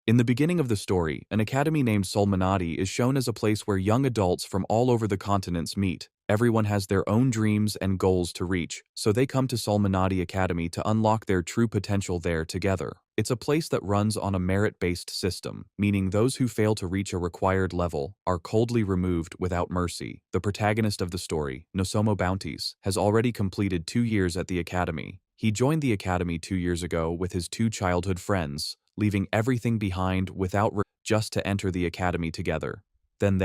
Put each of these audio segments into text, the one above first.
In the beginning of the story, an academy named Solmanati is shown as a place where young adults from all over the continents meet. Everyone has their own dreams and goals to reach, so they come to Solmanati Academy to unlock their true potential there together. It's a place that runs on a merit-based system, meaning those who fail to reach a required level are coldly removed without mercy. The protagonist of the story, Nosomo Bounties, has already completed 2 years at the academy. He joined the academy 2 years ago with his 2 childhood friends, leaving everything behind without just to enter the academy together. Then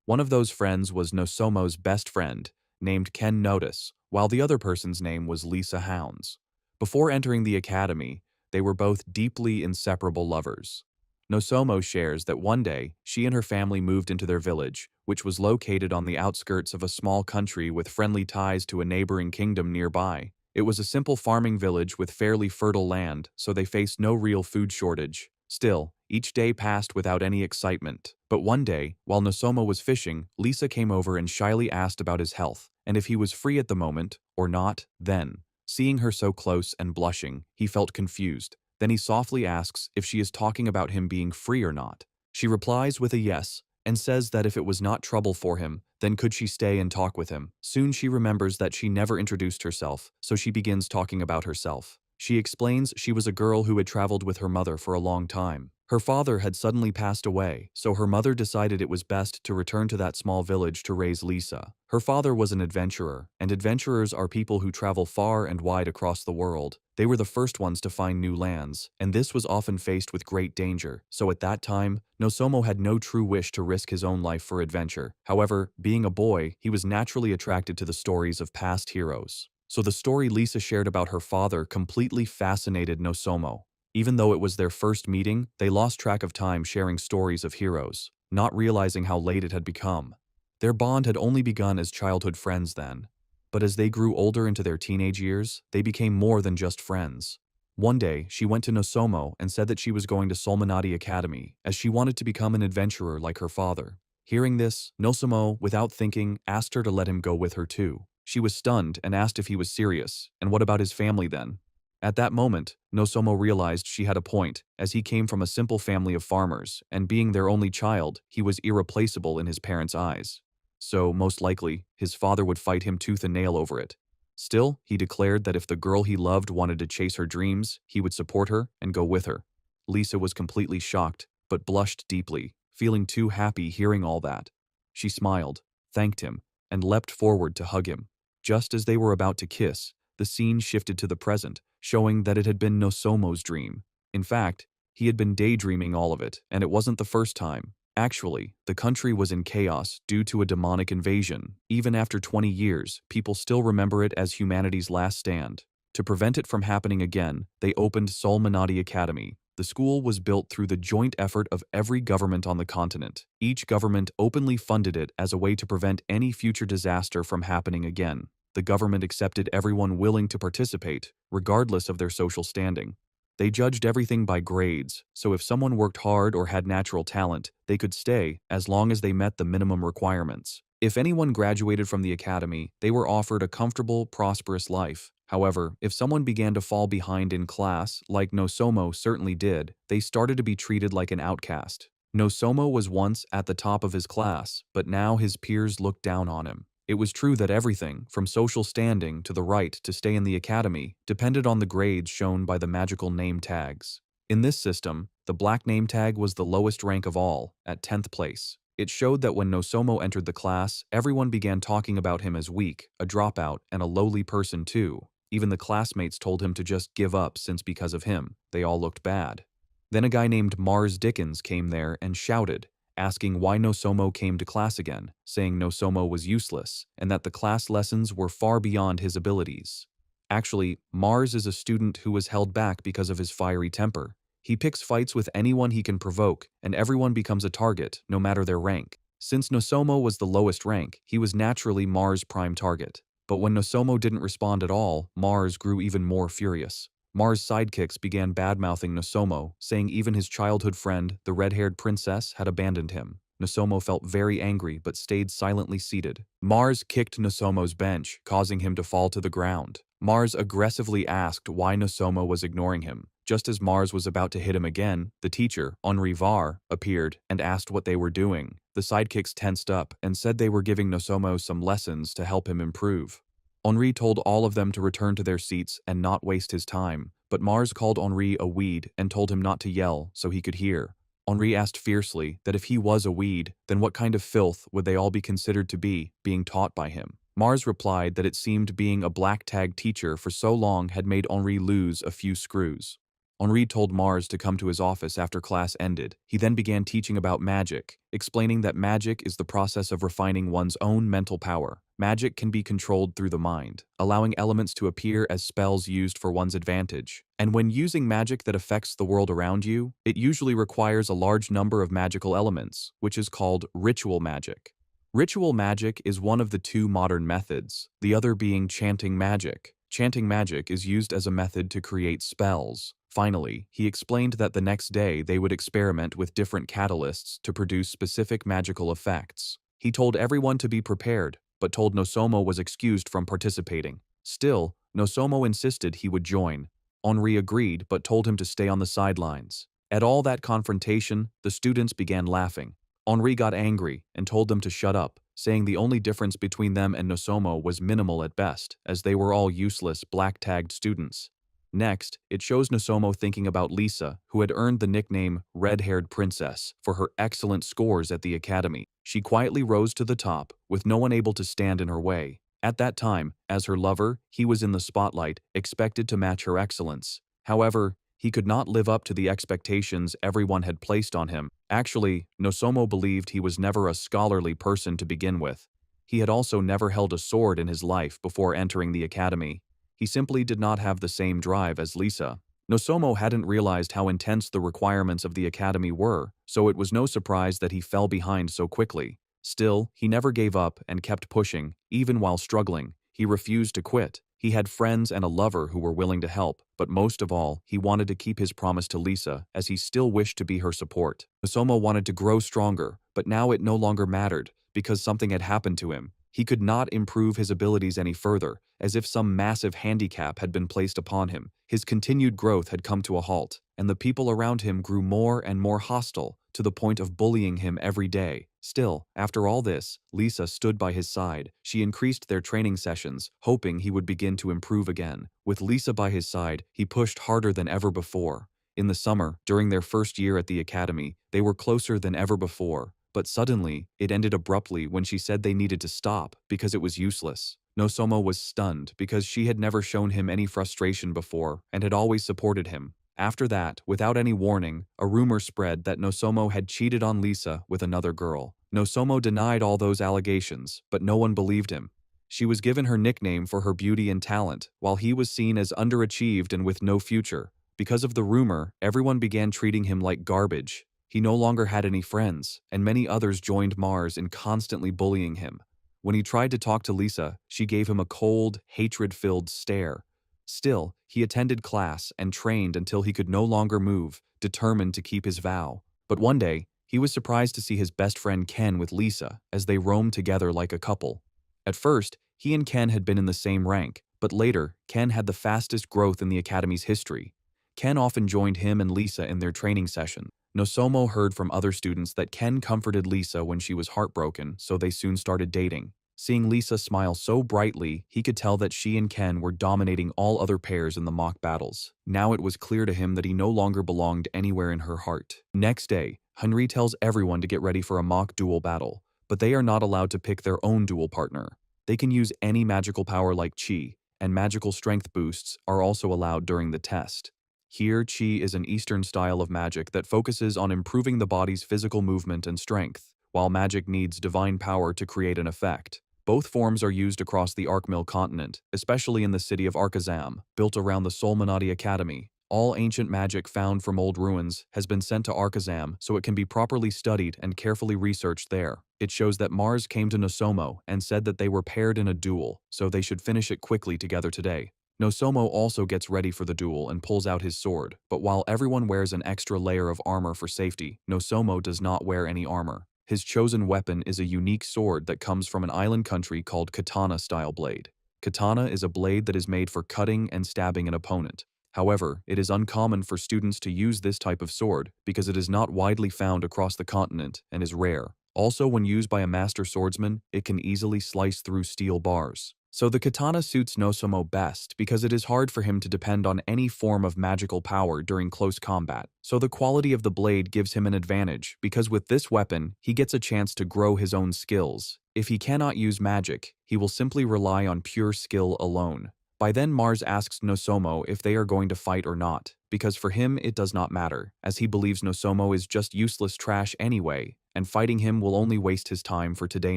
one of those friends was Nosomo's best friend, named Ken Notice, while the other person's name was Lisa Hounds. Before entering the academy, they were both deeply inseparable lovers. Nosomo shares that one day, she and her family moved into their village, which was located on the outskirts of a small country with friendly ties to a neighboring kingdom nearby. It was a simple farming village with fairly fertile land, so they faced no real food shortage. Still, each day passed without any excitement. But one day, while Nosomo was fishing, Lisa came over and shyly asked about his health, and if he was free at the moment, or not, then. Seeing her so close and blushing, he felt confused. Then he softly asks if she is talking about him being free or not. She replies with a yes, and says that if it was not trouble for him, then could she stay and talk with him. Soon she remembers that she never introduced herself, so she begins talking about herself. She explains she was a girl who had traveled with her mother for a long time. Her father had suddenly passed away, so her mother decided it was best to return to that small village to raise Lisa. Her father was an adventurer, and adventurers are people who travel far and wide across the world. They were the first ones to find new lands, and this was often faced with great danger, so at that time, Nosomo had no true wish to risk his own life for adventure. However, being a boy, he was naturally attracted to the stories of past heroes. So the story Lisa shared about her father completely fascinated Nosomo. Even though it was their first meeting, they lost track of time sharing stories of heroes, not realizing how late it had become. Their bond had only begun as childhood friends then. But as they grew older into their teenage years, they became more than just friends. One day, she went to Nosomo and said that she was going to Solmanati Academy, as she wanted to become an adventurer like her father. Hearing this, Nosomo, without thinking, asked her to let him go with her too. She was stunned and asked if he was serious, and what about his family then? At that moment, Nosomo realized she had a point, as he came from a simple family of farmers, and being their only child, he was irreplaceable in his parents' eyes. So, most likely, his father would fight him tooth and nail over it. Still, he declared that if the girl he loved wanted to chase her dreams, he would support her and go with her. Lisa was completely shocked, but blushed deeply, feeling too happy hearing all that. She smiled, thanked him, and leapt forward to hug him. Just as they were about to kiss, the scene shifted to the present, showing that it had been Nosomo's dream. In fact, he had been daydreaming all of it, and it wasn't the first time. Actually, the country was in chaos due to a demonic invasion. Even after 20 years, people still remember it as humanity's last stand. To prevent it from happening again, they opened Solmanati Academy. The school was built through the joint effort of every government on the continent. Each government openly funded it as a way to prevent any future disaster from happening again. The government accepted everyone willing to participate, regardless of their social standing. They judged everything by grades, so if someone worked hard or had natural talent, they could stay as long as they met the minimum requirements. If anyone graduated from the academy, they were offered a comfortable, prosperous life. However, if someone began to fall behind in class, like Nosomo certainly did, they started to be treated like an outcast. Nosomo was once at the top of his class, but now his peers looked down on him. It was true that everything, from social standing to the right to stay in the academy, depended on the grades shown by the magical name tags. In this system, the black name tag was the lowest rank of all, at 10th place. It showed that when Nosomo entered the class, everyone began talking about him as weak, a dropout, and a lowly person too. Even the classmates told him to just give up since because of him, they all looked bad. Then a guy named Mars Dickens came there and shouted, asking why Nosomo came to class again, saying Nosomo was useless, and that the class lessons were far beyond his abilities. Actually, Mars is a student who was held back because of his fiery temper. He picks fights with anyone he can provoke, and everyone becomes a target, no matter their rank. Since Nosomo was the lowest rank, he was naturally Mars' prime target. But when Nosomo didn't respond at all, Mars grew even more furious. Mars' sidekicks began bad-mouthing Nosomo, saying even his childhood friend, the red-haired princess, had abandoned him. Nosomo felt very angry but stayed silently seated. Mars kicked Nosomo's bench, causing him to fall to the ground. Mars aggressively asked why Nosomo was ignoring him. Just as Mars was about to hit him again, the teacher, Henri Var, appeared and asked what they were doing. The sidekicks tensed up and said they were giving Nosomo some lessons to help him improve. Henri told all of them to return to their seats and not waste his time, but Mars called Henri a weed and told him not to yell so he could hear. Henri asked fiercely that if he was a weed, then what kind of filth would they all be considered to be, being taught by him? Mars replied that it seemed being a black tag teacher for so long had made Henri lose a few screws. Henri told Mars to come to his office after class ended. He then began teaching about magic, explaining that magic is the process of refining one's own mental power. Magic can be controlled through the mind, allowing elements to appear as spells used for one's advantage. And when using magic that affects the world around you, it usually requires a large number of magical elements, which is called ritual magic. Ritual magic is one of the two modern methods, the other being chanting magic. Chanting magic is used as a method to create spells. Finally, he explained that the next day they would experiment with different catalysts to produce specific magical effects. He told everyone to be prepared, but told Nosomo was excused from participating. Still, Nosomo insisted he would join. Henri agreed but told him to stay on the sidelines. At all that confrontation, the students began laughing. Henri got angry and told them to shut up, saying the only difference between them and Nosomo was minimal at best, as they were all useless black-tagged students. Next, it shows Nosomo thinking about Lisa, who had earned the nickname Red-Haired Princess for her excellent scores at the academy. She quietly rose to the top, with no one able to stand in her way. At that time, as her lover, he was in the spotlight, expected to match her excellence. However, he could not live up to the expectations everyone had placed on him. Actually, Nosomo believed he was never a scholarly person to begin with. He had also never held a sword in his life before entering the academy. He simply did not have the same drive as Lisa. Nosomo hadn't realized how intense the requirements of the academy were, so it was no surprise that he fell behind so quickly. Still, he never gave up and kept pushing, even while struggling. He refused to quit. He had friends and a lover who were willing to help, but most of all, he wanted to keep his promise to Lisa, as he still wished to be her support. Nosomo wanted to grow stronger, but now it no longer mattered, because something had happened to him. He could not improve his abilities any further, as if some massive handicap had been placed upon him. His continued growth had come to a halt, and the people around him grew more and more hostile, to the point of bullying him every day. Still, after all this, Lisa stood by his side. She increased their training sessions, hoping he would begin to improve again. With Lisa by his side, he pushed harder than ever before. In the summer, during their first year at the academy, they were closer than ever before. But suddenly, it ended abruptly when she said they needed to stop because it was useless. Nosomo was stunned because she had never shown him any frustration before and had always supported him. After that, without any warning, a rumor spread that Nosomo had cheated on Lisa with another girl. Nosomo denied all those allegations, but no one believed him. She was given her nickname for her beauty and talent, while he was seen as underachieved and with no future. Because of the rumor, everyone began treating him like garbage. He no longer had any friends, and many others joined Mars in constantly bullying him. When he tried to talk to Lisa, she gave him a cold, hatred-filled stare. Still, he attended class and trained until he could no longer move, determined to keep his vow. But one day, he was surprised to see his best friend Ken with Lisa as they roamed together like a couple. At first, he and Ken had been in the same rank, but later, Ken had the fastest growth in the academy's history. Ken often joined him and Lisa in their training session. Nosomo heard from other students that Ken comforted Lisa when she was heartbroken, so they soon started dating. Seeing Lisa smile so brightly, he could tell that she and Ken were dominating all other pairs in the mock battles. Now it was clear to him that he no longer belonged anywhere in her heart. Next day, Henri tells everyone to get ready for a mock duel battle, but they are not allowed to pick their own duel partner. They can use any magical power like Qi, and magical strength boosts are also allowed during the test. Here, Qi is an Eastern style of magic that focuses on improving the body's physical movement and strength, while magic needs divine power to create an effect. Both forms are used across the Arkmil continent, especially in the city of Arkazam, built around the Solmanati Academy. All ancient magic found from old ruins has been sent to Arkazam so it can be properly studied and carefully researched there. It shows that Mars came to Nosomo and said that they were paired in a duel, so they should finish it quickly together today. Nosomo also gets ready for the duel and pulls out his sword, but while everyone wears an extra layer of armor for safety, Nosomo does not wear any armor. His chosen weapon is a unique sword that comes from an island country called katana-style blade. Katana is a blade that is made for cutting and stabbing an opponent. However, it is uncommon for students to use this type of sword because it is not widely found across the continent and is rare. Also, when used by a master swordsman, it can easily slice through steel bars. So the katana suits Nozomo best because it is hard for him to depend on any form of magical power during close combat. So the quality of the blade gives him an advantage because with this weapon, he gets a chance to grow his own skills. If he cannot use magic, he will simply rely on pure skill alone. By then, Mars asks Nozomo if they are going to fight or not, because for him it does not matter, as he believes Nozomo is just useless trash anyway, and fighting him will only waste his time for today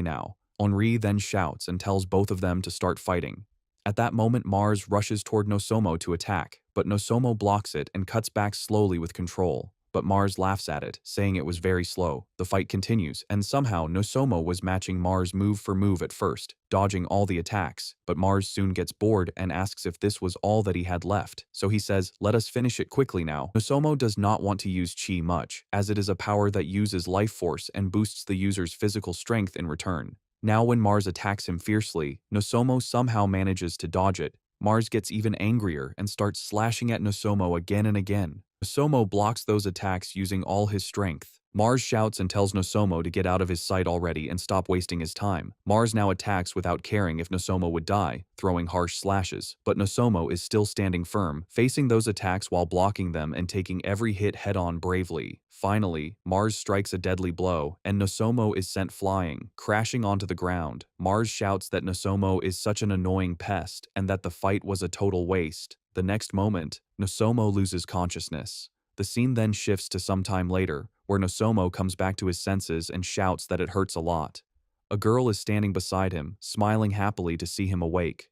now. Henri then shouts and tells both of them to start fighting. At that moment, Mars rushes toward Nozomo to attack, but Nozomo blocks it and cuts back slowly with control. But Mars laughs at it, saying it was very slow. The fight continues, and somehow Nozomo was matching Mars move for move at first, dodging all the attacks, but Mars soon gets bored and asks if this was all that he had left. So he says, "Let us finish it quickly now." Nozomo does not want to use chi much, as it is a power that uses life force and boosts the user's physical strength in return. Now when Mars attacks him fiercely, Nozomo somehow manages to dodge it. Mars gets even angrier and starts slashing at Nozomo again and again. Nozomo blocks those attacks using all his strength. Mars shouts and tells Nozomo to get out of his sight already and stop wasting his time. Mars now attacks without caring if Nozomo would die, throwing harsh slashes, but Nozomo is still standing firm, facing those attacks while blocking them and taking every hit head-on bravely. Finally, Mars strikes a deadly blow, and Nozomo is sent flying, crashing onto the ground. Mars shouts that Nozomo is such an annoying pest and that the fight was a total waste. The next moment, Nozomo loses consciousness. The scene then shifts to some time later, where Nozomo comes back to his senses and shouts that it hurts a lot. A girl is standing beside him, smiling happily to see him awake.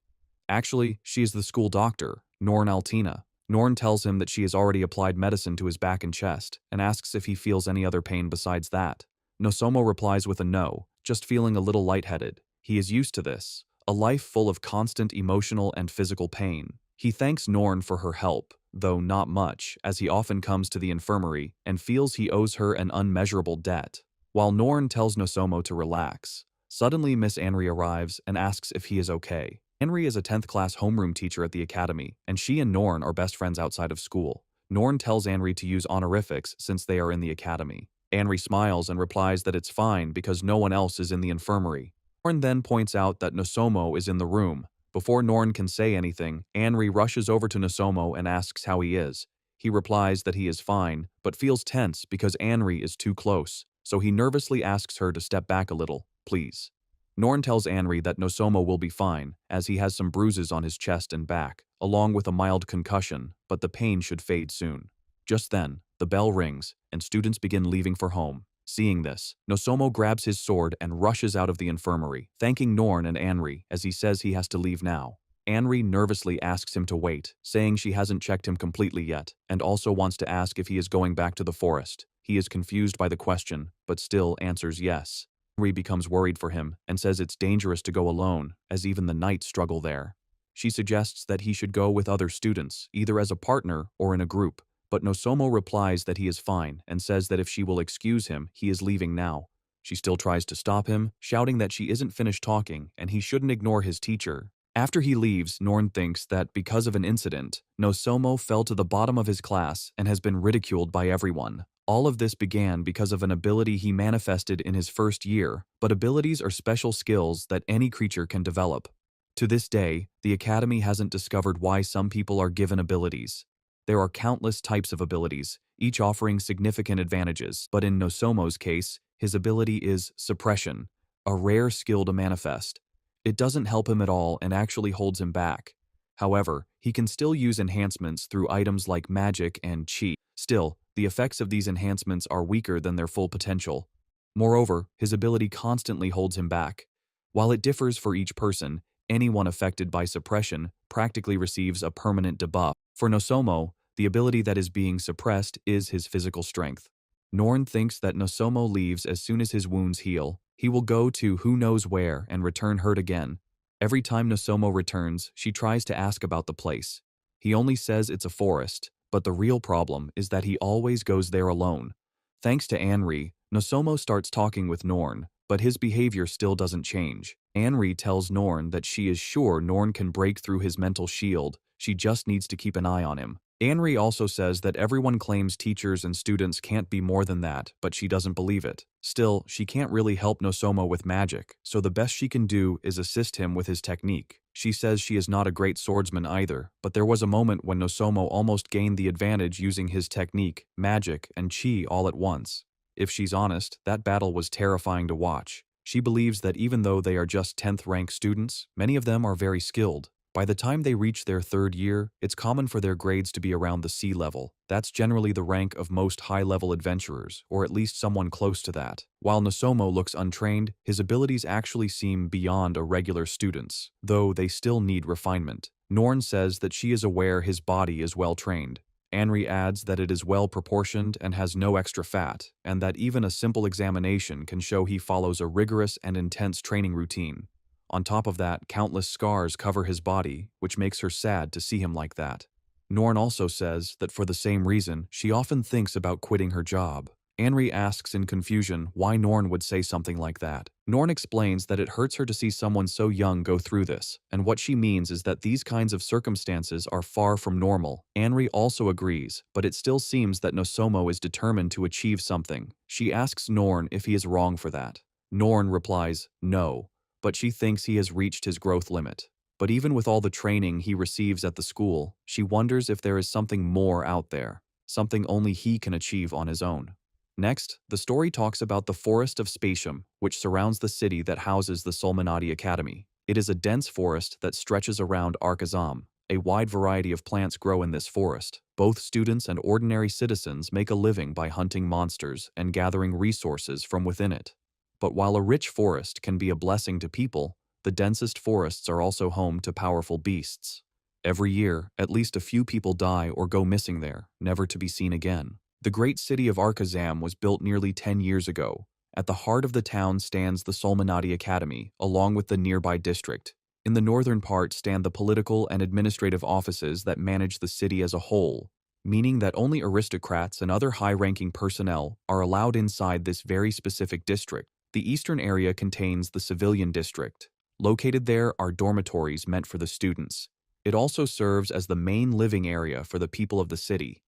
Actually, she is the school doctor, Norn Altina. Norn tells him that she has already applied medicine to his back and chest, and asks if he feels any other pain besides that. Nozomo replies with a no, just feeling a little lightheaded. He is used to this, a life full of constant emotional and physical pain. He thanks Norn for her help, though not much, as he often comes to the infirmary and feels he owes her an unmeasurable debt. While Norn tells Nozomo to relax, suddenly Miss Anri arrives and asks if he is okay. Anri is a 10th class homeroom teacher at the academy, and she and Norn are best friends outside of school. Norn tells Anri to use honorifics since they are in the academy. Anri smiles and replies that it's fine because no one else is in the infirmary. Norn then points out that Nozomo is in the room. Before Norn can say anything, Anri rushes over to Nozomo and asks how he is. He replies that he is fine, but feels tense because Anri is too close, so he nervously asks her to step back a little, please. Norn tells Anri that Nozomo will be fine, as he has some bruises on his chest and back, along with a mild concussion, but the pain should fade soon. Just then, the bell rings, and students begin leaving for home. Seeing this, Nozomo grabs his sword and rushes out of the infirmary, thanking Norn and Anri as he says he has to leave now. Anri nervously asks him to wait, saying she hasn't checked him completely yet, and also wants to ask if he is going back to the forest. He is confused by the question, but still answers yes. Anri becomes worried for him and says it's dangerous to go alone, as even the knights struggle there. She suggests that he should go with other students, either as a partner or in a group, but Nozomo replies that he is fine and says that if she will excuse him, he is leaving now. She still tries to stop him, shouting that she isn't finished talking and he shouldn't ignore his teacher. After he leaves, Norn thinks that because of an incident, Nozomo fell to the bottom of his class and has been ridiculed by everyone. All of this began because of an ability he manifested in his first year, but abilities are special skills that any creature can develop. To this day, the Academy hasn't discovered why some people are given abilities. There are countless types of abilities, each offering significant advantages, but in Nozomo's case, his ability is Suppression, a rare skill to manifest. It doesn't help him at all and actually holds him back. However, he can still use enhancements through items like magic and chi. Still, the effects of these enhancements are weaker than their full potential. Moreover, his ability constantly holds him back. While it differs for each person, anyone affected by suppression practically receives a permanent debuff. For Nozomo, the ability that is being suppressed is his physical strength. Norn thinks that Nozomo leaves as soon as his wounds heal. He will go to who knows where and return hurt again. Every time Nozomo returns, she tries to ask about the place. He only says it's a forest, but the real problem is that he always goes there alone. Thanks to Anri, Nozomo starts talking with Norn, but his behavior still doesn't change. Anri tells Norn that she is sure Norn can break through his mental shield, she just needs to keep an eye on him. Anri also says that everyone claims teachers and students can't be more than that, but she doesn't believe it. Still, she can't really help Nosomo with magic, so the best she can do is assist him with his technique. She says she is not a great swordsman either, but there was a moment when Nosomo almost gained the advantage using his technique, magic, and chi all at once. If she's honest, that battle was terrifying to watch. She believes that even though they are just 10th rank students, many of them are very skilled. By the time they reach their 3rd year, it's common for their grades to be around the C level. That's generally the rank of most high-level adventurers, or at least someone close to that. While Nosomo looks untrained, his abilities actually seem beyond a regular student's, though they still need refinement. Norn says that she is aware his body is well-trained. Anri adds that it is well-proportioned and has no extra fat, and that even a simple examination can show he follows a rigorous and intense training routine. On top of that, countless scars cover his body, which makes her sad to see him like that. Norn also says that for the same reason, she often thinks about quitting her job. Anri asks in confusion why Norn would say something like that. Norn explains that it hurts her to see someone so young go through this, and what she means is that these kinds of circumstances are far from normal. Anri also agrees, but it still seems that Nosomo is determined to achieve something. She asks Norn if he is wrong for that. Norn replies, no, but she thinks he has reached his growth limit. But even with all the training he receives at the school, she wonders if there is something more out there, something only he can achieve on his own. Next, the story talks about the Forest of Spatium, which surrounds the city that houses the Solmanati Academy. It is a dense forest that stretches around Arkazam. A wide variety of plants grow in this forest. Both students and ordinary citizens make a living by hunting monsters and gathering resources from within it. But while a rich forest can be a blessing to people, the densest forests are also home to powerful beasts. Every year, at least a few people die or go missing there, never to be seen again. The great city of Arkazam was built nearly 10 years ago. At the heart of the town stands the Solmanati Academy, along with the nearby district. In the northern part stand the political and administrative offices that manage the city as a whole, meaning that only aristocrats and other high-ranking personnel are allowed inside this very specific district. The eastern area contains the civilian district. Located there are dormitories meant for the students. It also serves as the main living area for the people of the city.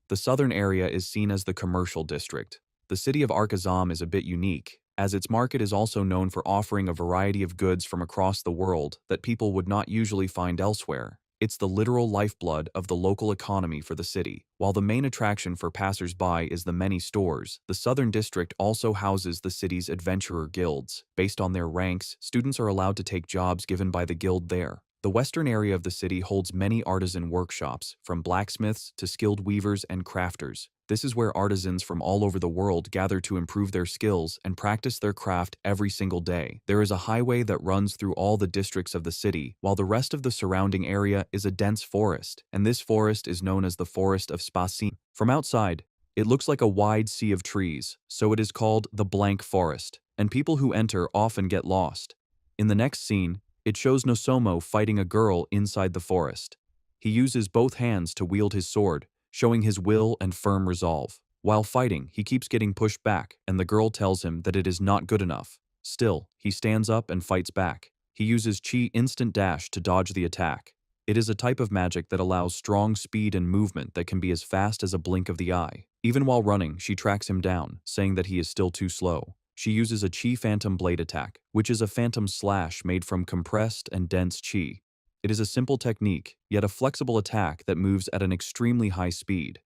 The southern area is seen as the commercial district. The city of Arkazam is a bit unique, as its market is also known for offering a variety of goods from across the world that people would not usually find elsewhere. It's the literal lifeblood of the local economy for the city. While the main attraction for passers-by is the many stores, the Southern District also houses the city's adventurer guilds. Based on their ranks, students are allowed to take jobs given by the guild there. The western area of the city holds many artisan workshops, from blacksmiths to skilled weavers and crafters. This is where artisans from all over the world gather to improve their skills and practice their craft every single day. There is a highway that runs through all the districts of the city, while the rest of the surrounding area is a dense forest, and this forest is known as the Forest of Spasim. From outside, it looks like a wide sea of trees, so it is called the blank forest, and people who enter often get lost. In the next scene, it shows Nosomo fighting a girl inside the forest. He uses both hands to wield his sword, showing his will and firm resolve. While fighting, he keeps getting pushed back, and the girl tells him that it is not good enough. Still, he stands up and fights back. He uses Chi Instant Dash to dodge the attack. It is a type of magic that allows strong speed and movement that can be as fast as a blink of the eye. Even while running, she tracks him down, saying that he is still too slow. She uses a Chi Phantom Blade attack, which is a phantom slash made from compressed and dense Chi. It is a simple technique, yet a flexible attack that moves at an extremely high speed.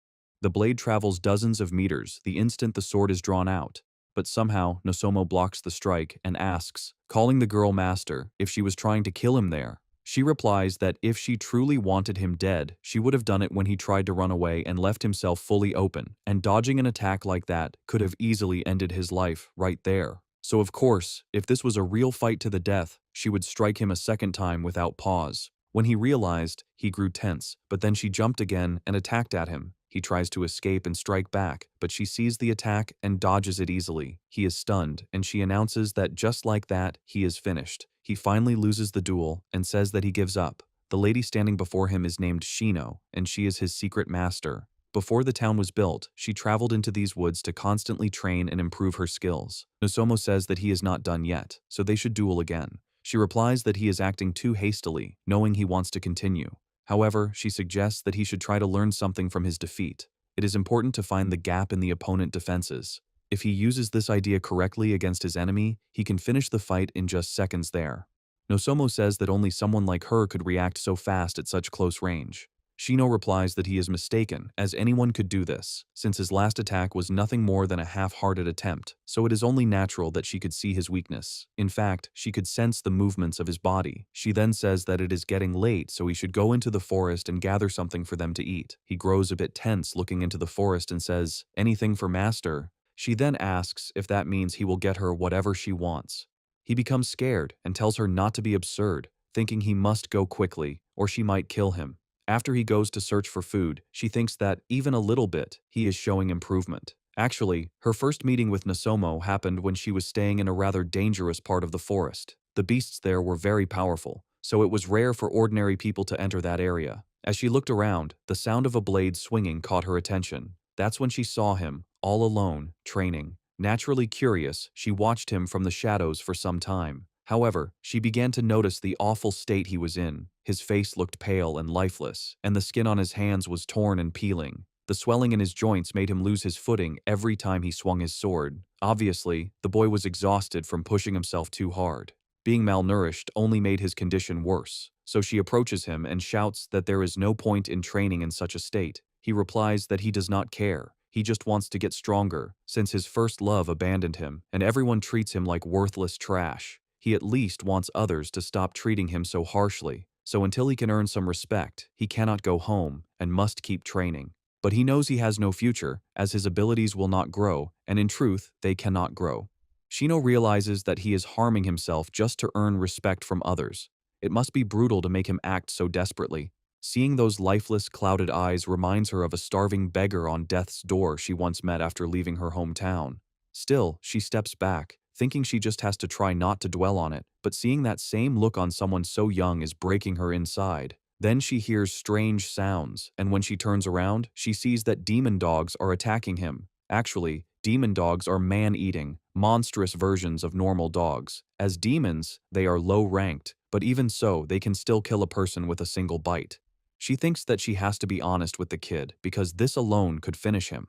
The blade travels dozens of meters the instant the sword is drawn out, but somehow Nosomo blocks the strike and asks, calling the girl master, if she was trying to kill him there. She replies that if she truly wanted him dead, she would have done it when he tried to run away and left himself fully open, and dodging an attack like that could have easily ended his life right there. So of course, if this was a real fight to the death, she would strike him a second time without pause. When he realized, he grew tense, but then she jumped again and attacked at him. He tries to escape and strike back, but she sees the attack and dodges it easily. He is stunned, and she announces that just like that, he is finished. He finally loses the duel and says that he gives up. The lady standing before him is named Shino, and she is his secret master. Before the town was built, she traveled into these woods to constantly train and improve her skills. Nosomo says that he is not done yet, so they should duel again. She replies that he is acting too hastily, knowing he wants to continue. However, she suggests that he should try to learn something from his defeat. It is important to find the gap in the opponent's defenses. If he uses this idea correctly against his enemy, he can finish the fight in just seconds there. Nosomo says that only someone like her could react so fast at such close range. Shino replies that he is mistaken, as anyone could do this, since his last attack was nothing more than a half-hearted attempt, so it is only natural that she could see his weakness. In fact, she could sense the movements of his body. She then says that it is getting late, so he should go into the forest and gather something for them to eat. He grows a bit tense looking into the forest and says, "Anything for master?" She then asks if that means he will get her whatever she wants. He becomes scared and tells her not to be absurd, thinking he must go quickly, or she might kill him. After he goes to search for food, she thinks that, even a little bit, he is showing improvement. Actually, her first meeting with Nosomo happened when she was staying in a rather dangerous part of the forest. The beasts there were very powerful, so it was rare for ordinary people to enter that area. As she looked around, the sound of a blade swinging caught her attention. That's when she saw him, all alone, training. Naturally curious, she watched him from the shadows for some time. However, she began to notice the awful state he was in. His face looked pale and lifeless, and the skin on his hands was torn and peeling. The swelling in his joints made him lose his footing every time he swung his sword. Obviously, the boy was exhausted from pushing himself too hard. Being malnourished only made his condition worse, so she approaches him and shouts that there is no point in training in such a state. He replies that he does not care. He just wants to get stronger, since his first love abandoned him, and everyone treats him like worthless trash. He at least wants others to stop treating him so harshly. So until he can earn some respect, he cannot go home and must keep training. But he knows he has no future, as his abilities will not grow, and in truth, they cannot grow. Shino realizes that he is harming himself just to earn respect from others. It must be brutal to make him act so desperately. Seeing those lifeless, clouded eyes reminds her of a starving beggar on death's door she once met after leaving her hometown. Still, she steps back, thinking she just has to try not to dwell on it, but seeing that same look on someone so young is breaking her inside. Then she hears strange sounds, and when she turns around, she sees that demon dogs are attacking him. Actually, demon dogs are man-eating, monstrous versions of normal dogs. As demons, they are low-ranked, but even so, they can still kill a person with a single bite. She thinks that she has to be honest with the kid, because this alone could finish him.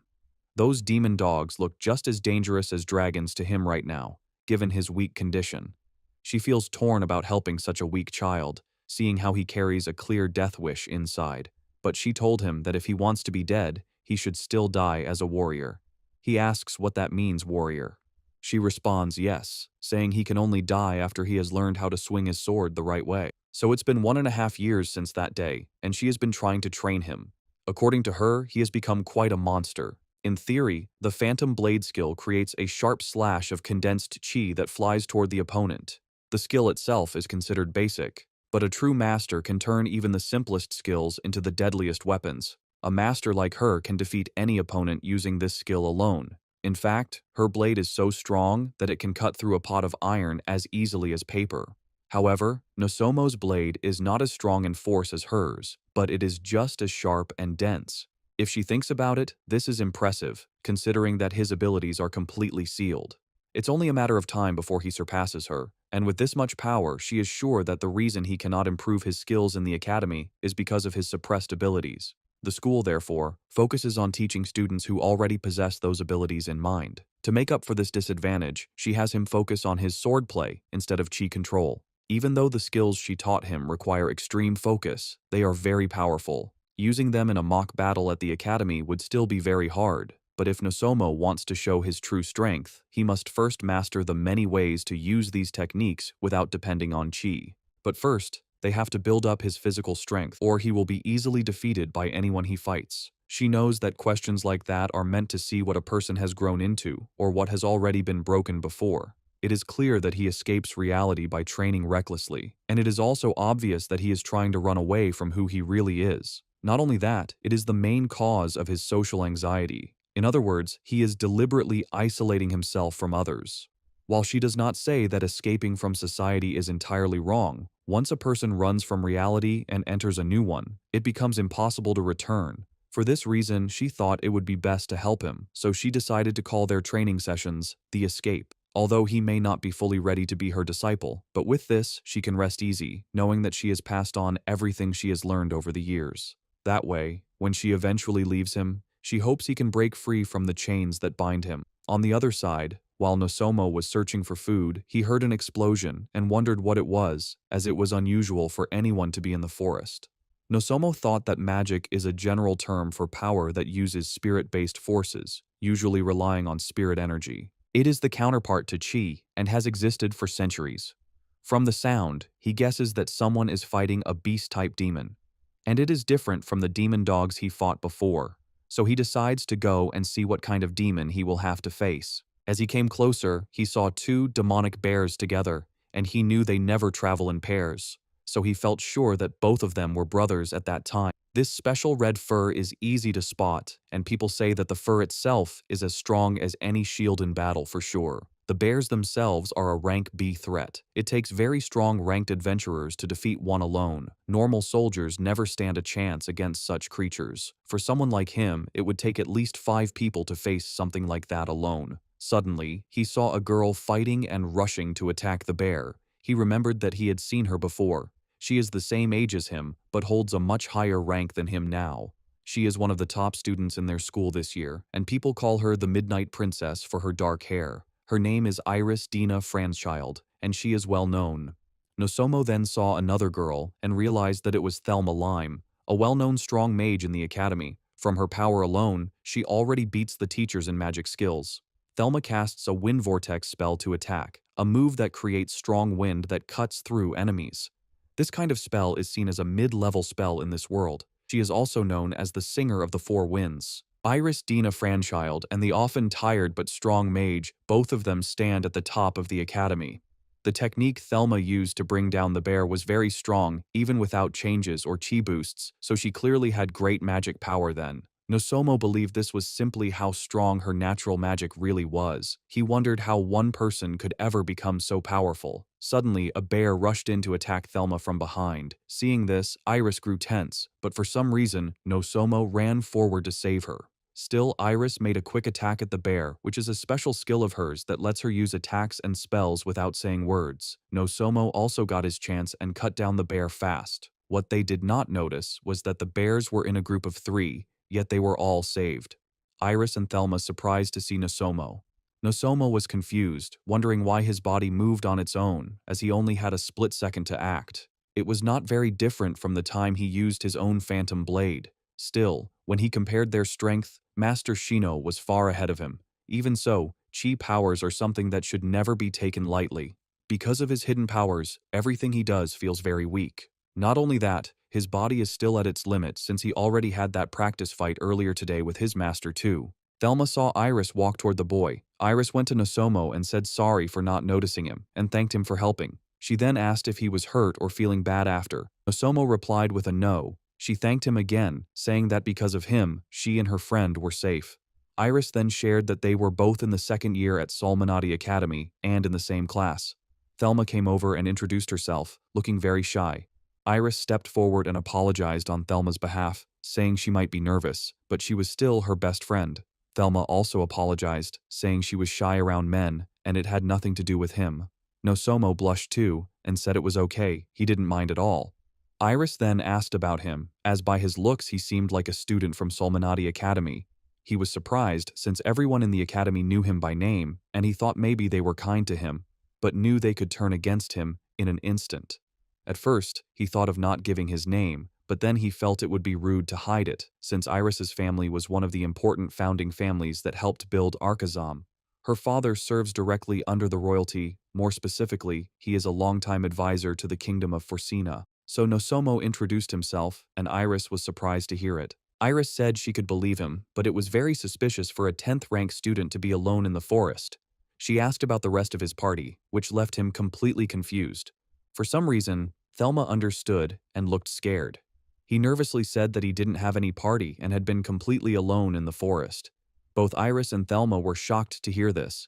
Those demon dogs look just as dangerous as dragons to him right now, given his weak condition. She feels torn about helping such a weak child, seeing how he carries a clear death wish inside. But she told him that if he wants to be dead, he should still die as a warrior. He asks what that means, warrior. She responds yes, saying he can only die after he has learned how to swing his sword the right way. So it's been 1.5 years since that day, and she has been trying to train him. According to her, he has become quite a monster. In theory, the Phantom Blade skill creates a sharp slash of condensed chi that flies toward the opponent. The skill itself is considered basic, but a true master can turn even the simplest skills into the deadliest weapons. A master like her can defeat any opponent using this skill alone. In fact, her blade is so strong that it can cut through a pot of iron as easily as paper. However, Nosomo's blade is not as strong in force as hers, but it is just as sharp and dense. If she thinks about it, this is impressive, considering that his abilities are completely sealed. It's only a matter of time before he surpasses her, and with this much power, she is sure that the reason he cannot improve his skills in the academy is because of his suppressed abilities. The school, therefore, focuses on teaching students who already possess those abilities in mind. To make up for this disadvantage, she has him focus on his swordplay instead of chi control. Even though the skills she taught him require extreme focus, they are very powerful. Using them in a mock battle at the academy would still be very hard, but if Nosomo wants to show his true strength, he must first master the many ways to use these techniques without depending on chi. But first, they have to build up his physical strength, or he will be easily defeated by anyone he fights. She knows that questions like that are meant to see what a person has grown into, or what has already been broken before. It is clear that he escapes reality by training recklessly, and it is also obvious that he is trying to run away from who he really is. Not only that, it is the main cause of his social anxiety. In other words, he is deliberately isolating himself from others. While she does not say that escaping from society is entirely wrong, once a person runs from reality and enters a new one, it becomes impossible to return. For this reason, she thought it would be best to help him, so she decided to call their training sessions the escape. although he may not be fully ready to be her disciple, but with this, she can rest easy, knowing that she has passed on everything she has learned over the years. That way, when she eventually leaves him, she hopes he can break free from the chains that bind him. On the other side, while Nosomo was searching for food, he heard an explosion and wondered what it was, as it was unusual for anyone to be in the forest. Nosomo thought that magic is a general term for power that uses spirit-based forces, usually relying on spirit energy. It is the counterpart to chi and has existed for centuries. From the sound, he guesses that someone is fighting a beast-type demon, and it is different from the demon dogs he fought before, so he decides to go and see what kind of demon he will have to face. As he came closer, he saw two demonic bears together, and he knew they never travel in pairs, so he felt sure that both of them were brothers at that time. This special red fur is easy to spot, and people say that the fur itself is as strong as any shield in battle for sure. The bears themselves are a rank B threat. It takes very strong ranked adventurers to defeat one alone. Normal soldiers never stand a chance against such creatures. For someone like him, it would take at least 5 people to face something like that alone. Suddenly, he saw a girl fighting and rushing to attack the bear. He remembered that he had seen her before. She is the same age as him, but holds a much higher rank than him now. She is one of the top students in their school this year, and people call her the Midnight Princess for her dark hair. Her name is Iris Dina Franchild, and she is well known. Nosomo then saw another girl and realized that it was Thelma Lime, a well-known strong mage in the academy. From her power alone, she already beats the teachers in magic skills. Thelma casts a wind vortex spell to attack, a move that creates strong wind that cuts through enemies. This kind of spell is seen as a mid-level spell in this world. She is also known as the Singer of the Four Winds. Iris Dina Franchild and the often tired but strong mage, both of them stand at the top of the academy. The technique Thelma used to bring down the bear was very strong, even without changes or chi boosts, so she clearly had great magic power then. Nosomo believed this was simply how strong her natural magic really was. He wondered how one person could ever become so powerful. Suddenly, a bear rushed in to attack Thelma from behind. Seeing this, Iris grew tense, but for some reason, Nosomo ran forward to save her. Still, Iris made a quick attack at the bear, which is a special skill of hers that lets her use attacks and spells without saying words. Nosomo also got his chance and cut down the bear fast. What they did not notice was that the bears were in a group of 3, yet they were all saved. Iris and Thelma surprised to see Nosomo. Nosomo was confused, wondering why his body moved on its own, as he only had a split second to act. It was not very different from the time he used his own phantom blade. Still, when he compared their strength, Master Shino was far ahead of him. Even so, chi powers are something that should never be taken lightly. Because of his hidden powers, everything he does feels very weak. Not only that, his body is still at its limit since he already had that practice fight earlier today with his master too. Thelma saw Iris walk toward the boy. Iris went to Nosomo and said sorry for not noticing him, and thanked him for helping. She then asked if he was hurt or feeling bad after. Nosomo replied with a no. She thanked him again, saying that because of him, she and her friend were safe. Iris then shared that they were both in the second year at Solmanati Academy and in the same class. Thelma came over and introduced herself, looking very shy. Iris stepped forward and apologized on Thelma's behalf, saying she might be nervous, but she was still her best friend. Thelma also apologized, saying she was shy around men and it had nothing to do with him. Nosomo blushed too and said it was okay, he didn't mind at all. Iris then asked about him, as by his looks he seemed like a student from Solmanati Academy. He was surprised since everyone in the academy knew him by name, and he thought maybe they were kind to him, but knew they could turn against him in an instant. At first, he thought of not giving his name, but then he felt it would be rude to hide it, since Iris's family was one of the important founding families that helped build Arkhazam. Her father serves directly under the royalty, more specifically, he is a longtime advisor to the kingdom of Forsina. So Nosomo introduced himself, and Iris was surprised to hear it. Iris said she could believe him, but it was very suspicious for a 10th-rank student to be alone in the forest. She asked about the rest of his party, which left him completely confused. For some reason, Thelma understood and looked scared. He nervously said that he didn't have any party and had been completely alone in the forest. Both Iris and Thelma were shocked to hear this.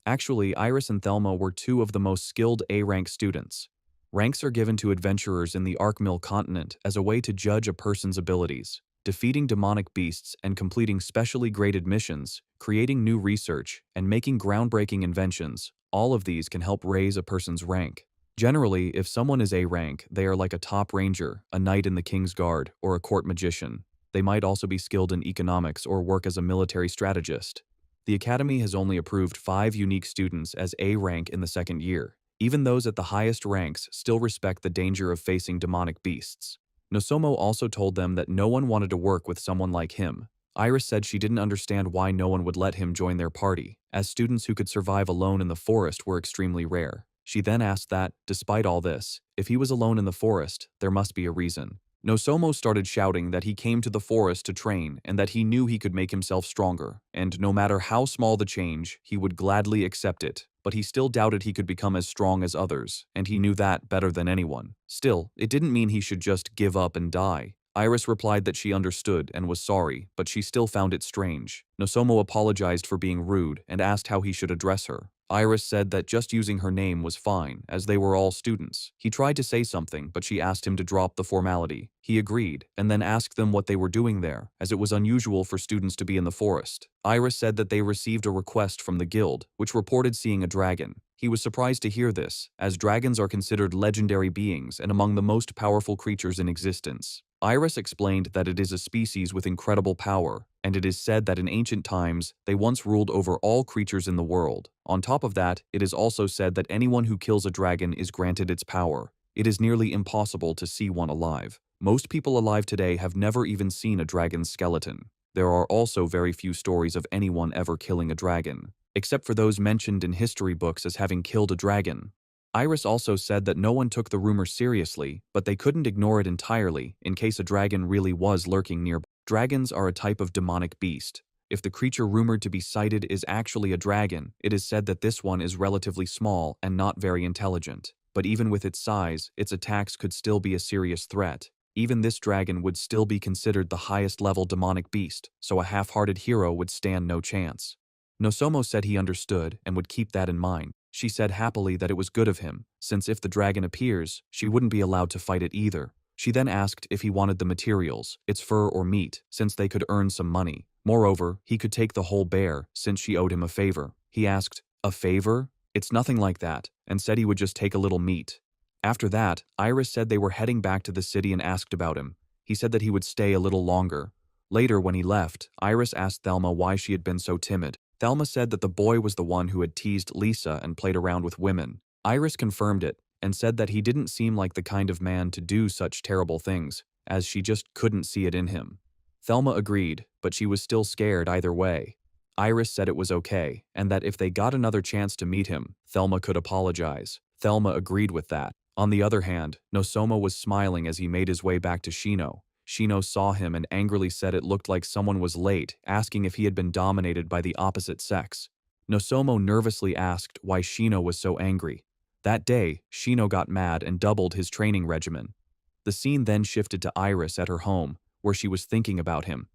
Actually, Iris and Thelma were 2 of the most skilled A-rank students. Ranks are given to adventurers in the Arkmill continent as a way to judge a person's abilities. Defeating demonic beasts and completing specially graded missions, creating new research, and making groundbreaking inventions, all of these can help raise a person's rank. Generally, if someone is A rank, they are like a top ranger, a knight in the king's guard, or a court magician. They might also be skilled in economics or work as a military strategist. The Academy has only approved 5 unique students as A rank in the second year. Even those at the highest ranks still respect the danger of facing demonic beasts. Nosomo also told them that no one wanted to work with someone like him. Iris said she didn't understand why no one would let him join their party, as students who could survive alone in the forest were extremely rare. She then asked that, despite all this, if he was alone in the forest, there must be a reason. Nosomo started shouting that he came to the forest to train and that he knew he could make himself stronger, and no matter how small the change, he would gladly accept it. But he still doubted he could become as strong as others, and he knew that better than anyone. Still, it didn't mean he should just give up and die. Iris replied that she understood and was sorry, but she still found it strange. Nosomo apologized for being rude and asked how he should address her. Iris said that just using her name was fine, as they were all students. He tried to say something, but she asked him to drop the formality. He agreed, and then asked them what they were doing there, as it was unusual for students to be in the forest. Iris said that they received a request from the guild, which reported seeing a dragon. He was surprised to hear this, as dragons are considered legendary beings and among the most powerful creatures in existence. Iris explained that it is a species with incredible power, and it is said that in ancient times, they once ruled over all creatures in the world. On top of that, it is also said that anyone who kills a dragon is granted its power. It is nearly impossible to see one alive. Most people alive today have never even seen a dragon's skeleton. There are also very few stories of anyone ever killing a dragon, except for those mentioned in history books as having killed a dragon. Iris also said that no one took the rumor seriously, but they couldn't ignore it entirely in case a dragon really was lurking nearby. Dragons are a type of demonic beast. If the creature rumored to be sighted is actually a dragon, it is said that this one is relatively small and not very intelligent. But even with its size, its attacks could still be a serious threat. Even this dragon would still be considered the highest level demonic beast, so a half-hearted hero would stand no chance. Nosomo said he understood and would keep that in mind. She said happily that it was good of him, since if the dragon appears, she wouldn't be allowed to fight it either. She then asked if he wanted the materials, its fur or meat, since they could earn some money. Moreover, he could take the whole bear, since she owed him a favor. He asked, "A favor? It's nothing like that," and said he would just take a little meat. After that, Iris said they were heading back to the city and asked about him. He said that he would stay a little longer. Later, when he left, Iris asked Thelma why she had been so timid. Thelma said that the boy was the one who had teased Lisa and played around with women. Iris confirmed it and said that he didn't seem like the kind of man to do such terrible things, as she just couldn't see it in him. Thelma agreed, but she was still scared either way. Iris said it was okay, and that if they got another chance to meet him, Thelma could apologize. Thelma agreed with that. On the other hand, Nosomo was smiling as he made his way back to Shino. Shino saw him and angrily said it looked like someone was late, asking if he had been dominated by the opposite sex. Nosomo nervously asked why Shino was so angry. That day, Shino got mad and doubled his training regimen. The scene then shifted to Iris at her home, where she was thinking about him.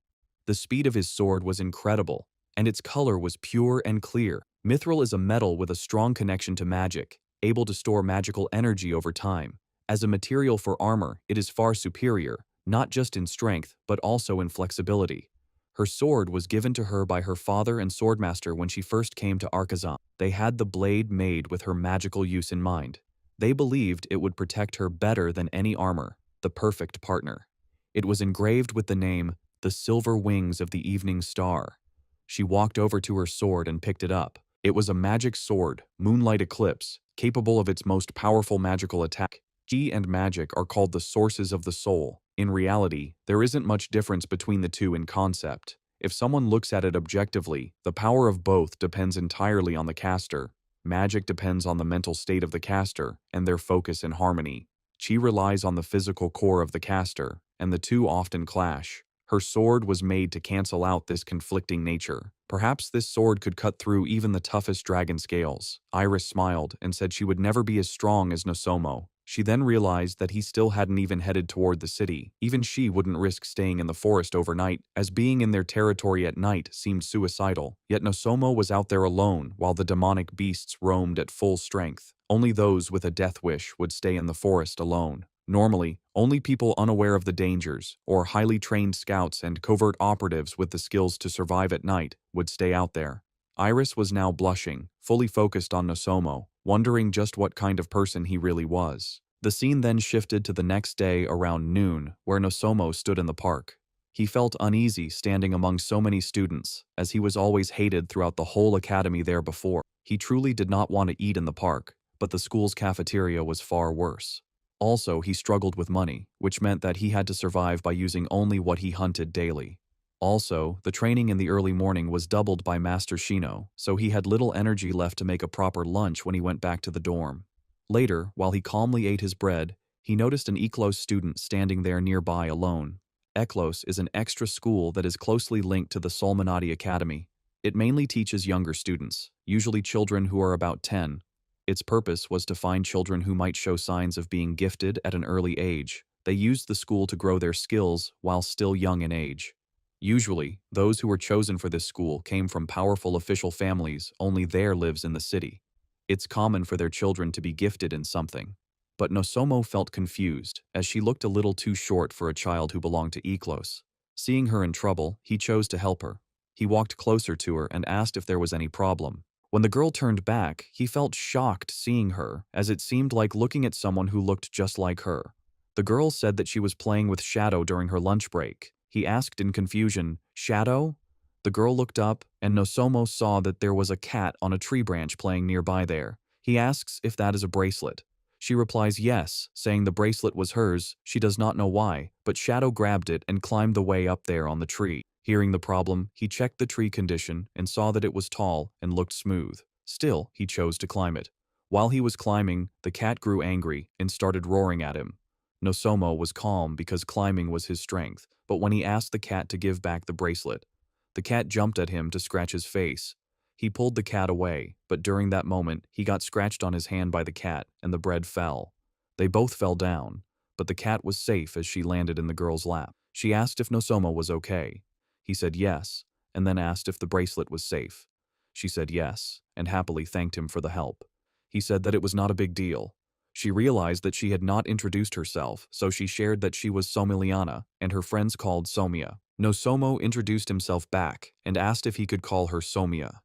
The speed of his sword was incredible, and its color was pure and clear. Mithril is a metal with a strong connection to magic, able to store magical energy over time. As a material for armor, it is far superior, not just in strength, but also in flexibility. Her sword was given to her by her father and swordmaster when she first came to Arcazon. They had the blade made with her magical use in mind. They believed it would protect her better than any armor, the perfect partner. It was engraved with the name, "The Silver Wings of the Evening Star." She walked over to her sword and picked it up. It was a magic sword, Moonlight Eclipse, capable of its most powerful magical attack. Qi and magic are called the sources of the soul. In reality, there isn't much difference between the two in concept. If someone looks at it objectively, the power of both depends entirely on the caster. Magic depends on the mental state of the caster and their focus and harmony. Qi relies on the physical core of the caster, and the two often clash. Her sword was made to cancel out this conflicting nature. Perhaps this sword could cut through even the toughest dragon scales. Iris smiled and said she would never be as strong as Nosomo. She then realized that he still hadn't even headed toward the city. Even she wouldn't risk staying in the forest overnight, as being in their territory at night seemed suicidal. Yet Nosomo was out there alone while the demonic beasts roamed at full strength. Only those with a death wish would stay in the forest alone. Normally, only people unaware of the dangers, or highly trained scouts and covert operatives with the skills to survive at night, would stay out there. Iris was now blushing, fully focused on Nosomo, wondering just what kind of person he really was. The scene then shifted to the next day around noon, where Nosomo stood in the park. He felt uneasy standing among so many students, as he was always hated throughout the whole academy there before. He truly did not want to eat in the park, but the school's cafeteria was far worse. Also, he struggled with money, which meant that he had to survive by using only what he hunted daily. Also, the training in the early morning was doubled by Master Shino, so he had little energy left to make a proper lunch when he went back to the dorm. Later, while he calmly ate his bread, he noticed an Eklos student standing there nearby alone. Eklos is an extra school that is closely linked to the Solmanati Academy. It mainly teaches younger students, usually children who are about 10. Its purpose was to find children who might show signs of being gifted at an early age. They used the school to grow their skills while still young in age. Usually, those who were chosen for this school came from powerful official families only there lives in the city. It's common for their children to be gifted in something. But Nosomo felt confused, as she looked a little too short for a child who belonged to Eklos. Seeing her in trouble, he chose to help her. He walked closer to her and asked if there was any problem. When the girl turned back, he felt shocked seeing her, as it seemed like looking at someone who looked just like her. The girl said that she was playing with Shadow during her lunch break. He asked in confusion, "Shadow?" The girl looked up, and Nosomo saw that there was a cat on a tree branch playing nearby there. He asks if that is a bracelet. She replies yes, saying the bracelet was hers. She does not know why, but Shadow grabbed it and climbed the way up there on the tree. Hearing the problem, he checked the tree condition and saw that it was tall and looked smooth. Still, he chose to climb it. While he was climbing, the cat grew angry and started roaring at him. Nosomo was calm because climbing was his strength, but when he asked the cat to give back the bracelet, the cat jumped at him to scratch his face. He pulled the cat away, but during that moment, he got scratched on his hand by the cat and the bread fell. They both fell down, but the cat was safe as she landed in the girl's lap. She asked if Nosomo was okay. He said yes, and then asked if the bracelet was safe. She said yes, and happily thanked him for the help. He said that it was not a big deal. She realized that she had not introduced herself, so she shared that she was Somiliana, and her friends called Somia. Nosomo introduced himself back and asked if he could call her Somia.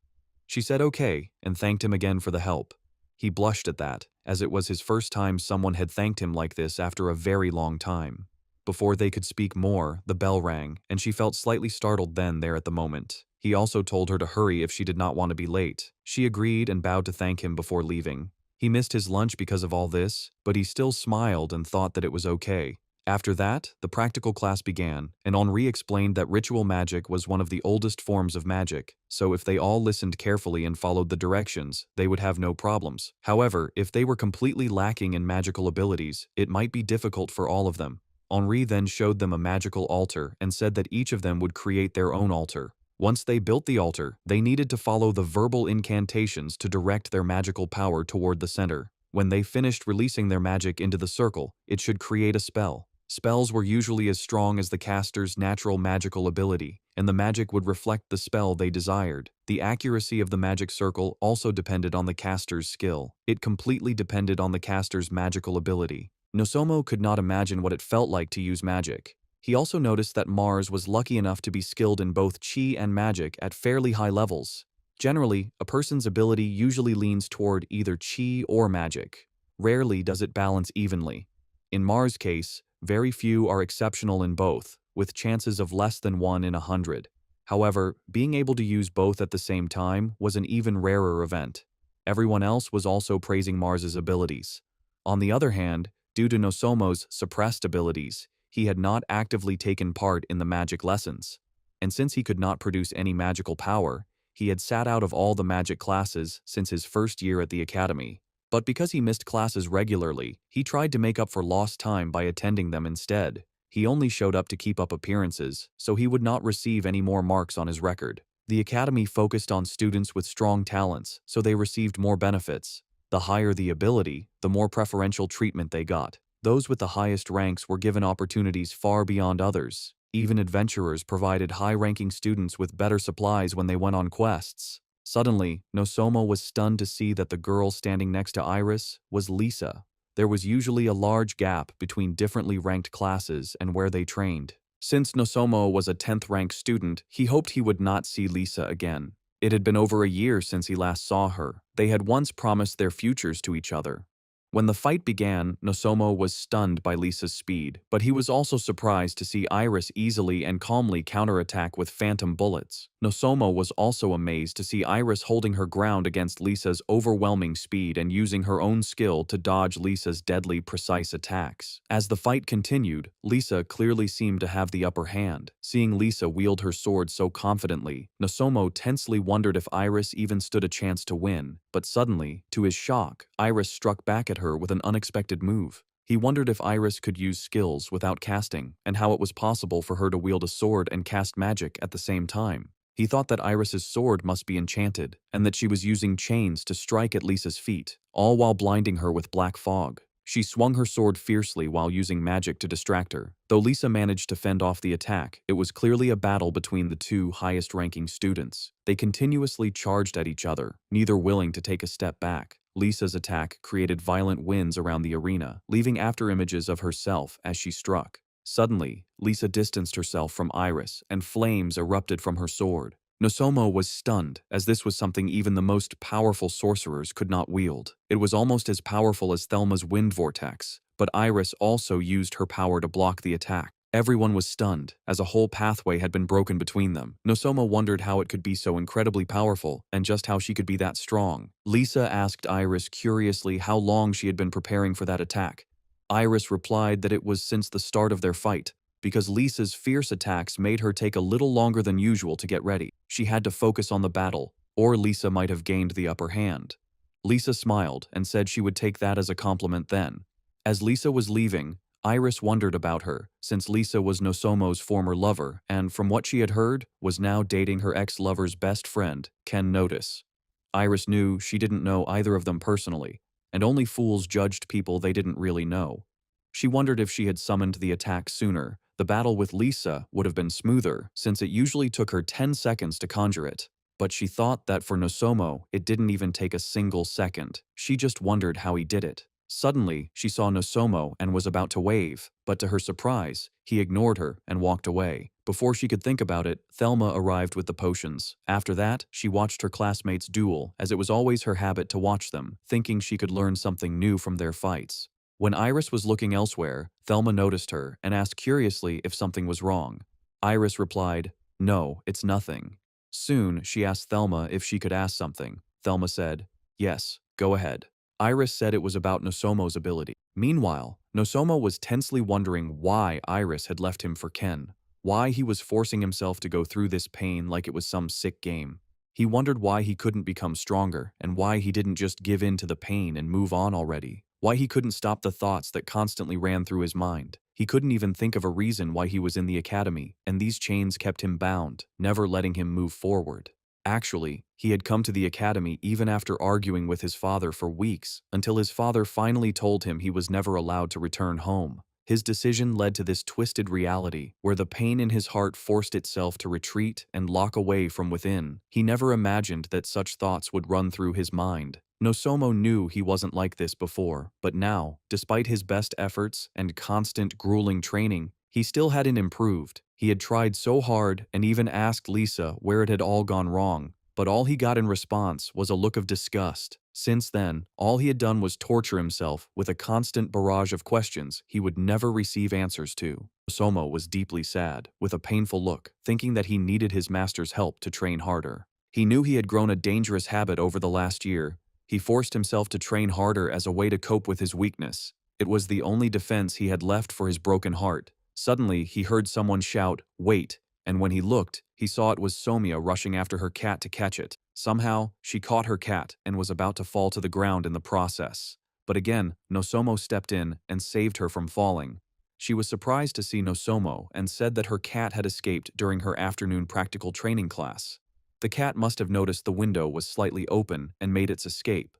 She said okay, and thanked him again for the help. He blushed at that, as it was his first time someone had thanked him like this after a very long time. Before they could speak more, the bell rang, and she felt slightly startled then there at the moment. He also told her to hurry if she did not want to be late. She agreed and bowed to thank him before leaving. He missed his lunch because of all this, but he still smiled and thought that it was okay. After that, the practical class began, and Henri explained that ritual magic was one of the oldest forms of magic, so if they all listened carefully and followed the directions, they would have no problems. However, if they were completely lacking in magical abilities, it might be difficult for all of them. Henri then showed them a magical altar and said that each of them would create their own altar. Once they built the altar, they needed to follow the verbal incantations to direct their magical power toward the center. When they finished releasing their magic into the circle, it should create a spell. Spells were usually as strong as the caster's natural magical ability, and the magic would reflect the spell they desired. The accuracy of the magic circle also depended on the caster's skill. It completely depended on the caster's magical ability. Nosomo could not imagine what it felt like to use magic. He also noticed that Mars was lucky enough to be skilled in both chi and magic at fairly high levels. Generally, a person's ability usually leans toward either chi or magic. Rarely does it balance evenly. In Mars' case, very few are exceptional in both, with chances of less than 1 in 100. However, being able to use both at the same time was an even rarer event. Everyone else was also praising Mars's abilities. On the other hand, due to Nosomo's suppressed abilities, he had not actively taken part in the magic lessons. And since he could not produce any magical power, he had sat out of all the magic classes since his first year at the academy. But because he missed classes regularly, he tried to make up for lost time by attending them instead. He only showed up to keep up appearances, so he would not receive any more marks on his record. The academy focused on students with strong talents, so they received more benefits. The higher the ability, the more preferential treatment they got. Those with the highest ranks were given opportunities far beyond others. Even adventurers provided high-ranking students with better supplies when they went on quests. Suddenly, Nosomo was stunned to see that the girl standing next to Iris was Lisa. there was usually a large gap between differently ranked classes and where they trained. Since Nosomo was a 10th ranked student, he hoped he would not see Lisa again. It had been over a year since he last saw her. They had once promised their futures to each other. When the fight began, Nosomo was stunned by Lisa's speed, but he was also surprised to see Iris easily and calmly counterattack with phantom bullets. Nosomo was also amazed to see Iris holding her ground against Lisa's overwhelming speed and using her own skill to dodge Lisa's deadly, precise attacks. As the fight continued, Lisa clearly seemed to have the upper hand. Seeing Lisa wield her sword so confidently, Nosomo tensely wondered if Iris even stood a chance to win. But suddenly, to his shock, Iris struck back at her with an unexpected move. He wondered if Iris could use skills without casting, and how it was possible for her to wield a sword and cast magic at the same time. He thought that Iris's sword must be enchanted, and that she was using chains to strike at Lisa's feet, all while blinding her with black fog. She swung her sword fiercely while using magic to distract her. Though Lisa managed to fend off the attack, it was clearly a battle between the two highest-ranking students. They continuously charged at each other, neither willing to take a step back. Lisa's attack created violent winds around the arena, leaving afterimages of herself as she struck. Suddenly, Lisa distanced herself from Iris, and flames erupted from her sword. Nosomo was stunned, as this was something even the most powerful sorcerers could not wield. It was almost as powerful as Thelma's wind vortex, but Iris also used her power to block the attack. Everyone was stunned, as a whole pathway had been broken between them. Nosomo wondered how it could be so incredibly powerful, and just how she could be that strong. Lisa asked Iris curiously how long she had been preparing for that attack. Iris replied that it was since the start of their fight, because Lisa's fierce attacks made her take a little longer than usual to get ready. She had to focus on the battle, or Lisa might have gained the upper hand. Lisa smiled and said she would take that as a compliment then. As Lisa was leaving, Iris wondered about her, since Lisa was Nosomo's former lover and, from what she had heard, was now dating her ex-lover's best friend, Ken Notice. Iris knew she didn't know either of them personally, and only fools judged people they didn't really know. She wondered if she had summoned the attack sooner. The battle with Lisa would have been smoother, since it usually took her 10 seconds to conjure it. But she thought that for Nosomo, it didn't even take a single second. She just wondered how he did it. Suddenly, she saw Nosomo and was about to wave, but to her surprise, he ignored her and walked away. Before she could think about it, Thelma arrived with the potions. After that, she watched her classmates duel, as it was always her habit to watch them, thinking she could learn something new from their fights. When Iris was looking elsewhere, Thelma noticed her and asked curiously if something was wrong. Iris replied, "No, it's nothing." Soon, she asked Thelma if she could ask something. Thelma said, "Yes, go ahead." Iris said it was about Nosomo's ability. Meanwhile, Nosomo was tensely wondering why Iris had left him for Ken, why he was forcing himself to go through this pain like it was some sick game. He wondered why he couldn't become stronger and why he didn't just give in to the pain and move on already. Why he couldn't stop the thoughts that constantly ran through his mind. He couldn't even think of a reason why he was in the academy, and these chains kept him bound, never letting him move forward. Actually, he had come to the academy even after arguing with his father for weeks, until his father finally told him he was never allowed to return home. His decision led to this twisted reality, where the pain in his heart forced itself to retreat and lock away from within. He never imagined that such thoughts would run through his mind. Nosomo knew he wasn't like this before, but now, despite his best efforts and constant grueling training, he still hadn't improved. He had tried so hard and even asked Lisa where it had all gone wrong, but all he got in response was a look of disgust. Since then, all he had done was torture himself with a constant barrage of questions he would never receive answers to. Nosomo was deeply sad, with a painful look, thinking that he needed his master's help to train harder. He knew he had grown a dangerous habit over the last year. He forced himself to train harder as a way to cope with his weakness. It was the only defense he had left for his broken heart. Suddenly, he heard someone shout, "Wait," and when he looked, he saw it was Somia rushing after her cat to catch it. Somehow, she caught her cat and was about to fall to the ground in the process. But again, Nosomo stepped in and saved her from falling. She was surprised to see Nosomo and said that her cat had escaped during her afternoon practical training class. The cat must have noticed the window was slightly open and made its escape.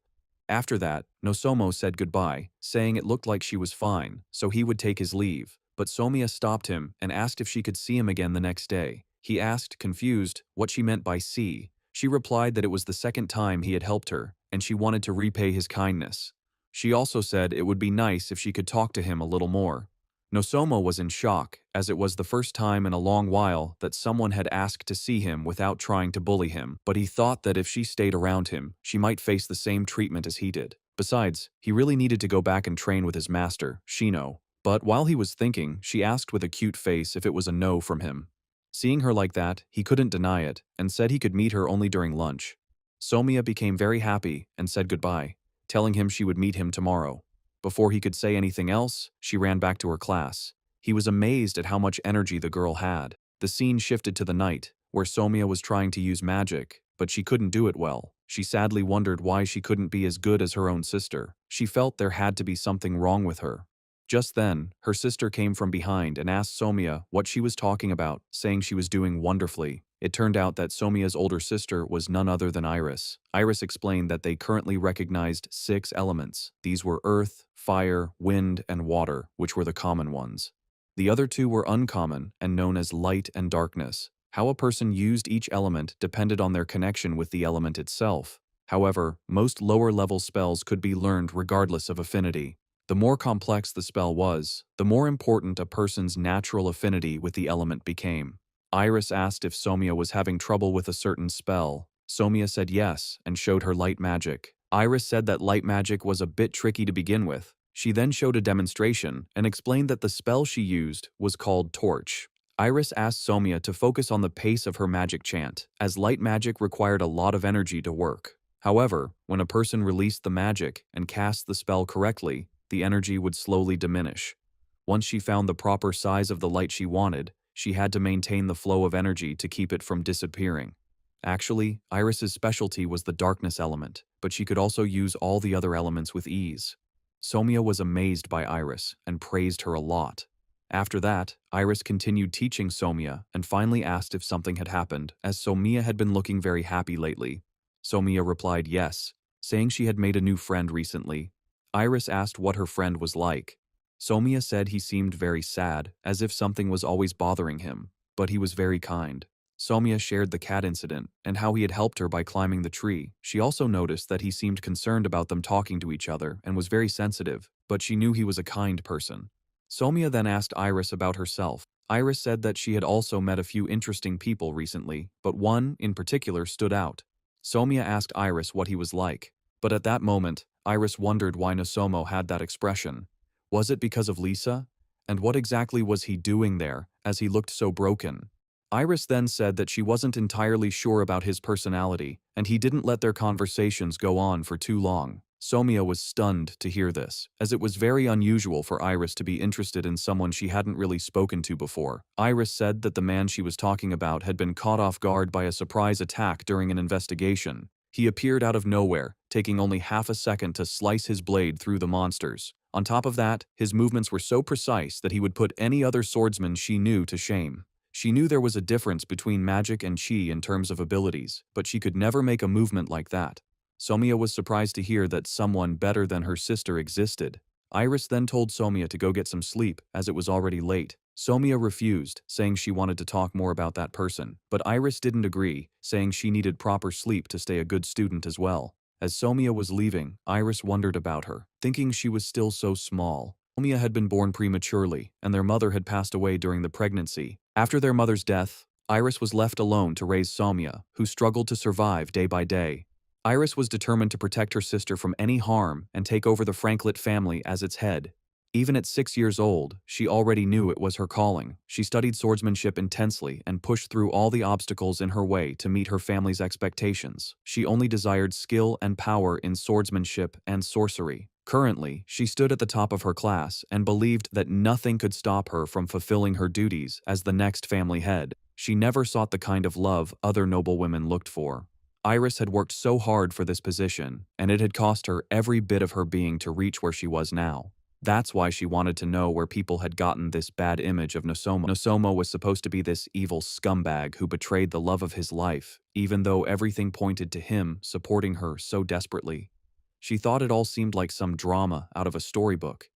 After that, Nosomo said goodbye, saying it looked like she was fine, so he would take his leave. But Somia stopped him and asked if she could see him again the next day. He asked, confused, what she meant by see. She replied that it was the second time he had helped her, and she wanted to repay his kindness. She also said it would be nice if she could talk to him a little more. Nosomo was in shock, as it was the first time in a long while that someone had asked to see him without trying to bully him, but he thought that if she stayed around him, she might face the same treatment as he did. Besides, he really needed to go back and train with his master, Shino. But while he was thinking, she asked with a cute face if it was a no from him. Seeing her like that, he couldn't deny it, and said he could meet her only during lunch. Somiya became very happy and said goodbye, telling him she would meet him tomorrow. Before he could say anything else, she ran back to her class. He was amazed at how much energy the girl had. The scene shifted to the night, where Somiya was trying to use magic, but she couldn't do it well. She sadly wondered why she couldn't be as good as her own sister. She felt there had to be something wrong with her. Just then, her sister came from behind and asked Somiya what she was talking about, saying she was doing wonderfully. It turned out that Somiya's older sister was none other than Iris. Iris explained that they currently recognized 6 elements. These were earth, fire, wind, and water, which were the common ones. The other 2 were uncommon and known as light and darkness. How a person used each element depended on their connection with the element itself. However, most lower-level spells could be learned regardless of affinity. The more complex the spell was, the more important a person's natural affinity with the element became. Iris asked if Somiya was having trouble with a certain spell. Somiya said yes and showed her light magic. Iris said that light magic was a bit tricky to begin with. She then showed a demonstration and explained that the spell she used was called Torch. Iris asked Somiya to focus on the pace of her magic chant, as light magic required a lot of energy to work. However, when a person released the magic and cast the spell correctly, the energy would slowly diminish. Once she found the proper size of the light she wanted, she had to maintain the flow of energy to keep it from disappearing. Actually, Iris's specialty was the darkness element, but she could also use all the other elements with ease. Somiya was amazed by Iris and praised her a lot. After that, Iris continued teaching Somiya and finally asked if something had happened, as Somiya had been looking very happy lately. Somiya replied yes, saying she had made a new friend recently. Iris asked what her friend was like. Somiya said he seemed very sad, as if something was always bothering him, but he was very kind. Somiya shared the cat incident and how he had helped her by climbing the tree. She also noticed that he seemed concerned about them talking to each other and was very sensitive, but she knew he was a kind person. Somiya then asked Iris about herself. Iris said that she had also met a few interesting people recently, but one, in particular, stood out. Somiya asked Iris what he was like, but at that moment, Iris wondered why Nosomo had that expression. Was it because of Lisa? And what exactly was he doing there, as he looked so broken? Iris then said that she wasn't entirely sure about his personality, and he didn't let their conversations go on for too long. Somiya was stunned to hear this, as it was very unusual for Iris to be interested in someone she hadn't really spoken to before. Iris said that the man she was talking about had been caught off guard by a surprise attack during an investigation. He appeared out of nowhere, taking only half a second to slice his blade through the monsters. On top of that, his movements were so precise that he would put any other swordsman she knew to shame. She knew there was a difference between magic and chi in terms of abilities, but she could never make a movement like that. Somiya was surprised to hear that someone better than her sister existed. Iris then told Somiya to go get some sleep, as it was already late. Somiya refused, saying she wanted to talk more about that person, but Iris didn't agree, saying she needed proper sleep to stay a good student as well. As Somiya was leaving, Iris wondered about her, thinking she was still so small. Somiya had been born prematurely, and their mother had passed away during the pregnancy. After their mother's death, Iris was left alone to raise Somiya, who struggled to survive day by day. Iris was determined to protect her sister from any harm and take over the Franklet family as its head. Even at 6 years old, she already knew it was her calling. She studied swordsmanship intensely and pushed through all the obstacles in her way to meet her family's expectations. She only desired skill and power in swordsmanship and sorcery. Currently, she stood at the top of her class and believed that nothing could stop her from fulfilling her duties as the next family head. She never sought the kind of love other noble women looked for. Iris had worked so hard for this position, and it had cost her every bit of her being to reach where she was now. That's why she wanted to know where people had gotten this bad image of Nosomo. Nosomo was supposed to be this evil scumbag who betrayed the love of his life, even though everything pointed to him supporting her so desperately. She thought it all seemed like some drama out of a storybook.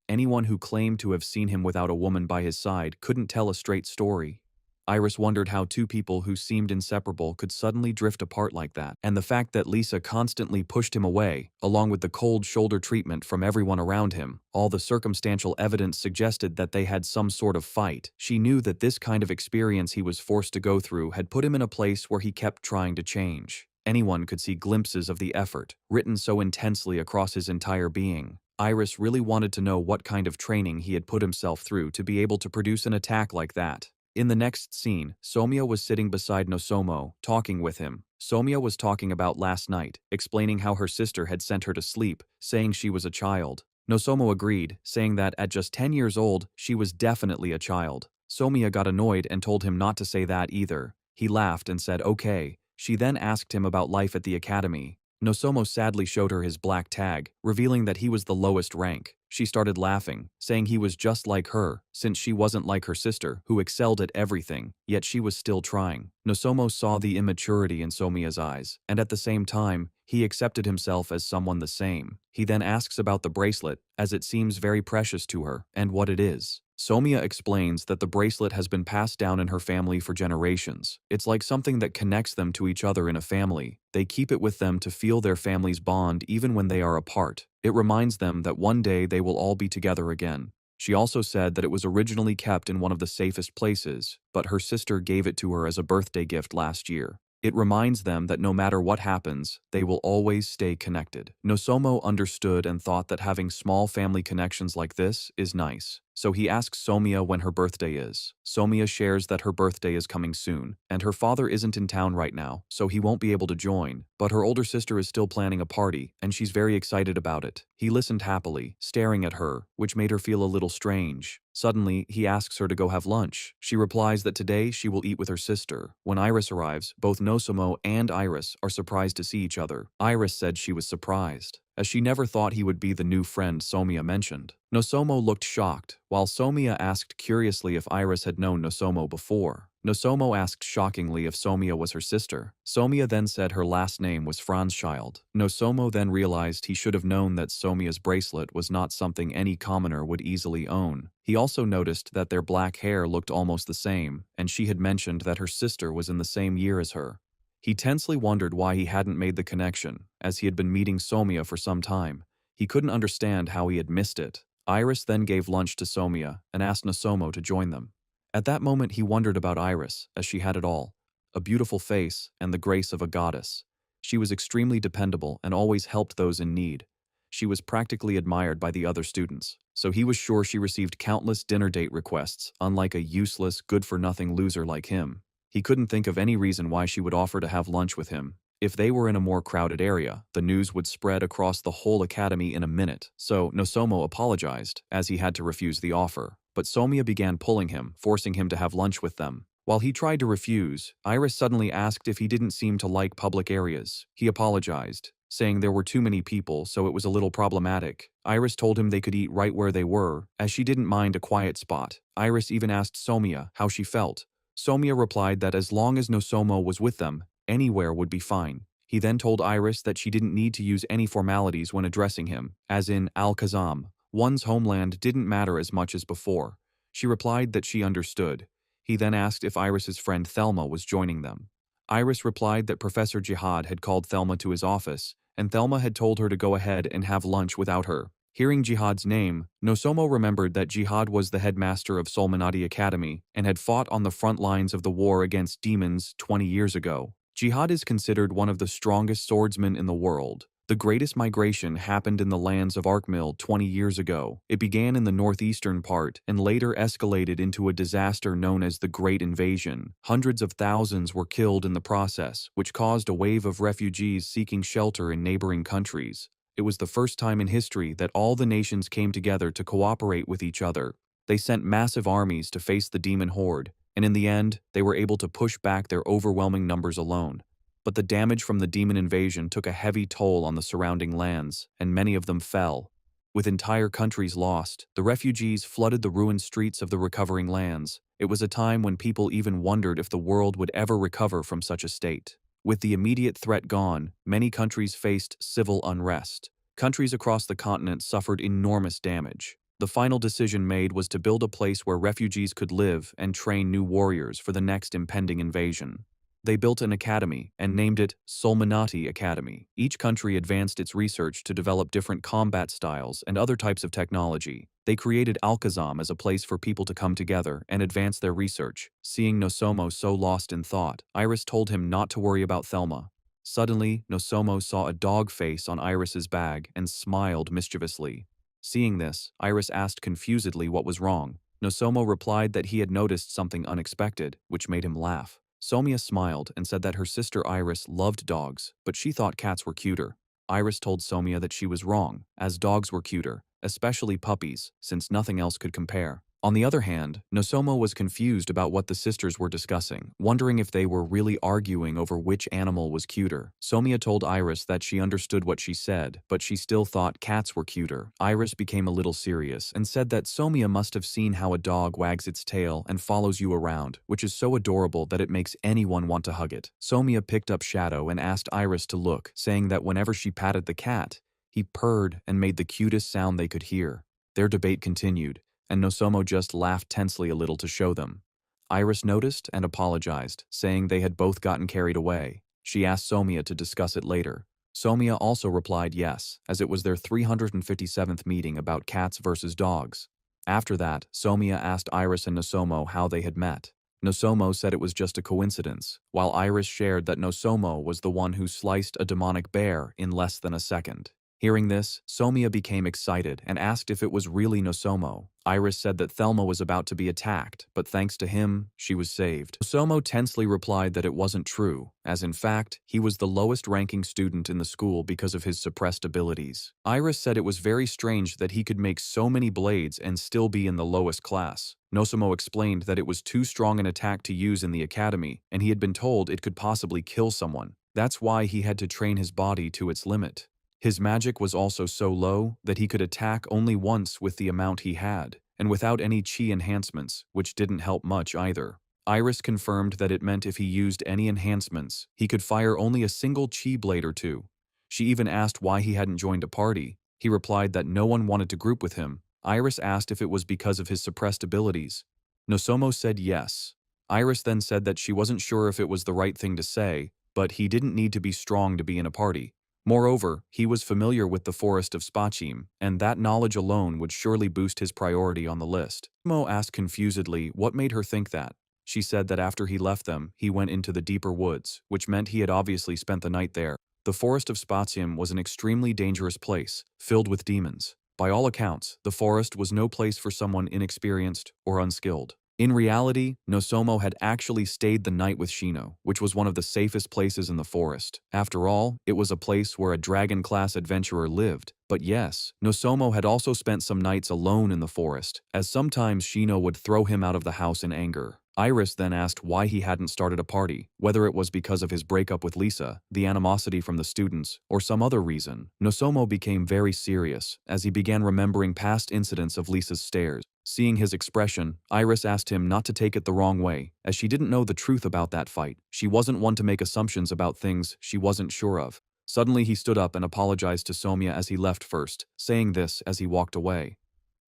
Anyone who claimed to have seen him without a woman by his side couldn't tell a straight story. Iris wondered how two people who seemed inseparable could suddenly drift apart like that, and the fact that Lisa constantly pushed him away, along with the cold shoulder treatment from everyone around him, all the circumstantial evidence suggested that they had some sort of fight. She knew that this kind of experience he was forced to go through had put him in a place where he kept trying to change. Anyone could see glimpses of the effort, written so intensely across his entire being. Iris really wanted to know what kind of training he had put himself through to be able to produce an attack like that. In the next scene, Somia was sitting beside Nosomo, talking with him. Somia was talking about last night, explaining how her sister had sent her to sleep, saying she was a child. Nosomo agreed, saying that at just 10 years old, she was definitely a child. Somia got annoyed and told him not to say that either. He laughed and said okay. She then asked him about life at the academy. Nosomo sadly showed her his black tag, revealing that he was the lowest rank. She started laughing, saying he was just like her, since she wasn't like her sister, who excelled at everything, yet she was still trying. Nosomo saw the immaturity in Somia's eyes, and at the same time, he accepted himself as someone the same. He then asks about the bracelet, as it seems very precious to her, and what it is. Somia explains that the bracelet has been passed down in her family for generations. It's like something that connects them to each other in a family. They keep it with them to feel their family's bond even when they are apart. It reminds them that one day they will all be together again. She also said that it was originally kept in one of the safest places, but her sister gave it to her as a birthday gift last year. It reminds them that no matter what happens, they will always stay connected. Nosomo understood and thought that having small family connections like this is nice. So he asks Somia when her birthday is. Somia shares that her birthday is coming soon, and her father isn't in town right now, so he won't be able to join, but her older sister is still planning a party, and she's very excited about it. He listened happily, staring at her, which made her feel a little strange. Suddenly, he asks her to go have lunch. She replies that today she will eat with her sister. When Iris arrives, both Nosomo and Iris are surprised to see each other. Iris said she was surprised, as she never thought he would be the new friend Somia mentioned. Nosomo looked shocked, while Somia asked curiously if Iris had known Nosomo before. Nosomo asked shockingly if Somia was her sister. Somia then said her last name was Franzchild. Nosomo then realized he should have known that Somia's bracelet was not something any commoner would easily own. He also noticed that their black hair looked almost the same, and she had mentioned that her sister was in the same year as her. He tensely wondered why he hadn't made the connection, as he had been meeting Somia for some time. He couldn't understand how he had missed it. Iris then gave lunch to Somia and asked Nosomo to join them. At that moment he wondered about Iris, as she had it all. A beautiful face and the grace of a goddess. She was extremely dependable and always helped those in need. She was practically admired by the other students, so he was sure she received countless dinner date requests, unlike a useless, good-for-nothing loser like him. He couldn't think of any reason why she would offer to have lunch with him. If they were in a more crowded area, the news would spread across the whole academy in a minute, so Nosomo apologized, as he had to refuse the offer. But Somia began pulling him, forcing him to have lunch with them. While he tried to refuse, Iris suddenly asked if he didn't seem to like public areas. He apologized, saying there were too many people, so it was a little problematic. Iris told him they could eat right where they were, as she didn't mind a quiet spot. Iris even asked Somia how she felt. Somia replied that as long as Nosomo was with them, anywhere would be fine. He then told Iris that she didn't need to use any formalities when addressing him, as in Al-Khazam. One's homeland didn't matter as much as before. She replied that she understood. He then asked if Iris's friend Thelma was joining them. Iris replied that Professor Jihad had called Thelma to his office, and Thelma had told her to go ahead and have lunch without her. Hearing Jihad's name, Nosomo remembered that Jihad was the headmaster of Solmanati Academy and had fought on the front lines of the war against demons 20 years ago. Jihad is considered one of the strongest swordsmen in the world. The greatest migration happened in the lands of Arkmill 20 years ago. It began in the northeastern part and later escalated into a disaster known as the Great Invasion. Hundreds of thousands were killed in the process, which caused a wave of refugees seeking shelter in neighboring countries. It was the first time in history that all the nations came together to cooperate with each other. They sent massive armies to face the demon horde, and in the end, they were able to push back their overwhelming numbers alone. But the damage from the demon invasion took a heavy toll on the surrounding lands, and many of them fell. With entire countries lost, the refugees flooded the ruined streets of the recovering lands. It was a time when people even wondered if the world would ever recover from such a state. With the immediate threat gone, many countries faced civil unrest. Countries across the continent suffered enormous damage. The final decision made was to build a place where refugees could live and train new warriors for the next impending invasion. They built an academy and named it Solmanati Academy. Each country advanced its research to develop different combat styles and other types of technology. They created Alkazam as a place for people to come together and advance their research. Seeing Nosomo so lost in thought, Iris told him not to worry about Thelma. Suddenly, Nosomo saw a dog face on Iris's bag and smiled mischievously. Seeing this, Iris asked confusedly what was wrong. Nosomo replied that he had noticed something unexpected, which made him laugh. Somia smiled and said that her sister Iris loved dogs, but she thought cats were cuter. Iris told Somia that she was wrong, as dogs were cuter, especially puppies, since nothing else could compare. On the other hand, Nosomo was confused about what the sisters were discussing, wondering if they were really arguing over which animal was cuter. Somia told Iris that she understood what she said, but she still thought cats were cuter. Iris became a little serious and said that Somia must have seen how a dog wags its tail and follows you around, which is so adorable that it makes anyone want to hug it. Somia picked up Shadow and asked Iris to look, saying that whenever she patted the cat, he purred and made the cutest sound they could hear. Their debate continued, and Nosomo just laughed tensely a little to show them. Iris noticed and apologized, saying they had both gotten carried away. She asked Somia to discuss it later. Somia also replied yes, as it was their 357th meeting about cats versus dogs. After that, Somia asked Iris and Nosomo how they had met. Nosomo said it was just a coincidence, while Iris shared that Nosomo was the one who sliced a demonic bear in less than a second. Hearing this, Somia became excited and asked if it was really Nosomo. Iris said that Thelma was about to be attacked, but thanks to him, she was saved. Nosomo tensely replied that it wasn't true, as in fact, he was the lowest-ranking student in the school because of his suppressed abilities. Iris said it was very strange that he could make so many blades and still be in the lowest class. Nosomo explained that it was too strong an attack to use in the academy, and he had been told it could possibly kill someone. That's why he had to train his body to its limit. His magic was also so low that he could attack only once with the amount he had, and without any chi enhancements, which didn't help much either. Iris confirmed that it meant if he used any enhancements, he could fire only a single chi blade or two. She even asked why he hadn't joined a party. He replied that no one wanted to group with him. Iris asked if it was because of his suppressed abilities. Nosomo said yes. Iris then said that she wasn't sure if it was the right thing to say, but he didn't need to be strong to be in a party. Moreover, he was familiar with the forest of Spachim, and that knowledge alone would surely boost his priority on the list. Mo asked confusedly what made her think that. She said that after he left them, he went into the deeper woods, which meant he had obviously spent the night there. The forest of Spachim was an extremely dangerous place, filled with demons. By all accounts, the forest was no place for someone inexperienced or unskilled. In reality, Nosomo had actually stayed the night with Shino, which was one of the safest places in the forest. After all, it was a place where a dragon-class adventurer lived. But yes, Nosomo had also spent some nights alone in the forest, as sometimes Shino would throw him out of the house in anger. Iris then asked why he hadn't started a party, whether it was because of his breakup with Lisa, the animosity from the students, or some other reason. Nosomo became very serious, as he began remembering past incidents of Lisa's stares. Seeing his expression, Iris asked him not to take it the wrong way, as she didn't know the truth about that fight. She wasn't one to make assumptions about things she wasn't sure of. Suddenly he stood up and apologized to Somia as he left first, saying this as he walked away.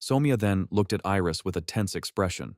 Somia then looked at Iris with a tense expression.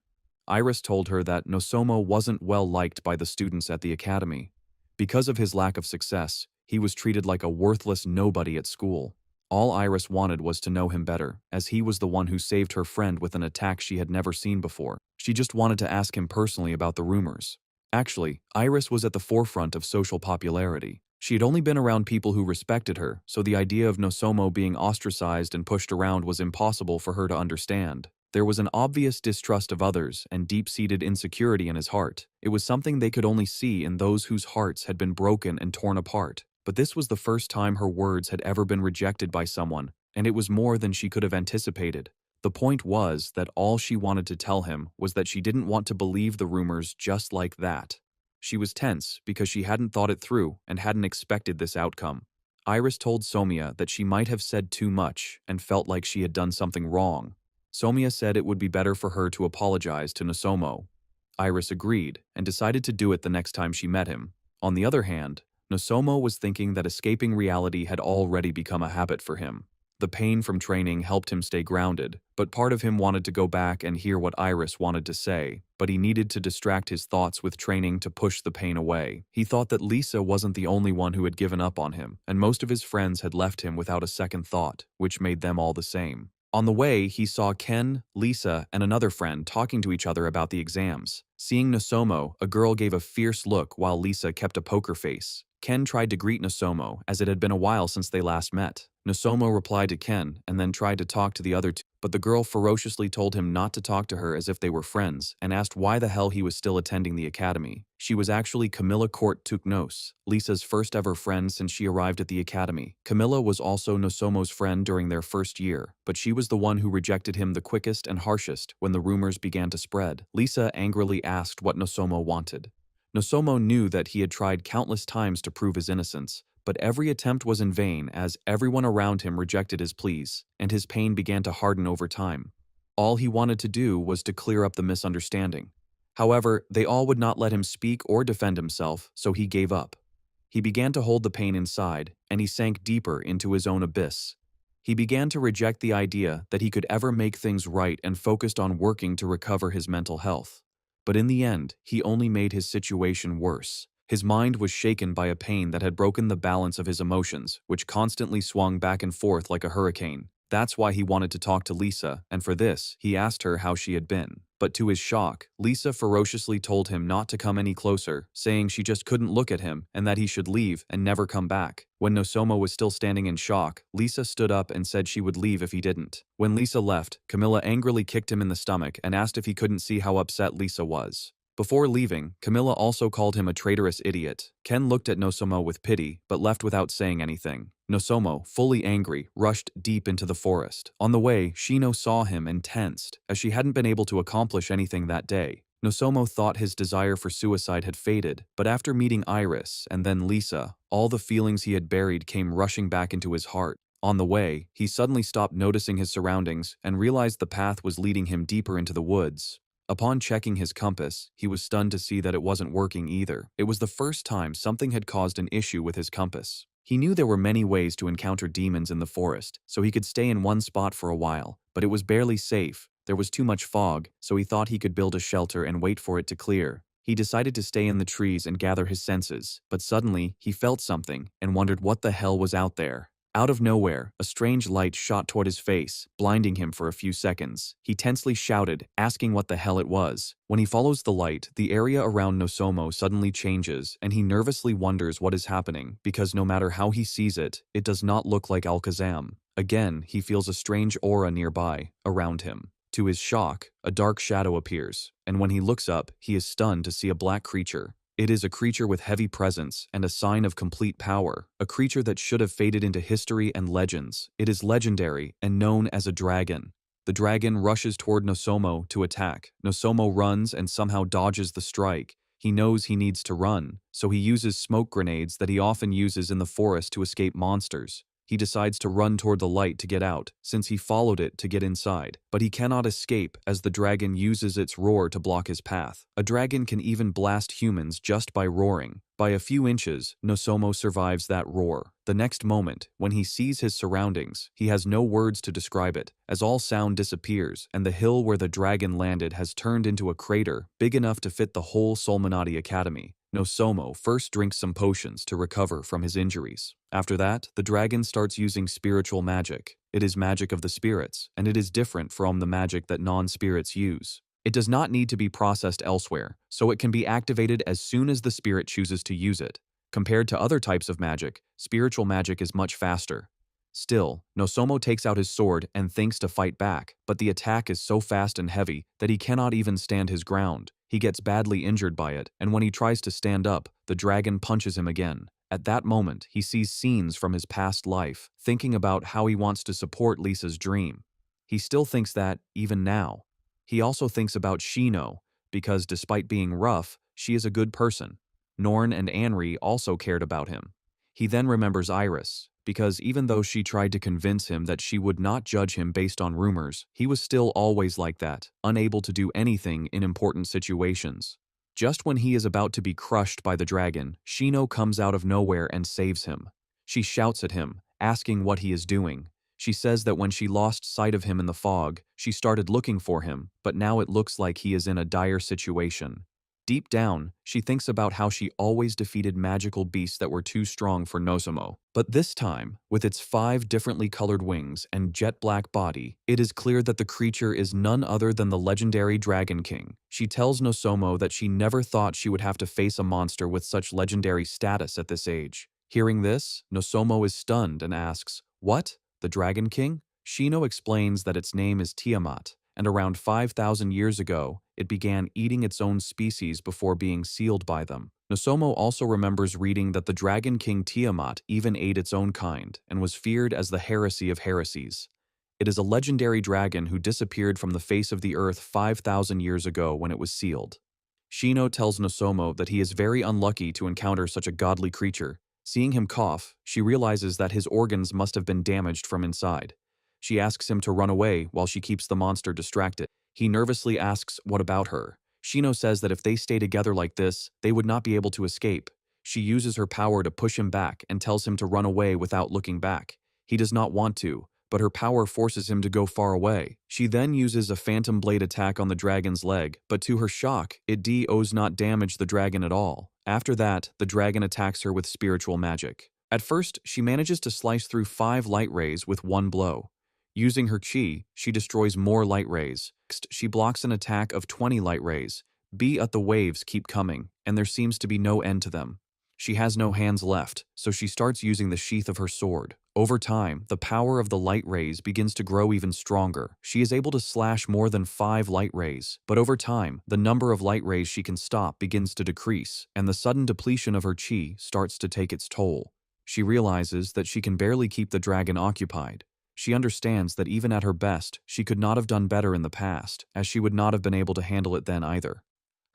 Iris told her that Nosomo wasn't well liked by the students at the academy. Because of his lack of success, he was treated like a worthless nobody at school. All Iris wanted was to know him better, as he was the one who saved her friend with an attack she had never seen before. She just wanted to ask him personally about the rumors. Actually, Iris was at the forefront of social popularity. She had only been around people who respected her, so the idea of Nosomo being ostracized and pushed around was impossible for her to understand. There was an obvious distrust of others and deep-seated insecurity in his heart. It was something they could only see in those whose hearts had been broken and torn apart. But this was the first time her words had ever been rejected by someone, and it was more than she could have anticipated. The point was that all she wanted to tell him was that she didn't want to believe the rumors just like that. She was tense because she hadn't thought it through and hadn't expected this outcome. Iris told Somia that she might have said too much and felt like she had done something wrong. Somia said it would be better for her to apologize to Nosomo. Iris agreed and decided to do it the next time she met him. On the other hand, Nosomo was thinking that escaping reality had already become a habit for him. The pain from training helped him stay grounded, but part of him wanted to go back and hear what Iris wanted to say, but he needed to distract his thoughts with training to push the pain away. He thought that Lisa wasn't the only one who had given up on him, and most of his friends had left him without a second thought, which made them all the same. On the way, he saw Ken, Lisa, and another friend talking to each other about the exams. Seeing Nosomo, a girl gave a fierce look while Lisa kept a poker face. Ken tried to greet Nosomo, as it had been a while since they last met. Nosomo replied to Ken, and then tried to talk to the other two, but the girl ferociously told him not to talk to her as if they were friends, and asked why the hell he was still attending the academy. She was actually Camilla Court Tuknos, Lisa's first ever friend since she arrived at the academy. Camilla was also Nosomo's friend during their first year, but she was the one who rejected him the quickest and harshest when the rumors began to spread. Lisa angrily asked what Nosomo wanted. Nosomo knew that he had tried countless times to prove his innocence, but every attempt was in vain as everyone around him rejected his pleas, and his pain began to harden over time. All he wanted to do was to clear up the misunderstanding. However, they all would not let him speak or defend himself, so he gave up. He began to hold the pain inside, and he sank deeper into his own abyss. He began to reject the idea that he could ever make things right and focused on working to recover his mental health. But in the end, he only made his situation worse. His mind was shaken by a pain that had broken the balance of his emotions, which constantly swung back and forth like a hurricane. That's why he wanted to talk to Lisa, and for this, he asked her how she had been. But to his shock, Lisa ferociously told him not to come any closer, saying she just couldn't look at him and that he should leave and never come back. When Nosomo was still standing in shock, Lisa stood up and said she would leave if he didn't. When Lisa left, Camilla angrily kicked him in the stomach and asked if he couldn't see how upset Lisa was. Before leaving, Camilla also called him a traitorous idiot. Ken looked at Nosomo with pity, but left without saying anything. Nosomo, fully angry, rushed deep into the forest. On the way, Shino saw him and tensed, as she hadn't been able to accomplish anything that day. Nosomo thought his desire for suicide had faded, but after meeting Iris and then Lisa, all the feelings he had buried came rushing back into his heart. On the way, he suddenly stopped noticing his surroundings and realized the path was leading him deeper into the woods. Upon checking his compass, he was stunned to see that it wasn't working either. It was the first time something had caused an issue with his compass. He knew there were many ways to encounter demons in the forest, so he could stay in one spot for a while, but it was barely safe. There was too much fog, so he thought he could build a shelter and wait for it to clear. He decided to stay in the trees and gather his senses, but suddenly he felt something and wondered what the hell was out there. Out of nowhere, a strange light shot toward his face, blinding him for a few seconds. He tensely shouted, asking what the hell it was. When he follows the light, the area around Nosomo suddenly changes, and he nervously wonders what is happening, because no matter how he sees it, it does not look like Alakazam. Again, he feels a strange aura nearby, around him. To his shock, a dark shadow appears, and when he looks up, he is stunned to see a black creature. It is a creature with heavy presence and a sign of complete power, a creature that should have faded into history and legends. It is legendary and known as a dragon. The dragon rushes toward Nosomo to attack. Nosomo runs and somehow dodges the strike. He knows he needs to run, so he uses smoke grenades that he often uses in the forest to escape monsters. He decides to run toward the light to get out, since he followed it to get inside. But he cannot escape as the dragon uses its roar to block his path. A dragon can even blast humans just by roaring. By a few inches, Nosomo survives that roar. The next moment, when he sees his surroundings, he has no words to describe it, as all sound disappears, and the hill where the dragon landed has turned into a crater big enough to fit the whole Solmanati Academy. Nosomo first drinks some potions to recover from his injuries. After that, the dragon starts using spiritual magic. It is magic of the spirits, and it is different from the magic that non-spirits use. It does not need to be processed elsewhere, so it can be activated as soon as the spirit chooses to use it. Compared to other types of magic, spiritual magic is much faster. Still, Nosomo takes out his sword and thinks to fight back, but the attack is so fast and heavy that he cannot even stand his ground. He gets badly injured by it, and when he tries to stand up, the dragon punches him again. At that moment, he sees scenes from his past life, thinking about how he wants to support Lisa's dream. He still thinks that, even now. He also thinks about Shino, because despite being rough, she is a good person. Norn and Anri also cared about him. He then remembers Iris, because even though she tried to convince him that she would not judge him based on rumors, he was still always like that, unable to do anything in important situations. Just when he is about to be crushed by the dragon, Shino comes out of nowhere and saves him. She shouts at him, asking what he is doing. She says that when she lost sight of him in the fog, she started looking for him, but now it looks like he is in a dire situation. Deep down, she thinks about how she always defeated magical beasts that were too strong for Nozomo. But this time, with its 5 differently colored wings and jet-black body, it is clear that the creature is none other than the legendary Dragon King. She tells Nozomo that she never thought she would have to face a monster with such legendary status at this age. Hearing this, Nozomo is stunned and asks, "What? The Dragon King?" Shino explains that its name is Tiamat, and around 5,000 years ago, it began eating its own species before being sealed by them. Nozomo also remembers reading that the Dragon King Tiamat even ate its own kind and was feared as the heresy of heresies. It is a legendary dragon who disappeared from the face of the earth 5,000 years ago when it was sealed. Shino tells Nozomo that he is very unlucky to encounter such a godly creature. Seeing him cough, she realizes that his organs must have been damaged from inside. She asks him to run away while she keeps the monster distracted. He nervously asks what about her. Shino says that if they stay together like this, they would not be able to escape. She uses her power to push him back and tells him to run away without looking back. He does not want to, but her power forces him to go far away. She then uses a phantom blade attack on the dragon's leg, but to her shock, it does not damage the dragon at all. After that, the dragon attacks her with spiritual magic. At first, she manages to slice through 5 light rays with one blow. Using her chi, she destroys more light rays. Next, she blocks an attack of 20 light rays. But the waves keep coming, and there seems to be no end to them. She has no hands left, so she starts using the sheath of her sword. Over time, the power of the light rays begins to grow even stronger. She is able to slash more than 5 light rays, but over time, the number of light rays she can stop begins to decrease, and the sudden depletion of her chi starts to take its toll. She realizes that she can barely keep the dragon occupied. She understands that even at her best, she could not have done better in the past, as she would not have been able to handle it then either.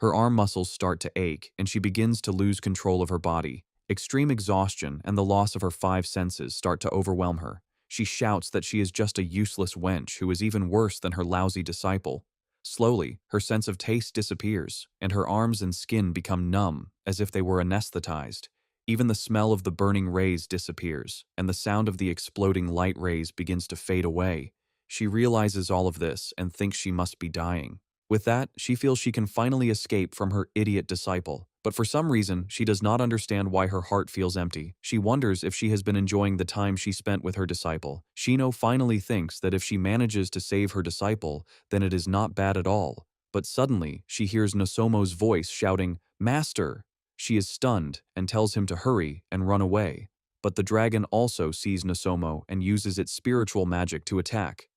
Her arm muscles start to ache, and she begins to lose control of her body. Extreme exhaustion and the loss of her 5 senses start to overwhelm her. She shouts that she is just a useless wench who is even worse than her lousy disciple. Slowly, her sense of taste disappears, and her arms and skin become numb, as if they were anesthetized. Even the smell of the burning rays disappears, and the sound of the exploding light rays begins to fade away. She realizes all of this and thinks she must be dying. With that, she feels she can finally escape from her idiot disciple. But for some reason, she does not understand why her heart feels empty. She wonders if she has been enjoying the time she spent with her disciple. Shino finally thinks that if she manages to save her disciple, then it is not bad at all. But suddenly, she hears Nozomo's voice shouting, "Master!" She is stunned and tells him to hurry and run away. But the dragon also sees Nozomo and uses its spiritual magic to attack.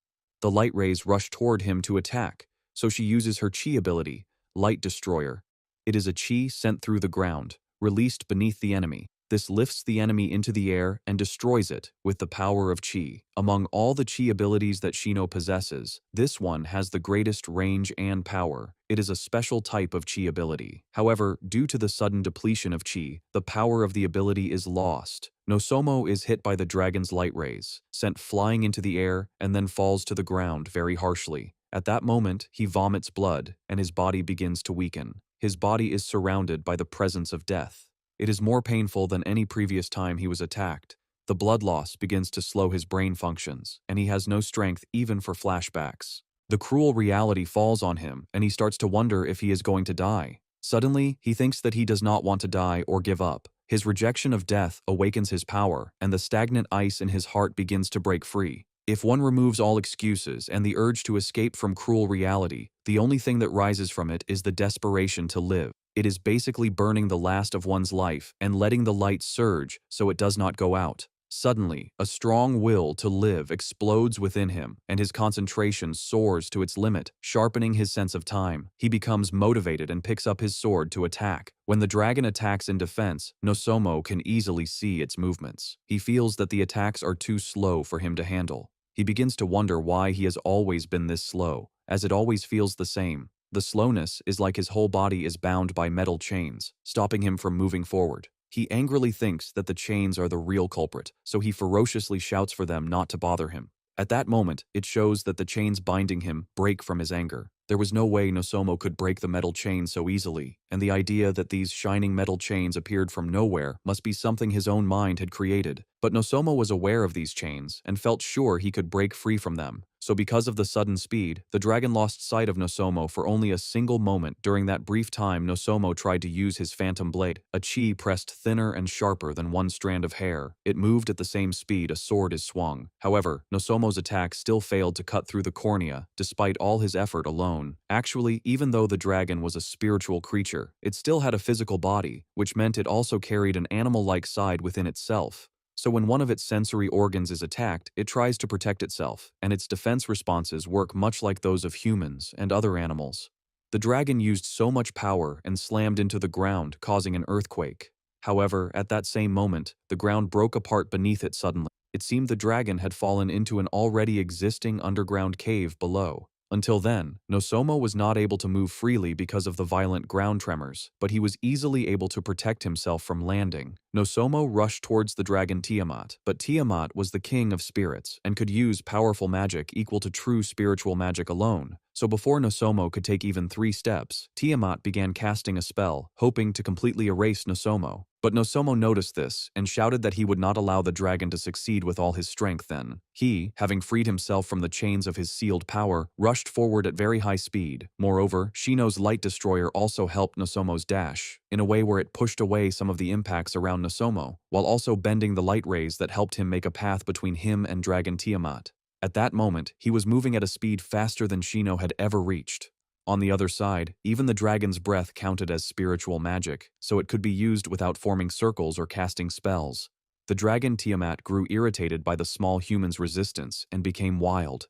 The light rays rush toward him to attack, so she uses her chi ability, Light Destroyer. It is a chi sent through the ground, released beneath the enemy. This lifts the enemy into the air and destroys it with the power of chi. Among all the chi abilities that Shino possesses, this one has the greatest range and power. It is a special type of chi ability. However, due to the sudden depletion of chi, the power of the ability is lost. Nozomo is hit by the dragon's light rays, sent flying into the air, and then falls to the ground very harshly. At that moment, he vomits blood, and his body begins to weaken. His body is surrounded by the presence of death. It is more painful than any previous time he was attacked. The blood loss begins to slow his brain functions, and he has no strength even for flashbacks. The cruel reality falls on him, and he starts to wonder if he is going to die. Suddenly, he thinks that he does not want to die or give up. His rejection of death awakens his power, and the stagnant ice in his heart begins to break free. If one removes all excuses and the urge to escape from cruel reality, the only thing that rises from it is the desperation to live. It is basically burning the last of one's life and letting the light surge so it does not go out. Suddenly, a strong will to live explodes within him, and his concentration soars to its limit, sharpening his sense of time. He becomes motivated and picks up his sword to attack. When the dragon attacks in defense, Nozomo can easily see its movements. He feels that the attacks are too slow for him to handle. He begins to wonder why he has always been this slow, as it always feels the same. The slowness is like his whole body is bound by metal chains, stopping him from moving forward. He angrily thinks that the chains are the real culprit, so he ferociously shouts for them not to bother him. At that moment, it shows that the chains binding him break from his anger. There was no way Nosomo could break the metal chain so easily, and the idea that these shining metal chains appeared from nowhere must be something his own mind had created. But Nosomo was aware of these chains and felt sure he could break free from them. So because of the sudden speed, the dragon lost sight of Nosomo for only a single moment. During that brief time, Nosomo tried to use his phantom blade, a chi pressed thinner and sharper than one strand of hair. It moved at the same speed a sword is swung. However, Nosomo's attack still failed to cut through the cornea, despite all his effort alone. Actually, even though the dragon was a spiritual creature, it still had a physical body, which meant it also carried an animal-like side within itself. So when one of its sensory organs is attacked, it tries to protect itself, and its defense responses work much like those of humans and other animals. The dragon used so much power and slammed into the ground, causing an earthquake. However, at that same moment, the ground broke apart beneath it suddenly. It seemed the dragon had fallen into an already existing underground cave below. Until then, Nosomo was not able to move freely because of the violent ground tremors, but he was easily able to protect himself from landing. Nosomo rushed towards the dragon Tiamat, but Tiamat was the king of spirits and could use powerful magic equal to true spiritual magic alone. So before Nosomo could take even 3 steps, Tiamat began casting a spell, hoping to completely erase Nosomo. But Nosomo noticed this and shouted that he would not allow the dragon to succeed with all his strength then. He, having freed himself from the chains of his sealed power, rushed forward at very high speed. Moreover, Shino's light destroyer also helped Nosomo's dash, in a way where it pushed away some of the impacts around Nosomo, while also bending the light rays that helped him make a path between him and Dragon Tiamat. At that moment, he was moving at a speed faster than Shino had ever reached. On the other side, even the dragon's breath counted as spiritual magic, so it could be used without forming circles or casting spells. The dragon Tiamat grew irritated by the small human's resistance and became wild.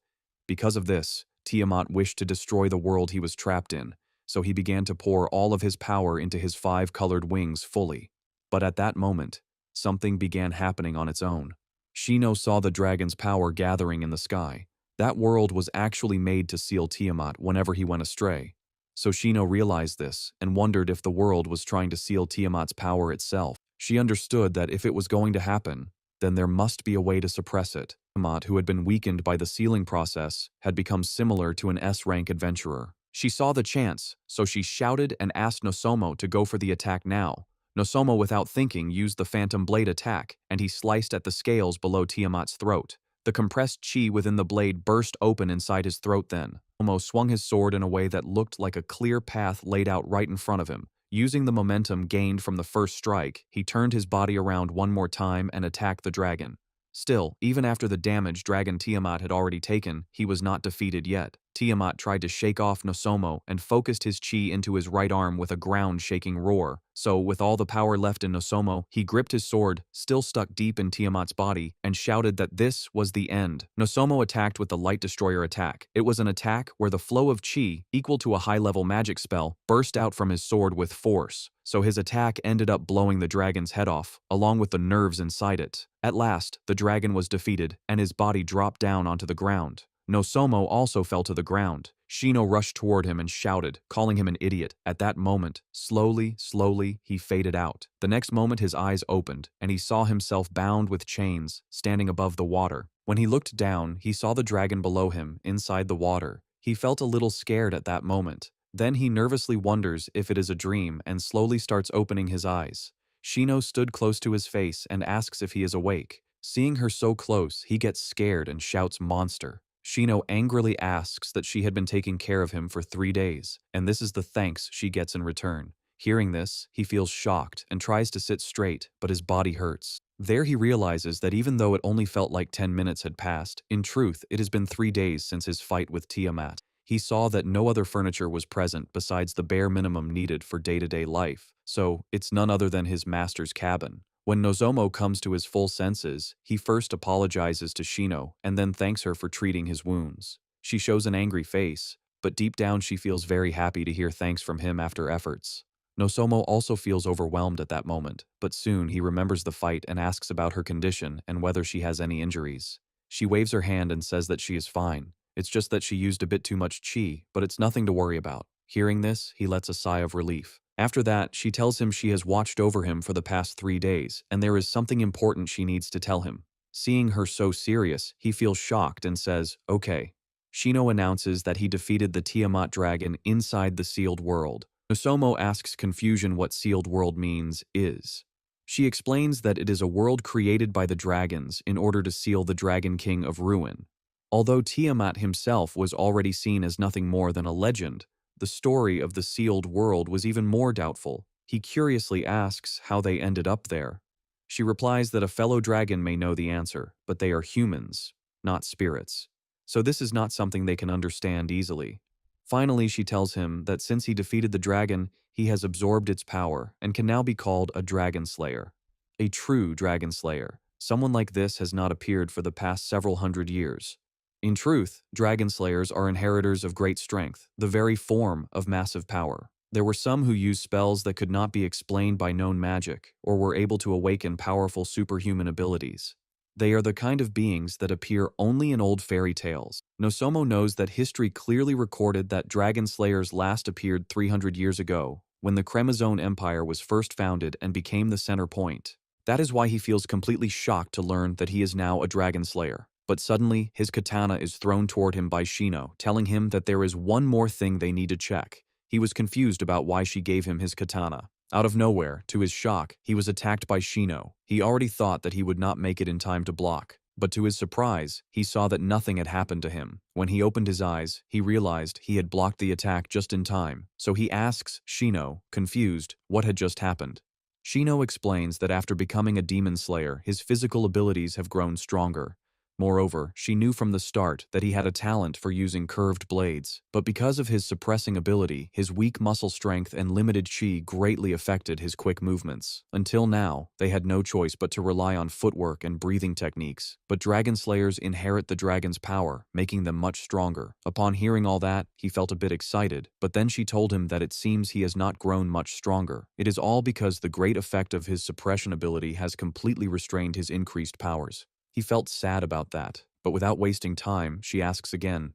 Because of this, Tiamat wished to destroy the world he was trapped in, so he began to pour all of his power into his 5 colored wings fully. But at that moment, something began happening on its own. Shino saw the dragon's power gathering in the sky. That world was actually made to seal Tiamat whenever he went astray. So Shino realized this and wondered if the world was trying to seal Tiamat's power itself. She understood that if it was going to happen, then there must be a way to suppress it. Tiamat, who had been weakened by the sealing process, had become similar to an S-rank adventurer. She saw the chance, so she shouted and asked Nosomo to go for the attack now. Nosomo, without thinking, used the phantom blade attack, and he sliced at the scales below Tiamat's throat. The compressed chi within the blade burst open inside his throat then. Nosomo swung his sword in a way that looked like a clear path laid out right in front of him. Using the momentum gained from the first strike, he turned his body around one more time and attacked the dragon. Still, even after the damage Dragon Tiamat had already taken, he was not defeated yet. Tiamat tried to shake off Nosomo and focused his chi into his right arm with a ground-shaking roar. So, with all the power left in Nosomo, he gripped his sword, still stuck deep in Tiamat's body, and shouted that this was the end. Nosomo attacked with the Light Destroyer attack. It was an attack where the flow of chi, equal to a high-level magic spell, burst out from his sword with force. So his attack ended up blowing the dragon's head off, along with the nerves inside it. At last, the dragon was defeated, and his body dropped down onto the ground. Nosomo also fell to the ground. Shino rushed toward him and shouted, calling him an idiot. At that moment, slowly, he faded out. The next moment his eyes opened, and he saw himself bound with chains, standing above the water. When he looked down, he saw the dragon below him, inside the water. He felt a little scared at that moment. Then he nervously wonders if it is a dream and slowly starts opening his eyes. Shino stood close to his face and asks if he is awake. Seeing her so close, he gets scared and shouts monster. Shino angrily asks that she had been taking care of him for 3 days, and this is the thanks she gets in return. Hearing this, he feels shocked and tries to sit straight, but his body hurts. There he realizes that even though it only felt like 10 minutes had passed, in truth, it has been 3 days since his fight with Tiamat. He saw that no other furniture was present besides the bare minimum needed for day-to-day life, so it's none other than his master's cabin. When Nosomo comes to his full senses, he first apologizes to Shino and then thanks her for treating his wounds. She shows an angry face, but deep down she feels very happy to hear thanks from him after efforts. Nosomo also feels overwhelmed at that moment, but soon he remembers the fight and asks about her condition and whether she has any injuries. She waves her hand and says that she is fine. It's just that she used a bit too much chi, but it's nothing to worry about. Hearing this, he lets a sigh of relief. After that, she tells him she has watched over him for the past 3 days, and there is something important she needs to tell him. Seeing her so serious, he feels shocked and says, "Okay." Shino announces that he defeated the Tiamat dragon inside the sealed world. Nosomo asks confusion what sealed world means is. She explains that it is a world created by the dragons in order to seal the Dragon King of Ruin. Although Tiamat himself was already seen as nothing more than a legend, the story of the sealed world was even more doubtful. He curiously asks how they ended up there. She replies that a fellow dragon may know the answer, but they are humans, not spirits. So this is not something they can understand easily. Finally, she tells him that since he defeated the dragon, he has absorbed its power and can now be called a dragon slayer. A true dragon slayer. Someone like this has not appeared for the past several hundred years. In truth, dragon slayers are inheritors of great strength, the very form of massive power. There were some who used spells that could not be explained by known magic, or were able to awaken powerful superhuman abilities. They are the kind of beings that appear only in old fairy tales. Nosomo knows that history clearly recorded that dragon slayers last appeared 300 years ago, when the Kremazone Empire was first founded and became the center point. That is why he feels completely shocked to learn that he is now a dragon slayer. But suddenly, his katana is thrown toward him by Shino, telling him that there is one more thing they need to check. He was confused about why she gave him his katana. Out of nowhere, to his shock, he was attacked by Shino. He already thought that he would not make it in time to block, but to his surprise, he saw that nothing had happened to him. When he opened his eyes, he realized he had blocked the attack just in time, so he asks Shino, confused, what had just happened. Shino explains that after becoming a demon slayer, his physical abilities have grown stronger. Moreover, she knew from the start that he had a talent for using curved blades, but because of his suppressing ability, his weak muscle strength and limited chi greatly affected his quick movements. Until now, they had no choice but to rely on footwork and breathing techniques, but dragon slayers inherit the dragon's power, making them much stronger. Upon hearing all that, he felt a bit excited, but then she told him that it seems he has not grown much stronger. It is all because the great effect of his suppression ability has completely restrained his increased powers. He felt sad about that, but without wasting time, she asks again.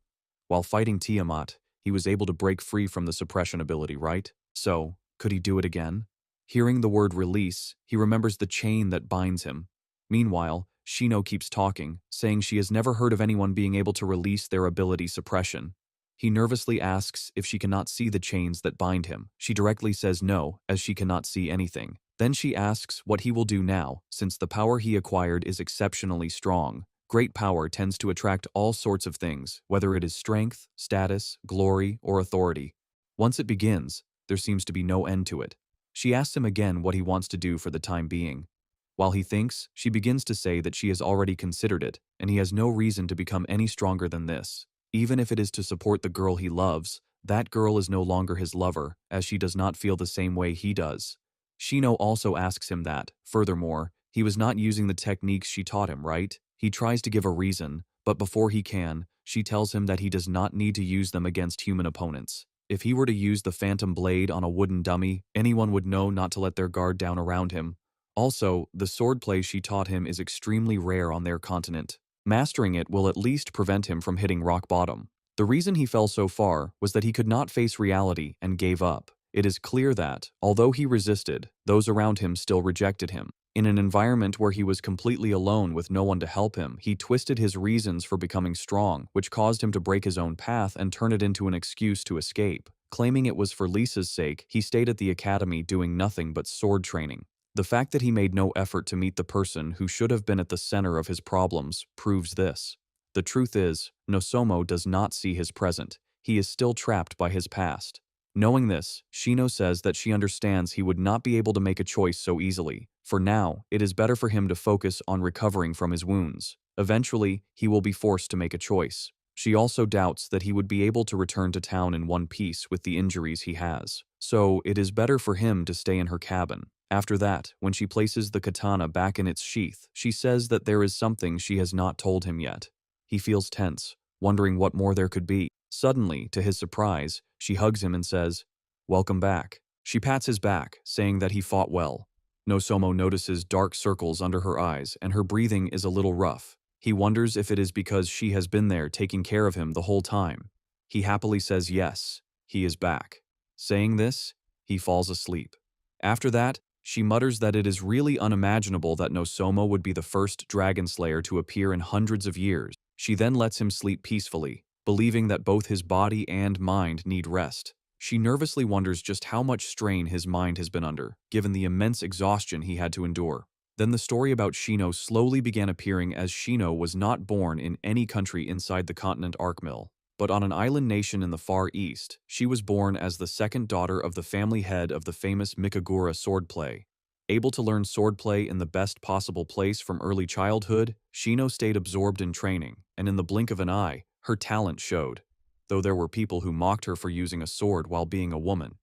While fighting Tiamat, he was able to break free from the suppression ability, right? So, could he do it again? Hearing the word release, he remembers the chain that binds him. Meanwhile, Shino keeps talking, saying she has never heard of anyone being able to release their ability suppression. He nervously asks if she cannot see the chains that bind him. She directly says no, as she cannot see anything. Then she asks what he will do now, since the power he acquired is exceptionally strong. Great power tends to attract all sorts of things, whether it is strength, status, glory, or authority. Once it begins, there seems to be no end to it. She asks him again what he wants to do for the time being. While he thinks, she begins to say that she has already considered it, and he has no reason to become any stronger than this. Even if it is to support the girl he loves, that girl is no longer his lover, as she does not feel the same way he does. Shino also asks him that, furthermore, he was not using the techniques she taught him, right? He tries to give a reason, but before he can, she tells him that he does not need to use them against human opponents. If he were to use the phantom blade on a wooden dummy, anyone would know not to let their guard down around him. Also, the swordplay she taught him is extremely rare on their continent. Mastering it will at least prevent him from hitting rock bottom. The reason he fell so far was that he could not face reality and gave up. It is clear that, although he resisted, those around him still rejected him. In an environment where he was completely alone with no one to help him, he twisted his reasons for becoming strong, which caused him to break his own path and turn it into an excuse to escape. Claiming it was for Lisa's sake, he stayed at the academy doing nothing but sword training. The fact that he made no effort to meet the person who should have been at the center of his problems proves this. The truth is, Nosomo does not see his present. He is still trapped by his past. Knowing this, Shino says that she understands he would not be able to make a choice so easily. For now, it is better for him to focus on recovering from his wounds. Eventually, he will be forced to make a choice. She also doubts that he would be able to return to town in one piece with the injuries he has. So, it is better for him to stay in her cabin. After that, when she places the katana back in its sheath, she says that there is something she has not told him yet. He feels tense, wondering what more there could be. Suddenly, to his surprise, she hugs him and says, "Welcome back." She pats his back, saying that he fought well. Nosomo notices dark circles under her eyes, and her breathing is a little rough. He wonders if it is because she has been there taking care of him the whole time. He happily says yes, he is back. Saying this, he falls asleep. After that, she mutters that it is really unimaginable that Nosomo would be the first dragon slayer to appear in hundreds of years. She then lets him sleep peacefully. believing that both his body and mind need rest. She nervously wonders just how much strain his mind has been under, given the immense exhaustion he had to endure. Then the story about Shino slowly began appearing, as Shino was not born in any country inside the continent Arkmill, but on an island nation in the Far East. She was born as the second daughter of the family head of the famous Mikagura swordplay. Able to learn swordplay in the best possible place from early childhood, Shino stayed absorbed in training, and in the blink of an eye, her talent showed. Though there were people who mocked her for using a sword while being a woman,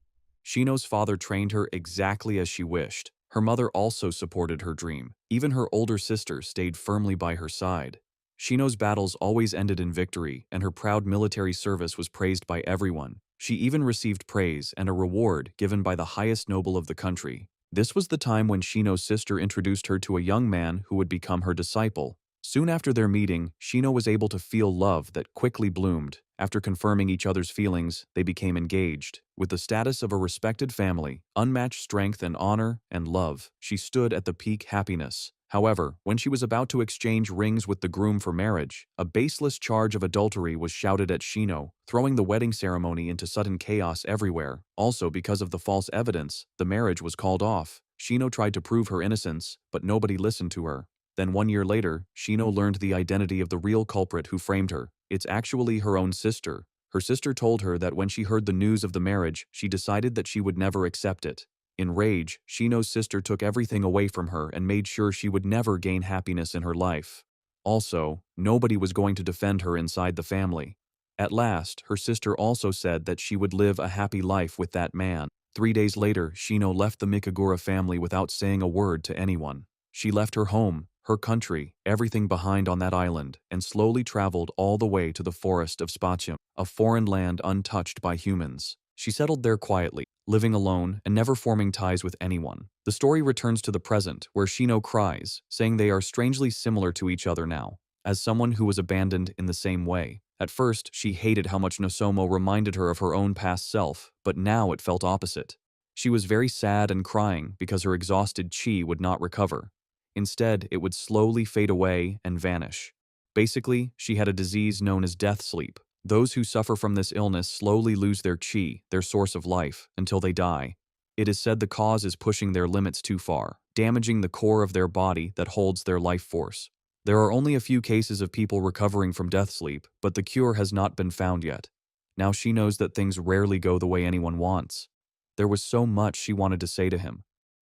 Shino's father trained her exactly as she wished. Her mother also supported her dream. Even her older sister stayed firmly by her side. Shino's battles always ended in victory, and her proud military service was praised by everyone. She even received praise and a reward given by the highest noble of the country. This was the time when Shino's sister introduced her to a young man who would become her disciple. Soon after their meeting, Shino was able to feel love that quickly bloomed. After confirming each other's feelings, they became engaged. With the status of a respected family, unmatched strength and honor and love, she stood at the peak happiness. However, when she was about to exchange rings with the groom for marriage, a baseless charge of adultery was shouted at Shino, throwing the wedding ceremony into sudden chaos everywhere. Also, because of the false evidence, the marriage was called off. Shino tried to prove her innocence, but nobody listened to her. Then 1 year later, Shino learned the identity of the real culprit who framed her. It's actually her own sister. Her sister told her that when she heard the news of the marriage, she decided that she would never accept it. In rage, Shino's sister took everything away from her and made sure she would never gain happiness in her life. Also, nobody was going to defend her inside the family. At last, her sister also said that she would live a happy life with that man. 3 days later, Shino left the Mikagura family without saying a word to anyone. She left her home, her country, everything behind on that island, and slowly traveled all the way to the forest of Spatium, a foreign land untouched by humans. She settled there quietly, living alone and never forming ties with anyone. The story returns to the present, where Shino cries, saying they are strangely similar to each other now, as someone who was abandoned in the same way. At first, she hated how much Nosomo reminded her of her own past self, but now it felt opposite. She was very sad and crying because her exhausted chi would not recover. Instead, it would slowly fade away and vanish. Basically, she had a disease known as death sleep. Those who suffer from this illness slowly lose their chi, their source of life, until they die. It is said the cause is pushing their limits too far, damaging the core of their body that holds their life force. There are only a few cases of people recovering from death sleep, but the cure has not been found yet. Now she knows that things rarely go the way anyone wants. There was so much she wanted to say to him.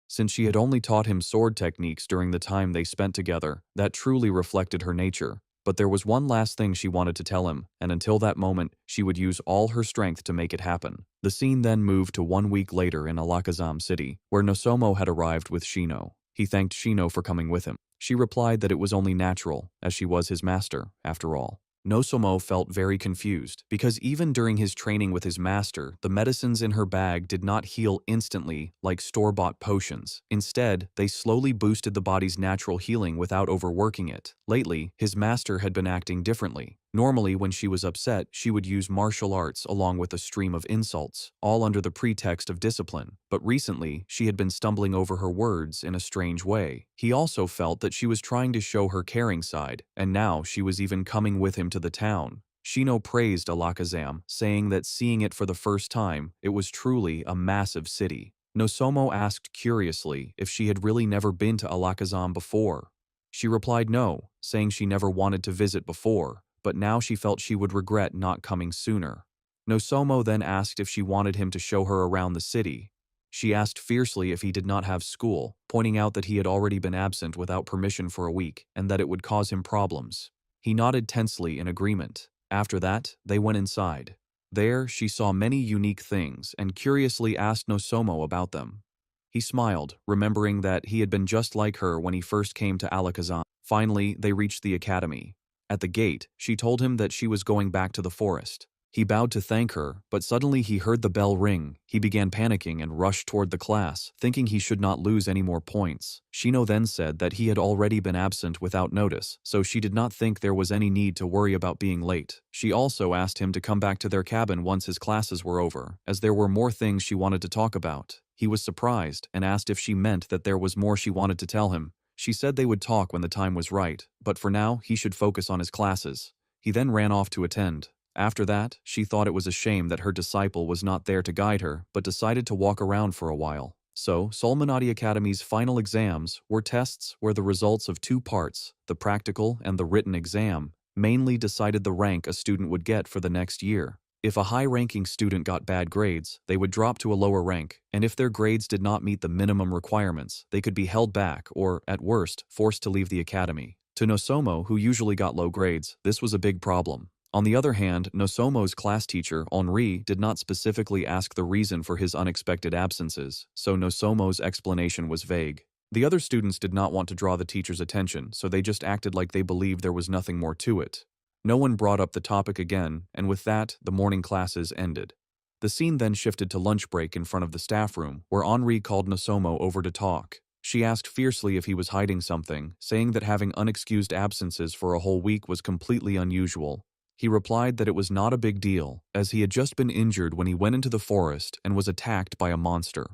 Since she had only taught him sword techniques during the time they spent together, that truly reflected her nature. But there was one last thing she wanted to tell him, and until that moment, she would use all her strength to make it happen. The scene then moved to 1 week later in Alakazam City, where Nosomo had arrived with Shino. He thanked Shino for coming with him. She replied that it was only natural, as she was his master, after all. Nosomo felt very confused, because even during his training with his master, the medicines in her bag did not heal instantly like store-bought potions. Instead, they slowly boosted the body's natural healing without overworking it. Lately, his master had been acting differently. Normally, when she was upset, she would use martial arts along with a stream of insults, all under the pretext of discipline. But recently, she had been stumbling over her words in a strange way. He also felt that she was trying to show her caring side, and now she was even coming with him to the town. Shino praised Alakazam, saying that seeing it for the first time, it was truly a massive city. Nosomo asked curiously if she had really never been to Alakazam before. She replied no, saying she never wanted to visit before, but now she felt she would regret not coming sooner. Nosomo then asked if she wanted him to show her around the city. She asked fiercely if he did not have school, pointing out that he had already been absent without permission for a week and that it would cause him problems. He nodded tensely in agreement. After that, they went inside. There, she saw many unique things and curiously asked Nosomo about them. He smiled, remembering that he had been just like her when he first came to Alakazam. Finally, they reached the academy. At the gate, she told him that she was going back to the forest. He bowed to thank her, but suddenly he heard the bell ring. He began panicking and rushed toward the class, thinking he should not lose any more points. Shino then said that he had already been absent without notice, so she did not think there was any need to worry about being late. She also asked him to come back to their cabin once his classes were over, as there were more things she wanted to talk about. He was surprised and asked if she meant that there was more she wanted to tell him. She said they would talk when the time was right, but for now he should focus on his classes. He then ran off to attend. After that, she thought it was a shame that her disciple was not there to guide her, but decided to walk around for a while. So, Solmanati Academy's final exams were tests where the results of two parts, the practical and the written exam, mainly decided the rank a student would get for the next year. If a high-ranking student got bad grades, they would drop to a lower rank, and if their grades did not meet the minimum requirements, they could be held back or, at worst, forced to leave the academy. To Nosomo, who usually got low grades, this was a big problem. On the other hand, Nosomo's class teacher, Henri, did not specifically ask the reason for his unexpected absences, so Nosomo's explanation was vague. The other students did not want to draw the teacher's attention, so they just acted like they believed there was nothing more to it. No one brought up the topic again, and with that, the morning classes ended. The scene then shifted to lunch break in front of the staff room, where Henri called Nosomo over to talk. She asked fiercely if he was hiding something, saying that having unexcused absences for a whole week was completely unusual. He replied that it was not a big deal, as he had just been injured when he went into the forest and was attacked by a monster.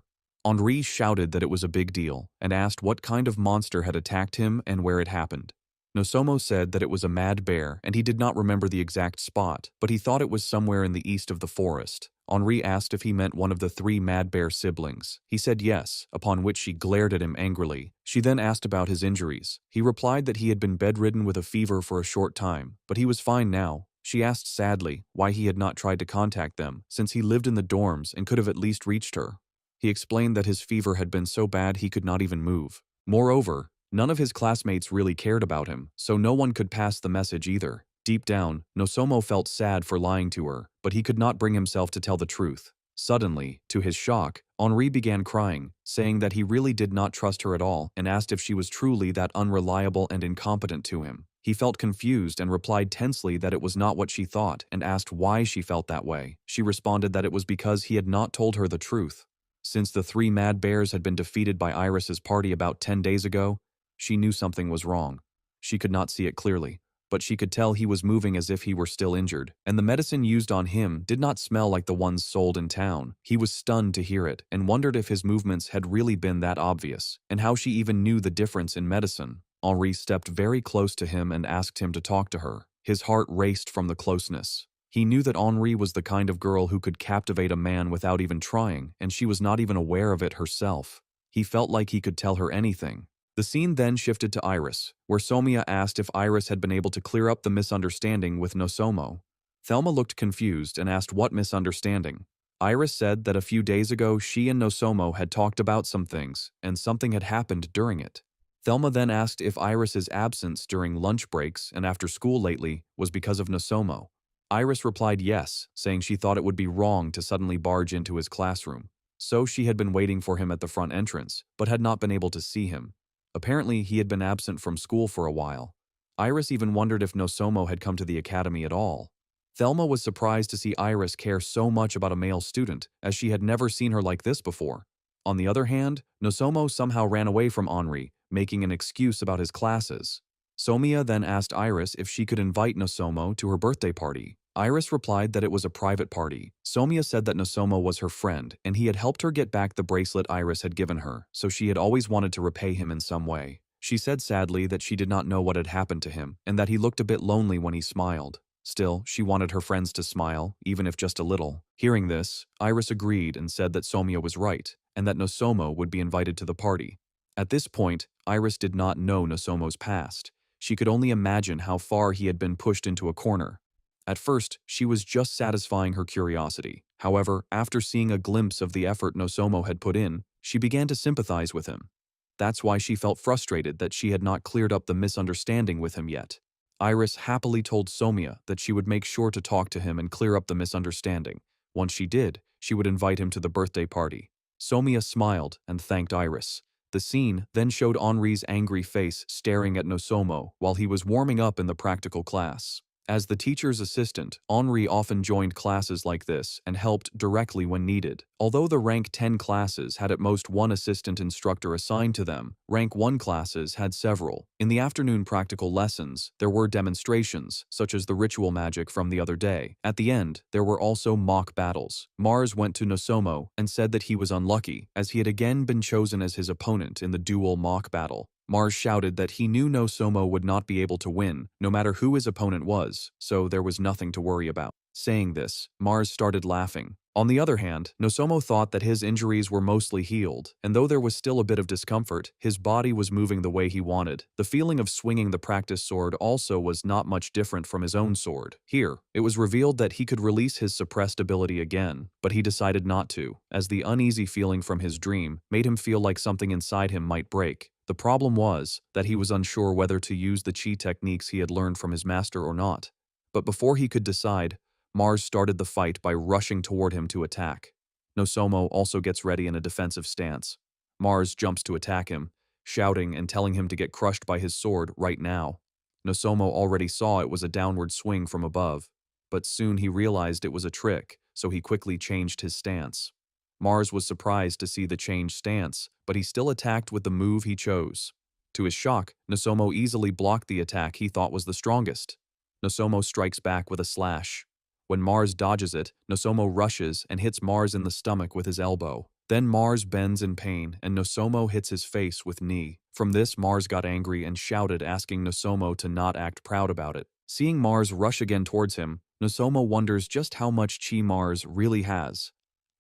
Henri shouted that it was a big deal, and asked what kind of monster had attacked him and where it happened. Nosomo said that it was a mad bear, and he did not remember the exact spot, but he thought it was somewhere in the east of the forest. Henri asked if he meant one of the 3 mad bear siblings. He said yes, upon which she glared at him angrily. She then asked about his injuries. He replied that he had been bedridden with a fever for a short time, but he was fine now. She asked sadly why he had not tried to contact them, since he lived in the dorms and could have at least reached her. He explained that his fever had been so bad he could not even move. Moreover, none of his classmates really cared about him, so no one could pass the message either. Deep down, Nosomo felt sad for lying to her, but he could not bring himself to tell the truth. Suddenly, to his shock, Henri began crying, saying that he really did not trust her at all and asked if she was truly that unreliable and incompetent to him. He felt confused and replied tensely that it was not what she thought and asked why she felt that way. She responded that it was because he had not told her the truth. Since the 3 mad bears had been defeated by Iris's party about 10 days ago, she knew something was wrong. She could not see it clearly, but she could tell he was moving as if he were still injured, and the medicine used on him did not smell like the ones sold in town. He was stunned to hear it and wondered if his movements had really been that obvious, and how she even knew the difference in medicine. Henri stepped very close to him and asked him to talk to her. His heart raced from the closeness. He knew that Henri was the kind of girl who could captivate a man without even trying, and she was not even aware of it herself. He felt like he could tell her anything. The scene then shifted to Iris, where Somia asked if Iris had been able to clear up the misunderstanding with Nosomo. Thelma looked confused and asked what misunderstanding. Iris said that a few days ago she and Nosomo had talked about some things, and something had happened during it. Thelma then asked if Iris's absence during lunch breaks and after school lately was because of Nosomo. Iris replied yes, saying she thought it would be wrong to suddenly barge into his classroom. So she had been waiting for him at the front entrance, but had not been able to see him. Apparently, he had been absent from school for a while. Iris even wondered if Nosomo had come to the academy at all. Thelma was surprised to see Iris care so much about a male student, as she had never seen her like this before. On the other hand, Nosomo somehow ran away from Henri, making an excuse about his classes. Somia then asked Iris if she could invite Nosomo to her birthday party. Iris replied that it was a private party. Somia said that Nosomo was her friend, and he had helped her get back the bracelet Iris had given her, so she had always wanted to repay him in some way. She said sadly that she did not know what had happened to him, and that he looked a bit lonely when he smiled. Still, she wanted her friends to smile, even if just a little. Hearing this, Iris agreed and said that Somia was right, and that Nosomo would be invited to the party. At this point, Iris did not know Nosomo's past. She could only imagine how far he had been pushed into a corner. At first, she was just satisfying her curiosity. However, after seeing a glimpse of the effort Nosomo had put in, she began to sympathize with him. That's why she felt frustrated that she had not cleared up the misunderstanding with him yet. Iris happily told Somia that she would make sure to talk to him and clear up the misunderstanding. Once she did, she would invite him to the birthday party. Somia smiled and thanked Iris. The scene then showed Henri's angry face staring at Nosomo while he was warming up in the practical class. As the teacher's assistant, Henri often joined classes like this and helped directly when needed. Although the rank 10 classes had at most one assistant instructor assigned to them, rank 1 classes had several. In the afternoon practical lessons, there were demonstrations, such as the ritual magic from the other day. At the end, there were also mock battles. Mars went to Nosomo and said that he was unlucky, as he had again been chosen as his opponent in the dual mock battle. Mars shouted that he knew Nosomo would not be able to win, no matter who his opponent was, so there was nothing to worry about. Saying this, Mars started laughing. On the other hand, Nosomo thought that his injuries were mostly healed, and though there was still a bit of discomfort, his body was moving the way he wanted. The feeling of swinging the practice sword also was not much different from his own sword. Here, it was revealed that he could release his suppressed ability again, but he decided not to, as the uneasy feeling from his dream made him feel like something inside him might break. The problem was that he was unsure whether to use the chi techniques he had learned from his master or not. But before he could decide, Mars started the fight by rushing toward him to attack. Nosomo also gets ready in a defensive stance. Mars jumps to attack him, shouting and telling him to get crushed by his sword right now. Nosomo already saw it was a downward swing from above, but soon he realized it was a trick, so he quickly changed his stance. Mars was surprised to see the changed stance, but he still attacked with the move he chose. To his shock, Nosomo easily blocked the attack he thought was the strongest. Nosomo strikes back with a slash. When Mars dodges it, Nosomo rushes and hits Mars in the stomach with his elbow. Then Mars bends in pain and Nosomo hits his face with knee. From this, Mars got angry and shouted, asking Nosomo to not act proud about it. Seeing Mars rush again towards him, Nosomo wonders just how much chi Mars really has.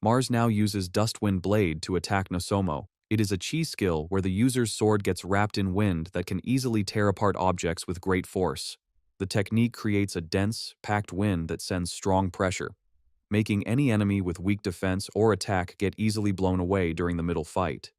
Mars now uses Dustwind Blade to attack Nosomo. It is a chi skill where the user's sword gets wrapped in wind that can easily tear apart objects with great force. The technique creates a dense, packed wind that sends strong pressure, making any enemy with weak defense or attack get easily blown away during the middle fight.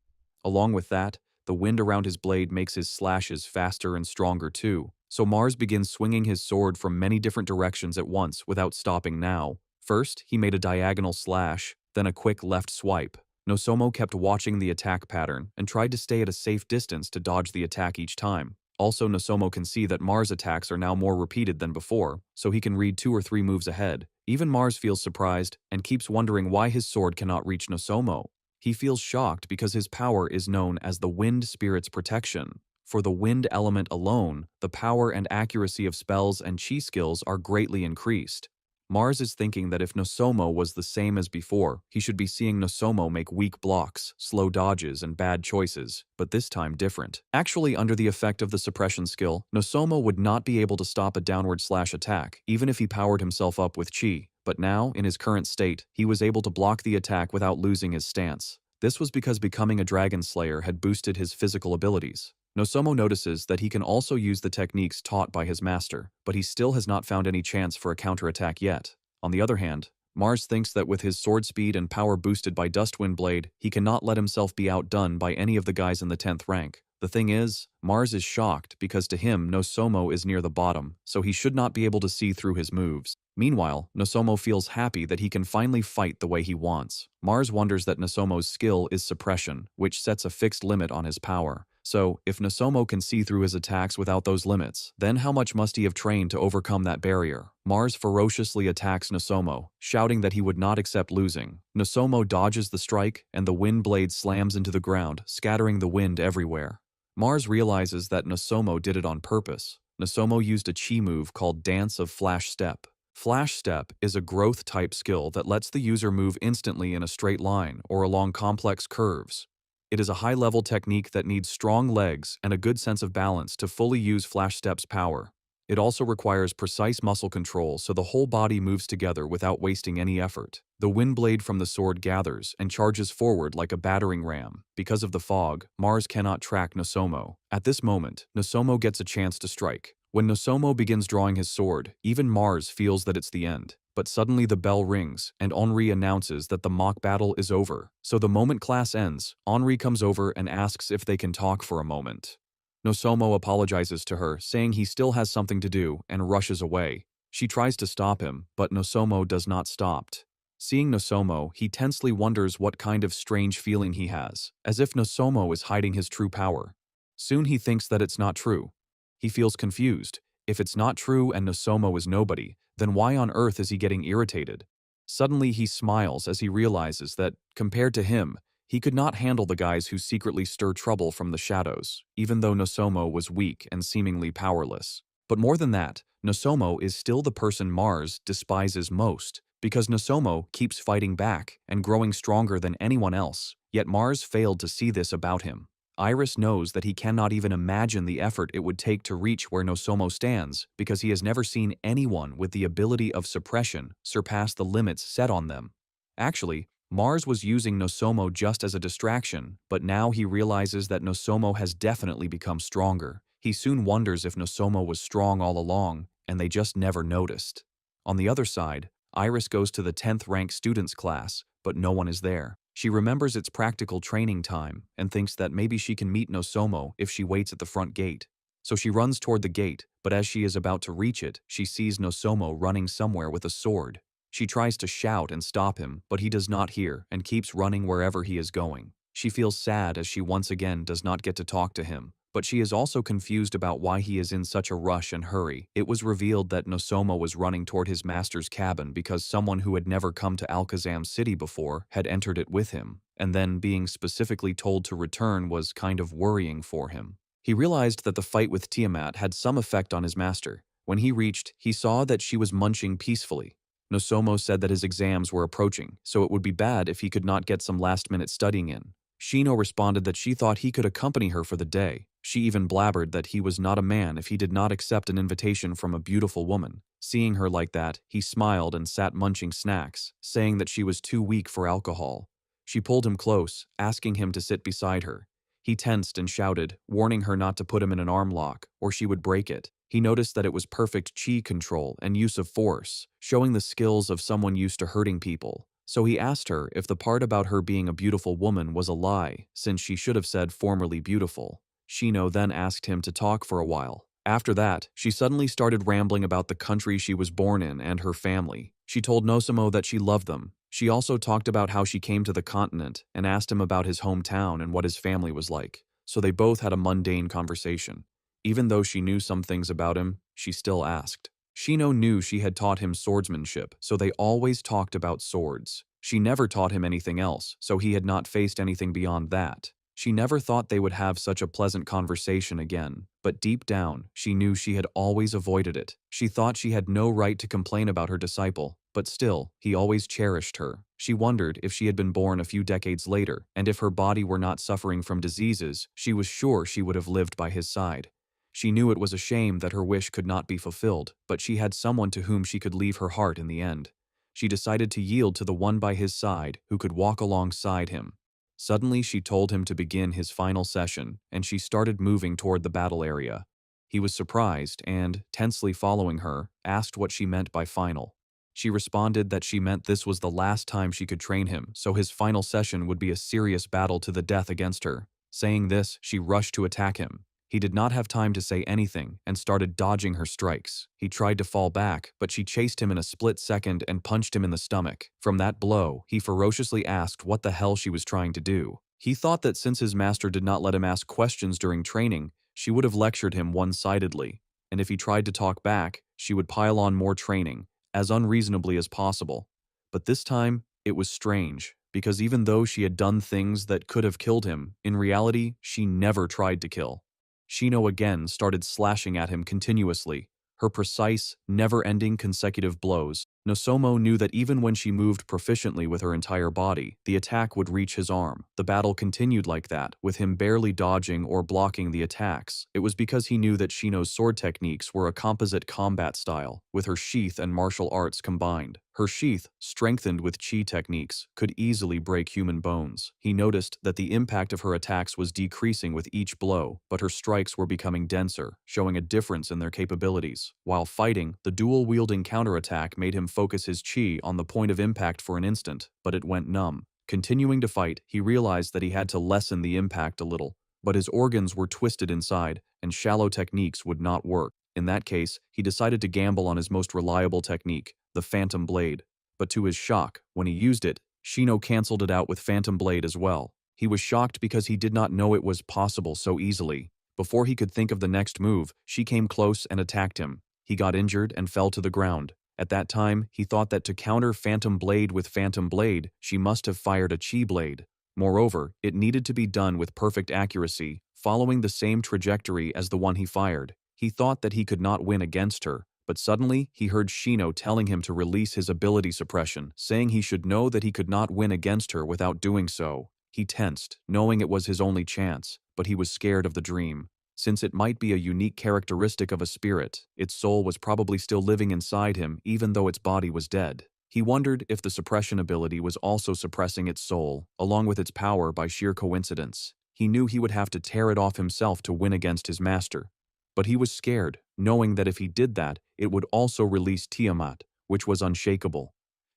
Along with that, the wind around his blade makes his slashes faster and stronger too, so Mars begins swinging his sword from many different directions at once without stopping now. First, he made a diagonal slash, then a quick left swipe. Nosomo kept watching the attack pattern and tried to stay at a safe distance to dodge the attack each time. Also, Nosomo can see that Mars' attacks are now more repeated than before, so he can read 2 or 3 moves ahead. Even Mars feels surprised and keeps wondering why his sword cannot reach Nosomo. He feels shocked because his power is known as the Wind Spirit's Protection. For the wind element alone, the power and accuracy of spells and chi skills are greatly increased. Mars is thinking that if Nosomo was the same as before, he should be seeing Nosomo make weak blocks, slow dodges, and bad choices, but this time different. Actually, under the effect of the suppression skill, Nosomo would not be able to stop a downward slash attack, even if he powered himself up with chi. But now, in his current state, he was able to block the attack without losing his stance. This was because becoming a dragon slayer had boosted his physical abilities. Nosomo notices that he can also use the techniques taught by his master, but he still has not found any chance for a counterattack yet. On the other hand, Mars thinks that with his sword speed and power boosted by Dustwind Blade, he cannot let himself be outdone by any of the guys in the 10th rank. The thing is, Mars is shocked because to him, Nosomo is near the bottom, so he should not be able to see through his moves. Meanwhile, Nosomo feels happy that he can finally fight the way he wants. Mars wonders that Nosomo's skill is suppression, which sets a fixed limit on his power. So, if Nosomo can see through his attacks without those limits, then how much must he have trained to overcome that barrier? Mars ferociously attacks Nosomo, shouting that he would not accept losing. Nosomo dodges the strike, and the wind blade slams into the ground, scattering the wind everywhere. Mars realizes that Nosomo did it on purpose. Nosomo used a chi move called Dance of Flash Step. Flash Step is a growth-type skill that lets the user move instantly in a straight line or along complex curves. It is a high-level technique that needs strong legs and a good sense of balance to fully use Flash Step's power. It also requires precise muscle control so the whole body moves together without wasting any effort. The wind blade from the sword gathers and charges forward like a battering ram. Because of the fog, Mars cannot track Nosomo. At this moment, Nosomo gets a chance to strike. When Nosomo begins drawing his sword, even Mars feels that it's the end. But suddenly the bell rings, and Henri announces that the mock battle is over. So the moment class ends, Henri comes over and asks if they can talk for a moment. Nosomo apologizes to her, saying he still has something to do, and rushes away. She tries to stop him, but Nosomo does not stop. Seeing Nosomo, he tensely wonders what kind of strange feeling he has, as if Nosomo is hiding his true power. Soon he thinks that it's not true. He feels confused. If it's not true and Nosomo is nobody, then why on earth is he getting irritated? Suddenly he smiles as he realizes that, compared to him, he could not handle the guys who secretly stir trouble from the shadows, even though Nosomo was weak and seemingly powerless. But more than that, Nosomo is still the person Mars despises most, because Nosomo keeps fighting back and growing stronger than anyone else, yet Mars failed to see this about him. Iris knows that he cannot even imagine the effort it would take to reach where Nosomo stands because he has never seen anyone with the ability of suppression surpass the limits set on them. Actually, Mars was using Nosomo just as a distraction, but now he realizes that Nosomo has definitely become stronger. He soon wonders if Nosomo was strong all along, and they just never noticed. On the other side, Iris goes to the 10th rank students class, but no one is there. She remembers it's practical training time and thinks that maybe she can meet Nosomo if she waits at the front gate. So she runs toward the gate, but as she is about to reach it, she sees Nosomo running somewhere with a sword. She tries to shout and stop him, but he does not hear and keeps running wherever he is going. She feels sad as she once again does not get to talk to him, but she is also confused about why he is in such a rush and hurry. It was revealed that Nosomo was running toward his master's cabin because someone who had never come to Alakazam City before had entered it with him, and then being specifically told to return was kind of worrying for him. He realized that the fight with Tiamat had some effect on his master. When he reached, he saw that she was munching peacefully. Nosomo said that his exams were approaching, so it would be bad if he could not get some last-minute studying in. Shino responded that she thought he could accompany her for the day. She even blabbered that he was not a man if he did not accept an invitation from a beautiful woman. Seeing her like that, he smiled and sat munching snacks, saying that she was too weak for alcohol. She pulled him close, asking him to sit beside her. He tensed and shouted, warning her not to put him in an arm lock, or she would break it. He noticed that it was perfect chi control and use of force, showing the skills of someone used to hurting people. So he asked her if the part about her being a beautiful woman was a lie, since she should have said formerly beautiful. Shino then asked him to talk for a while. After that, she suddenly started rambling about the country she was born in and her family. She told Nosomo that she loved them. She also talked about how she came to the continent and asked him about his hometown and what his family was like. So they both had a mundane conversation. Even though she knew some things about him, she still asked. Shino knew she had taught him swordsmanship, so they always talked about swords. She never taught him anything else, so he had not faced anything beyond that. She never thought they would have such a pleasant conversation again, but deep down, she knew she had always avoided it. She thought she had no right to complain about her disciple, but still, he always cherished her. She wondered if she had been born a few decades later, and if her body were not suffering from diseases, she was sure she would have lived by his side. She knew it was a shame that her wish could not be fulfilled, but she had someone to whom she could leave her heart in the end. She decided to yield to the one by his side who could walk alongside him. Suddenly, she told him to begin his final session, and she started moving toward the battle area. He was surprised and, tensely following her, asked what she meant by final. She responded that she meant this was the last time she could train him, so his final session would be a serious battle to the death against her. Saying this, she rushed to attack him. He did not have time to say anything and started dodging her strikes. He tried to fall back, but she chased him in a split second and punched him in the stomach. From that blow, he ferociously asked what the hell she was trying to do. He thought that since his master did not let him ask questions during training, she would have lectured him one-sidedly, and if he tried to talk back, she would pile on more training, as unreasonably as possible. But this time, it was strange, because even though she had done things that could have killed him, in reality, she never tried to kill. Shino again started slashing at him continuously, her precise, never-ending consecutive blows. Nosomo knew that even when she moved proficiently with her entire body, the attack would reach his arm. The battle continued like that, with him barely dodging or blocking the attacks. It was because he knew that Shino's sword techniques were a composite combat style, with her sheath and martial arts combined. Her sheath, strengthened with chi techniques, could easily break human bones. He noticed that the impact of her attacks was decreasing with each blow, but her strikes were becoming denser, showing a difference in their capabilities. While fighting, the dual-wielding counterattack made him focus his chi on the point of impact for an instant, but it went numb. Continuing to fight, he realized that he had to lessen the impact a little, but his organs were twisted inside, and shallow techniques would not work. In that case, he decided to gamble on his most reliable technique, the Phantom Blade. But to his shock, when he used it, Shino cancelled it out with Phantom Blade as well. He was shocked because he did not know it was possible so easily. Before he could think of the next move, she came close and attacked him. He got injured and fell to the ground. At that time, he thought that to counter Phantom Blade with Phantom Blade, she must have fired a Chi Blade. Moreover, it needed to be done with perfect accuracy, following the same trajectory as the one he fired. He thought that he could not win against her, but suddenly he heard Shino telling him to release his ability suppression, saying he should know that he could not win against her without doing so. He tensed, knowing it was his only chance, but he was scared of the dream. Since it might be a unique characteristic of a spirit, its soul was probably still living inside him even though its body was dead. He wondered if the suppression ability was also suppressing its soul, along with its power by sheer coincidence. He knew he would have to tear it off himself to win against his master. But he was scared, knowing that if he did that, it would also release Tiamat, which was unshakable.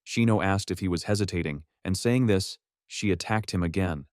Shino asked if he was hesitating, and saying this, she attacked him again.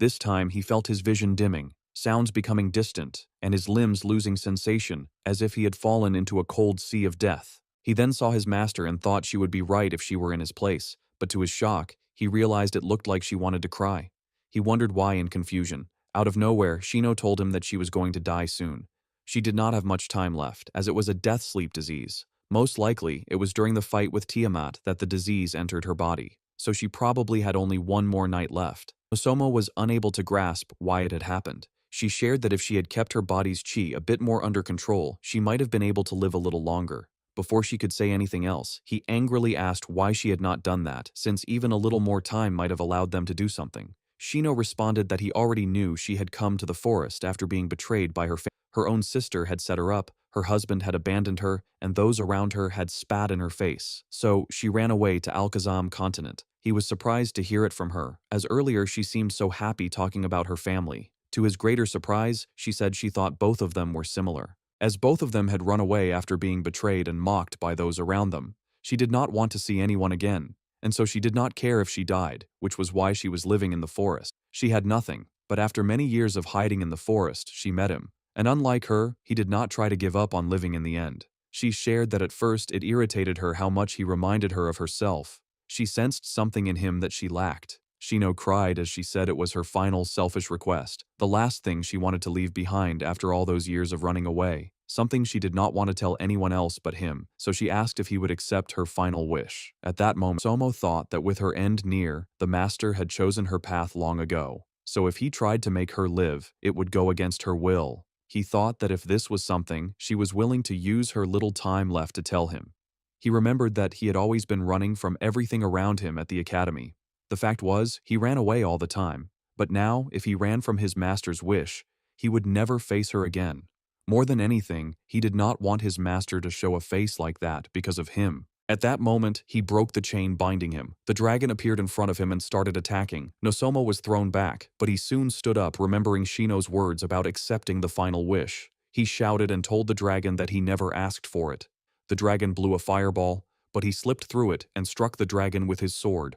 This time he felt his vision dimming, sounds becoming distant, and his limbs losing sensation, as if he had fallen into a cold sea of death. He then saw his master and thought she would be right if she were in his place, but to his shock, he realized it looked like she wanted to cry. He wondered why in confusion. Out of nowhere, Shino told him that she was going to die soon. She did not have much time left, as it was a death-sleep disease. Most likely, it was during the fight with Tiamat that the disease entered her body, so she probably had only one more night left. Nosomo was unable to grasp why it had happened. She shared that if she had kept her body's chi a bit more under control, she might have been able to live a little longer. Before she could say anything else, he angrily asked why she had not done that, since even a little more time might have allowed them to do something. Shino responded that he already knew she had come to the forest after being betrayed by her family. Her own sister had set her up, her husband had abandoned her, and those around her had spat in her face, so she ran away to Alakazam continent. He was surprised to hear it from her, as earlier she seemed so happy talking about her family. To his greater surprise, she said she thought both of them were similar. As both of them had run away after being betrayed and mocked by those around them, she did not want to see anyone again, and so she did not care if she died, which was why she was living in the forest. She had nothing, but after many years of hiding in the forest, she met him. And unlike her, he did not try to give up on living in the end. She shared that at first it irritated her how much he reminded her of herself. She sensed something in him that she lacked. Shino cried as she said it was her final selfish request, the last thing she wanted to leave behind after all those years of running away, something she did not want to tell anyone else but him, so she asked if he would accept her final wish. At that moment, Somo thought that with her end near, the master had chosen her path long ago, so if he tried to make her live, it would go against her will. He thought that if this was something, she was willing to use her little time left to tell him. He remembered that he had always been running from everything around him at the academy. The fact was, he ran away all the time, but now, if he ran from his master's wish, he would never face her again. More than anything, he did not want his master to show a face like that because of him. At that moment, he broke the chain binding him. The dragon appeared in front of him and started attacking. Nosomo was thrown back, but he soon stood up, remembering Shino's words about accepting the final wish. He shouted and told the dragon that he never asked for it. The dragon blew a fireball, but he slipped through it and struck the dragon with his sword.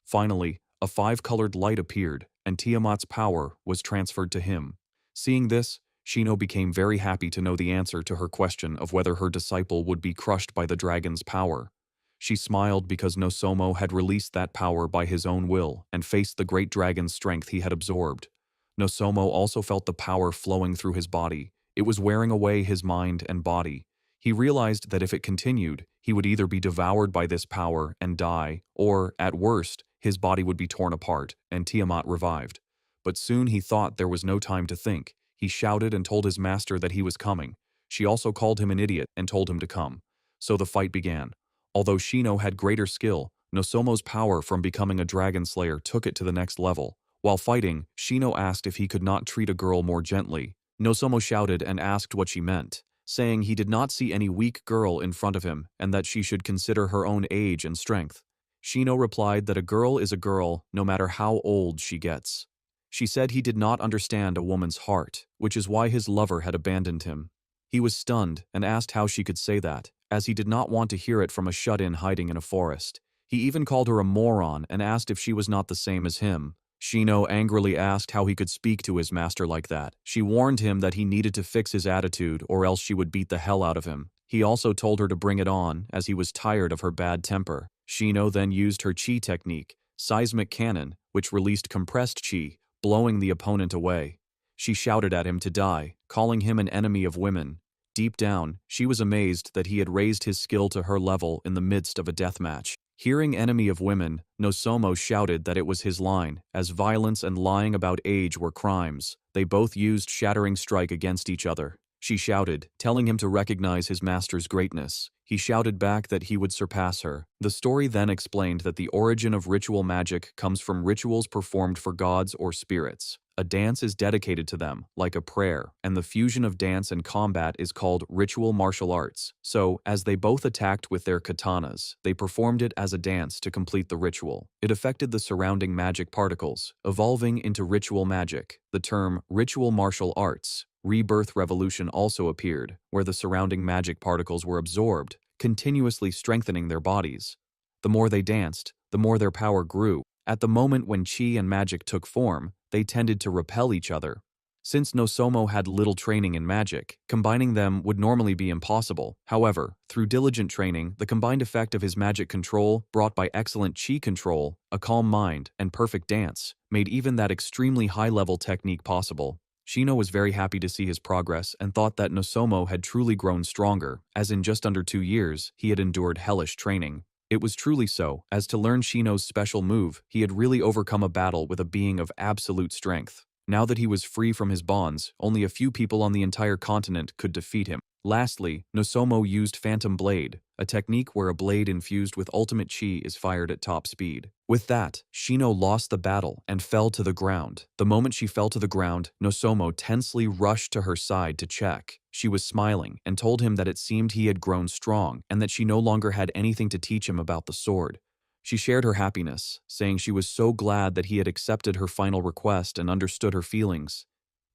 Finally, a 5-colored light appeared, and Tiamat's power was transferred to him. Seeing this, Shino became very happy to know the answer to her question of whether her disciple would be crushed by the dragon's power. She smiled because Nosomo had released that power by his own will and faced the great dragon's strength he had absorbed. Nosomo also felt the power flowing through his body. It was wearing away his mind and body. He realized that if it continued, he would either be devoured by this power and die, or, at worst, his body would be torn apart and Tiamat revived. But soon he thought there was no time to think. He shouted and told his master that he was coming. She also called him an idiot and told him to come. So the fight began. Although Shino had greater skill, Nosomo's power from becoming a dragon slayer took it to the next level. While fighting, Shino asked if he could not treat a girl more gently. Nosomo shouted and asked what she meant, saying he did not see any weak girl in front of him and that she should consider her own age and strength. Shino replied that a girl is a girl no matter how old she gets. She said he did not understand a woman's heart, which is why his lover had abandoned him. He was stunned and asked how she could say that, as he did not want to hear it from a shut-in hiding in a forest. He even called her a moron and asked if she was not the same as him. Shino angrily asked how he could speak to his master like that. She warned him that he needed to fix his attitude or else she would beat the hell out of him. He also told her to bring it on, as he was tired of her bad temper. Shino then used her chi technique, seismic cannon, which released compressed chi, blowing the opponent away. She shouted at him to die, calling him an enemy of women. Deep down, she was amazed that he had raised his skill to her level in the midst of a deathmatch. Hearing enemy of women, Nosomo shouted that it was his line, as violence and lying about age were crimes. They both used shattering strike against each other. She shouted, telling him to recognize his master's greatness. He shouted back that he would surpass her. The story then explained that the origin of ritual magic comes from rituals performed for gods or spirits. A dance is dedicated to them, like a prayer, and the fusion of dance and combat is called ritual martial arts. So, as they both attacked with their katanas, they performed it as a dance to complete the ritual. It affected the surrounding magic particles, evolving into ritual magic. The term ritual martial arts rebirth revolution also appeared, where the surrounding magic particles were absorbed, continuously strengthening their bodies. The more they danced, the more their power grew. At the moment when chi and magic took form, they tended to repel each other. Since Nosomo had little training in magic, combining them would normally be impossible. However, through diligent training, the combined effect of his magic control, brought by excellent chi control, a calm mind, and perfect dance, made even that extremely high-level technique possible. Shino was very happy to see his progress and thought that Nosomo had truly grown stronger, as in just under 2 years, he had endured hellish training. It was truly so, as to learn Shino's special move, he had really overcome a battle with a being of absolute strength. Now that he was free from his bonds, only a few people on the entire continent could defeat him. Lastly, Nosomo used Phantom Blade, a technique where a blade infused with ultimate chi is fired at top speed. With that, Shino lost the battle and fell to the ground. The moment she fell to the ground, Nosomo tensely rushed to her side to check. She was smiling and told him that it seemed he had grown strong and that she no longer had anything to teach him about the sword. She shared her happiness, saying she was so glad that he had accepted her final request and understood her feelings.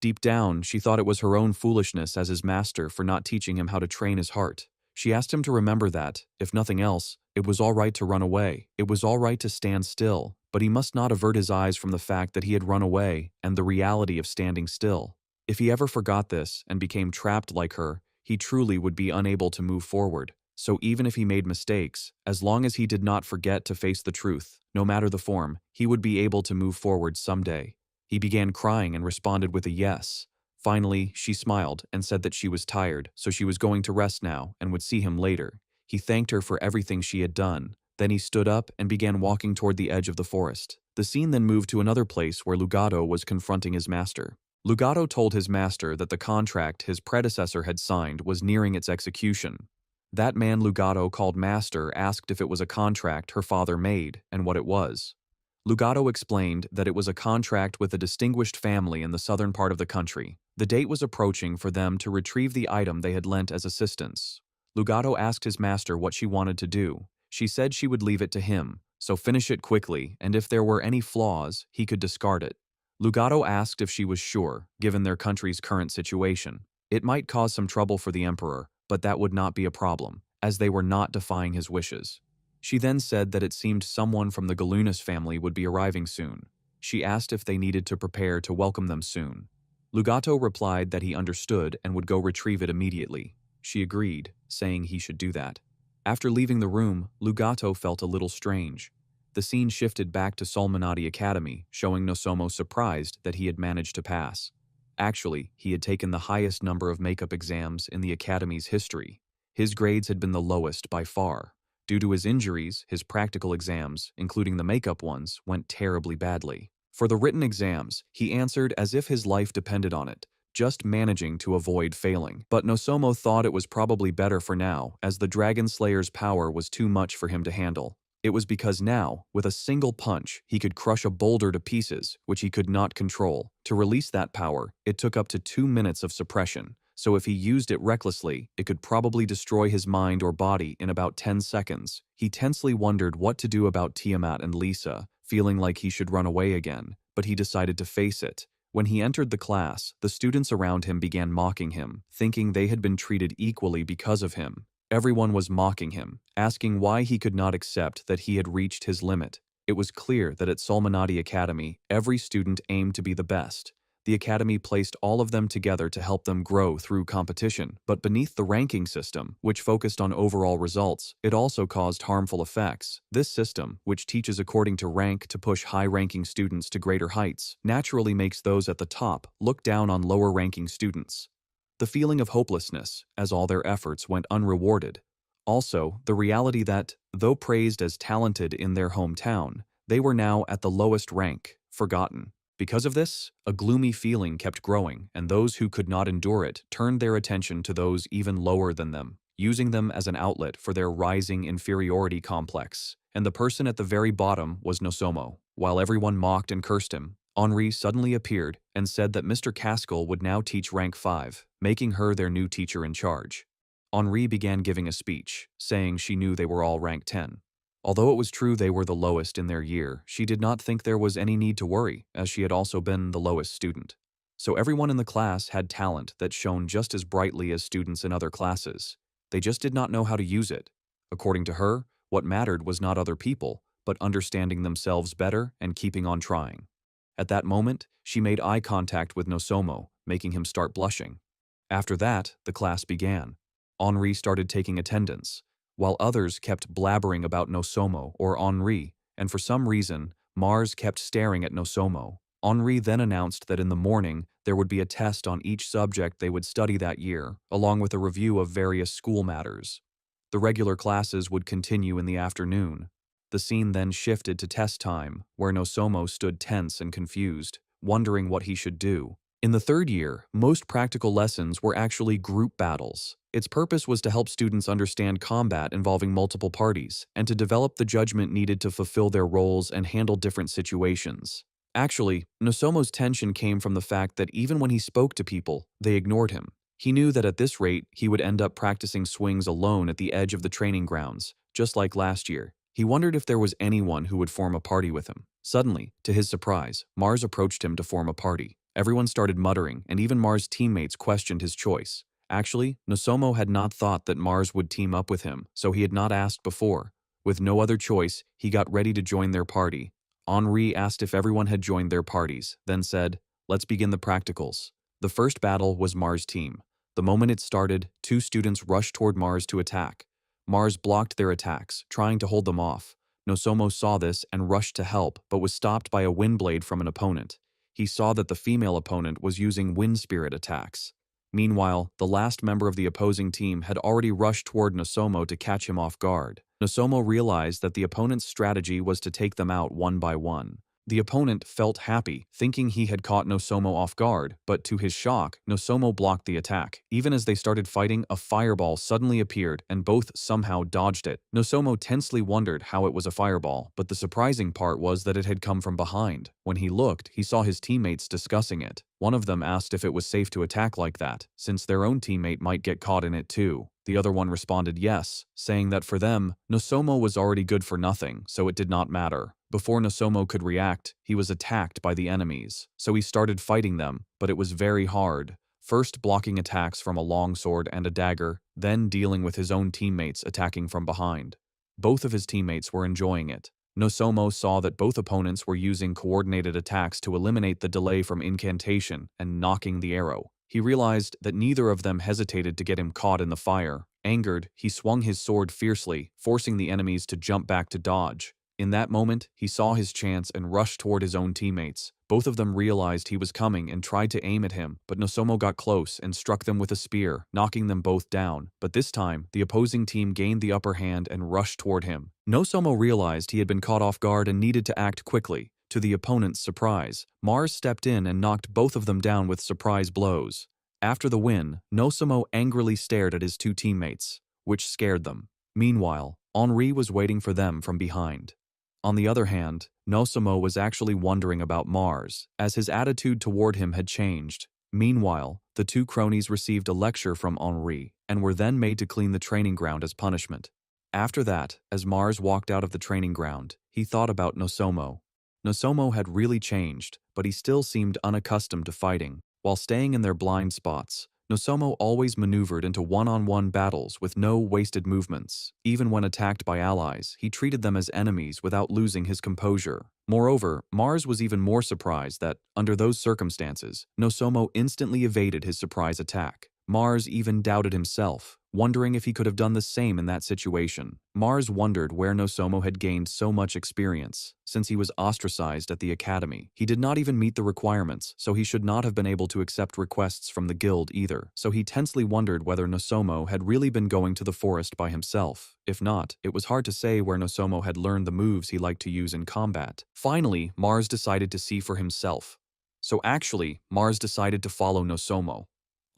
Deep down, she thought it was her own foolishness as his master for not teaching him how to train his heart. She asked him to remember that, if nothing else, it was all right to run away. It was all right to stand still, but he must not avert his eyes from the fact that he had run away and the reality of standing still. If he ever forgot this and became trapped like her, he truly would be unable to move forward. So even if he made mistakes, as long as he did not forget to face the truth, no matter the form, he would be able to move forward someday. He began crying and responded with a yes. Finally, she smiled and said that she was tired, so she was going to rest now and would see him later. He thanked her for everything she had done. Then he stood up and began walking toward the edge of the forest. The scene then moved to another place where Lugato was confronting his master. Lugato told his master that the contract his predecessor had signed was nearing its execution. That man Lugato called master asked if it was a contract her father made and what it was. Lugato explained that it was a contract with a distinguished family in the southern part of the country. The date was approaching for them to retrieve the item they had lent as assistance. Lugato asked his master what she wanted to do. She said she would leave it to him, so finish it quickly, and if there were any flaws, he could discard it. Lugato asked if she was sure, given their country's current situation. It might cause some trouble for the emperor, but that would not be a problem, as they were not defying his wishes. She then said that it seemed someone from the Galunas family would be arriving soon. She asked if they needed to prepare to welcome them soon. Lugato replied that he understood and would go retrieve it immediately. She agreed, saying he should do that. After leaving the room, Lugato felt a little strange. The scene shifted back to Solminati Academy, showing Nosomo surprised that he had managed to pass. Actually, he had taken the highest number of makeup exams in the Academy's history. His grades had been the lowest by far. Due to his injuries, his practical exams, including the makeup ones, went terribly badly. For the written exams, he answered as if his life depended on it, just managing to avoid failing. But Nosomo thought it was probably better for now, as the Dragon Slayer's power was too much for him to handle. It was because now, with a single punch, he could crush a boulder to pieces, which he could not control. To release that power, it took up to 2 minutes of suppression. So if he used it recklessly, it could probably destroy his mind or body in about 10 seconds. He tensely wondered what to do about Tiamat and Lisa, feeling like he should run away again, but he decided to face it. When he entered the class, the students around him began mocking him, thinking they had been treated equally because of him. Everyone was mocking him, asking why he could not accept that he had reached his limit. It was clear that at Solminati Academy, every student aimed to be the best. The Academy placed all of them together to help them grow through competition, but beneath the ranking system, which focused on overall results, it also caused harmful effects. This system, which teaches according to rank to push high-ranking students to greater heights, naturally makes those at the top look down on lower-ranking students. The feeling of hopelessness, as all their efforts went unrewarded. Also, the reality that, though praised as talented in their hometown, they were now at the lowest rank, forgotten. Because of this, a gloomy feeling kept growing, and those who could not endure it turned their attention to those even lower than them. using them as an outlet for their rising inferiority complex. And the person at the very bottom was Nosomo. While everyone mocked and cursed him, Henri suddenly appeared and said that Mr. Caskell would now teach rank 5, making her their new teacher in charge. Henri began giving a speech, saying she knew they were all rank 10. Although it was true they were the lowest in their year, she did not think there was any need to worry, as she had also been the lowest student. So everyone in the class had talent that shone just as brightly as students in other classes. They just did not know how to use it. According to her, what mattered was not other people, but understanding themselves better and keeping on trying. At that moment, she made eye contact with Nosomo, making him start blushing. After that, the class began. Henri started taking attendance, while others kept blabbering about Nosomo or Henri, and for some reason, Mars kept staring at Nosomo. Henri then announced that in the morning, there would be a test on each subject they would study that year, along with a review of various school matters. The regular classes would continue in the afternoon. The scene then shifted to test time, where Nosomo stood tense and confused, wondering what he should do. In the third year, most practical lessons were actually group battles. Its purpose was to help students understand combat involving multiple parties, and to develop the judgment needed to fulfill their roles and handle different situations. Actually, Nosomo's tension came from the fact that even when he spoke to people, they ignored him. He knew that at this rate, he would end up practicing swings alone at the edge of the training grounds, just like last year. He wondered if there was anyone who would form a party with him. Suddenly, to his surprise, Mars approached him to form a party. Everyone started muttering, and even Mars' teammates questioned his choice. Actually, Nosomo had not thought that Mars would team up with him, so he had not asked before. With no other choice, he got ready to join their party. Henri asked if everyone had joined their parties, then said, "Let's begin the practicals." The first battle was Mars' team. The moment it started, 2 students rushed toward Mars to attack. Mars blocked their attacks, trying to hold them off. Nosomo saw this and rushed to help, but was stopped by a wind blade from an opponent. He saw that the female opponent was using wind spirit attacks. Meanwhile, the last member of the opposing team had already rushed toward Nosomo to catch him off guard. Nosomo realized that the opponent's strategy was to take them out one by one. The opponent felt happy, thinking he had caught Nosomo off guard, but to his shock, Nosomo blocked the attack. Even as they started fighting, a fireball suddenly appeared, and both somehow dodged it. Nosomo tensely wondered how it was a fireball, but the surprising part was that it had come from behind. When he looked, he saw his teammates discussing it. One of them asked if it was safe to attack like that, since their own teammate might get caught in it too. The other one responded yes, saying that for them, Nosomo was already good for nothing, so it did not matter. Before Nosomo could react, he was attacked by the enemies, so he started fighting them, but it was very hard. First blocking attacks from a longsword and a dagger, then dealing with his own teammates attacking from behind. Both of his teammates were enjoying it. Nosomo saw that both opponents were using coordinated attacks to eliminate the delay from incantation and knocking the arrow. He realized that neither of them hesitated to get him caught in the fire. Angered, he swung his sword fiercely, forcing the enemies to jump back to dodge. In that moment, he saw his chance and rushed toward his own teammates. Both of them realized he was coming and tried to aim at him, but Nosomo got close and struck them with a spear, knocking them both down. But this time, the opposing team gained the upper hand and rushed toward him. Nosomo realized he had been caught off guard and needed to act quickly. To the opponent's surprise, Mars stepped in and knocked both of them down with surprise blows. After the win, Nosomo angrily stared at his 2 teammates, which scared them. Meanwhile, Henri was waiting for them from behind. On the other hand, Nosomo was actually wondering about Mars, as his attitude toward him had changed. Meanwhile, the 2 cronies received a lecture from Henri, and were then made to clean the training ground as punishment. After that, as Mars walked out of the training ground, he thought about Nosomo. Nosomo had really changed, but he still seemed unaccustomed to fighting. While staying in their blind spots, Nosomo always maneuvered into one-on-one battles with no wasted movements. Even when attacked by allies, he treated them as enemies without losing his composure. Moreover, Mars was even more surprised that, under those circumstances, Nosomo instantly evaded his surprise attack. Mars even doubted himself, wondering if he could have done the same in that situation. Mars wondered where Nosomo had gained so much experience. Since he was ostracized at the academy, he did not even meet the requirements, so he should not have been able to accept requests from the guild either. So he tensely wondered whether Nosomo had really been going to the forest by himself. If not, it was hard to say where Nosomo had learned the moves he liked to use in combat. Finally, Mars decided to see for himself. So actually, Mars decided to follow Nosomo.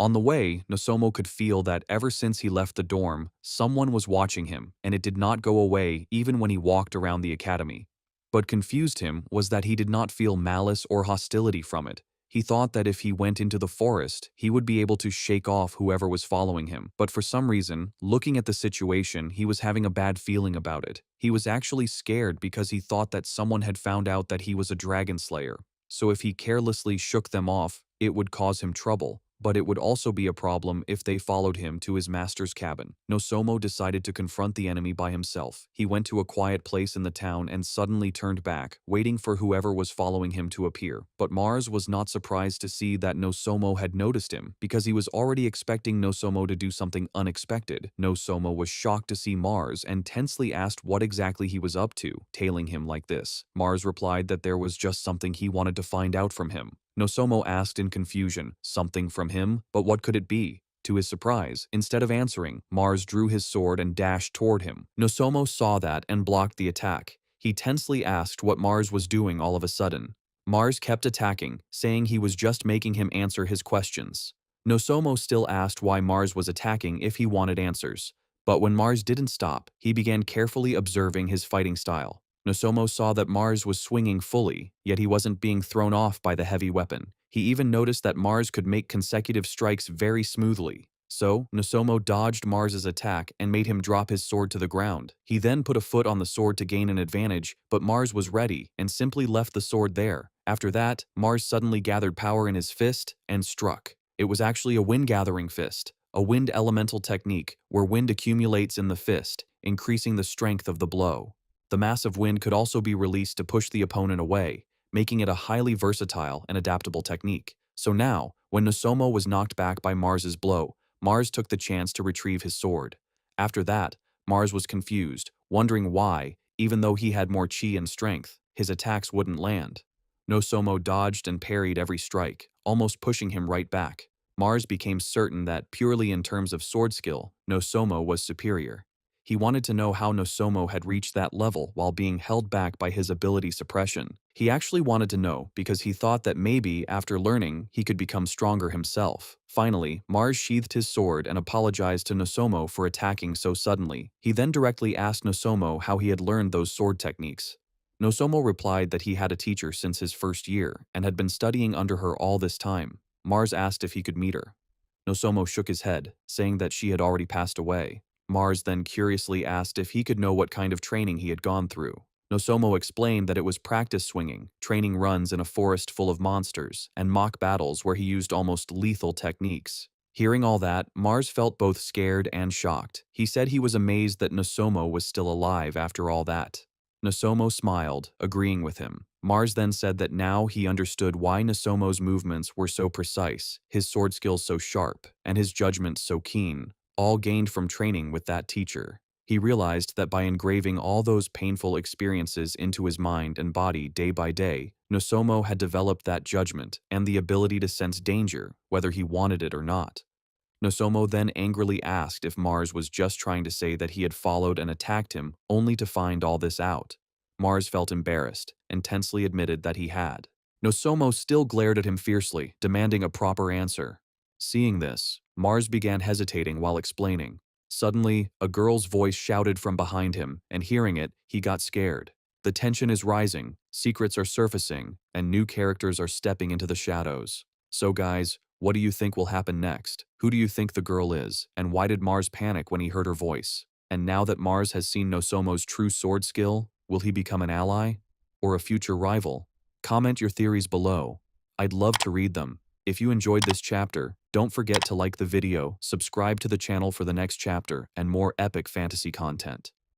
On the way, Nosomo could feel that ever since he left the dorm, someone was watching him, and it did not go away even when he walked around the academy. What confused him was that he did not feel malice or hostility from it. He thought that if he went into the forest, he would be able to shake off whoever was following him. But for some reason, looking at the situation, he was having a bad feeling about it. He was actually scared because he thought that someone had found out that he was a dragon slayer. So if he carelessly shook them off, it would cause him trouble. But it would also be a problem if they followed him to his master's cabin. Nosomo decided to confront the enemy by himself. He went to a quiet place in the town and suddenly turned back, waiting for whoever was following him to appear. But Mars was not surprised to see that Nosomo had noticed him, because he was already expecting Nosomo to do something unexpected. Nosomo was shocked to see Mars and tensely asked what exactly he was up to, tailing him like this. Mars replied that there was just something he wanted to find out from him. Nosomo asked in confusion, something from him, but what could it be? To his surprise, instead of answering, Mars drew his sword and dashed toward him. Nosomo saw that and blocked the attack. He tensely asked what Mars was doing all of a sudden. Mars kept attacking, saying he was just making him answer his questions. Nosomo still asked why Mars was attacking if he wanted answers. But when Mars didn't stop, he began carefully observing his fighting style. Nosomo saw that Mars was swinging fully, yet he wasn't being thrown off by the heavy weapon. He even noticed that Mars could make consecutive strikes very smoothly. So, Nosomo dodged Mars's attack and made him drop his sword to the ground. He then put a foot on the sword to gain an advantage, but Mars was ready and simply left the sword there. After that, Mars suddenly gathered power in his fist and struck. It was actually a wind-gathering fist, a wind elemental technique where wind accumulates in the fist, increasing the strength of the blow. The massive wind could also be released to push the opponent away, making it a highly versatile and adaptable technique. So now, when Nosomo was knocked back by Mars's blow, Mars took the chance to retrieve his sword. After that, Mars was confused, wondering why, even though he had more chi and strength, his attacks wouldn't land. Nosomo dodged and parried every strike, almost pushing him right back. Mars became certain that, purely in terms of sword skill, Nosomo was superior. He wanted to know how Nosomo had reached that level while being held back by his ability suppression. He actually wanted to know because he thought that maybe, after learning, he could become stronger himself. Finally, Mars sheathed his sword and apologized to Nosomo for attacking so suddenly. He then directly asked Nosomo how he had learned those sword techniques. Nosomo replied that he had a teacher since his first year and had been studying under her all this time. Mars asked if he could meet her. Nosomo shook his head, saying that she had already passed away. Mars then curiously asked if he could know what kind of training he had gone through. Nosomo explained that it was practice swinging, training runs in a forest full of monsters, and mock battles where he used almost lethal techniques. Hearing all that, Mars felt both scared and shocked. He said he was amazed that Nosomo was still alive after all that. Nosomo smiled, agreeing with him. Mars then said that now he understood why Nosomo's movements were so precise, his sword skills so sharp, and his judgment so keen, all gained from training with that teacher. He realized that by engraving all those painful experiences into his mind and body day by day, Nosomo had developed that judgment and the ability to sense danger, whether he wanted it or not. Nosomo then angrily asked if Mars was just trying to say that he had followed and attacked him only to find all this out. Mars felt embarrassed and tensely admitted that he had. Nosomo still glared at him fiercely, demanding a proper answer. Seeing this, Mars began hesitating while explaining. Suddenly, a girl's voice shouted from behind him, and hearing it, he got scared. The tension is rising, secrets are surfacing, and new characters are stepping into the shadows. So guys, what do you think will happen next? Who do you think the girl is, and why did Mars panic when he heard her voice? And now that Mars has seen Nosomo's true sword skill, will he become an ally? Or a future rival? Comment your theories below. I'd love to read them. If you enjoyed this chapter, don't forget to like the video, subscribe to the channel for the next chapter, and more epic fantasy content.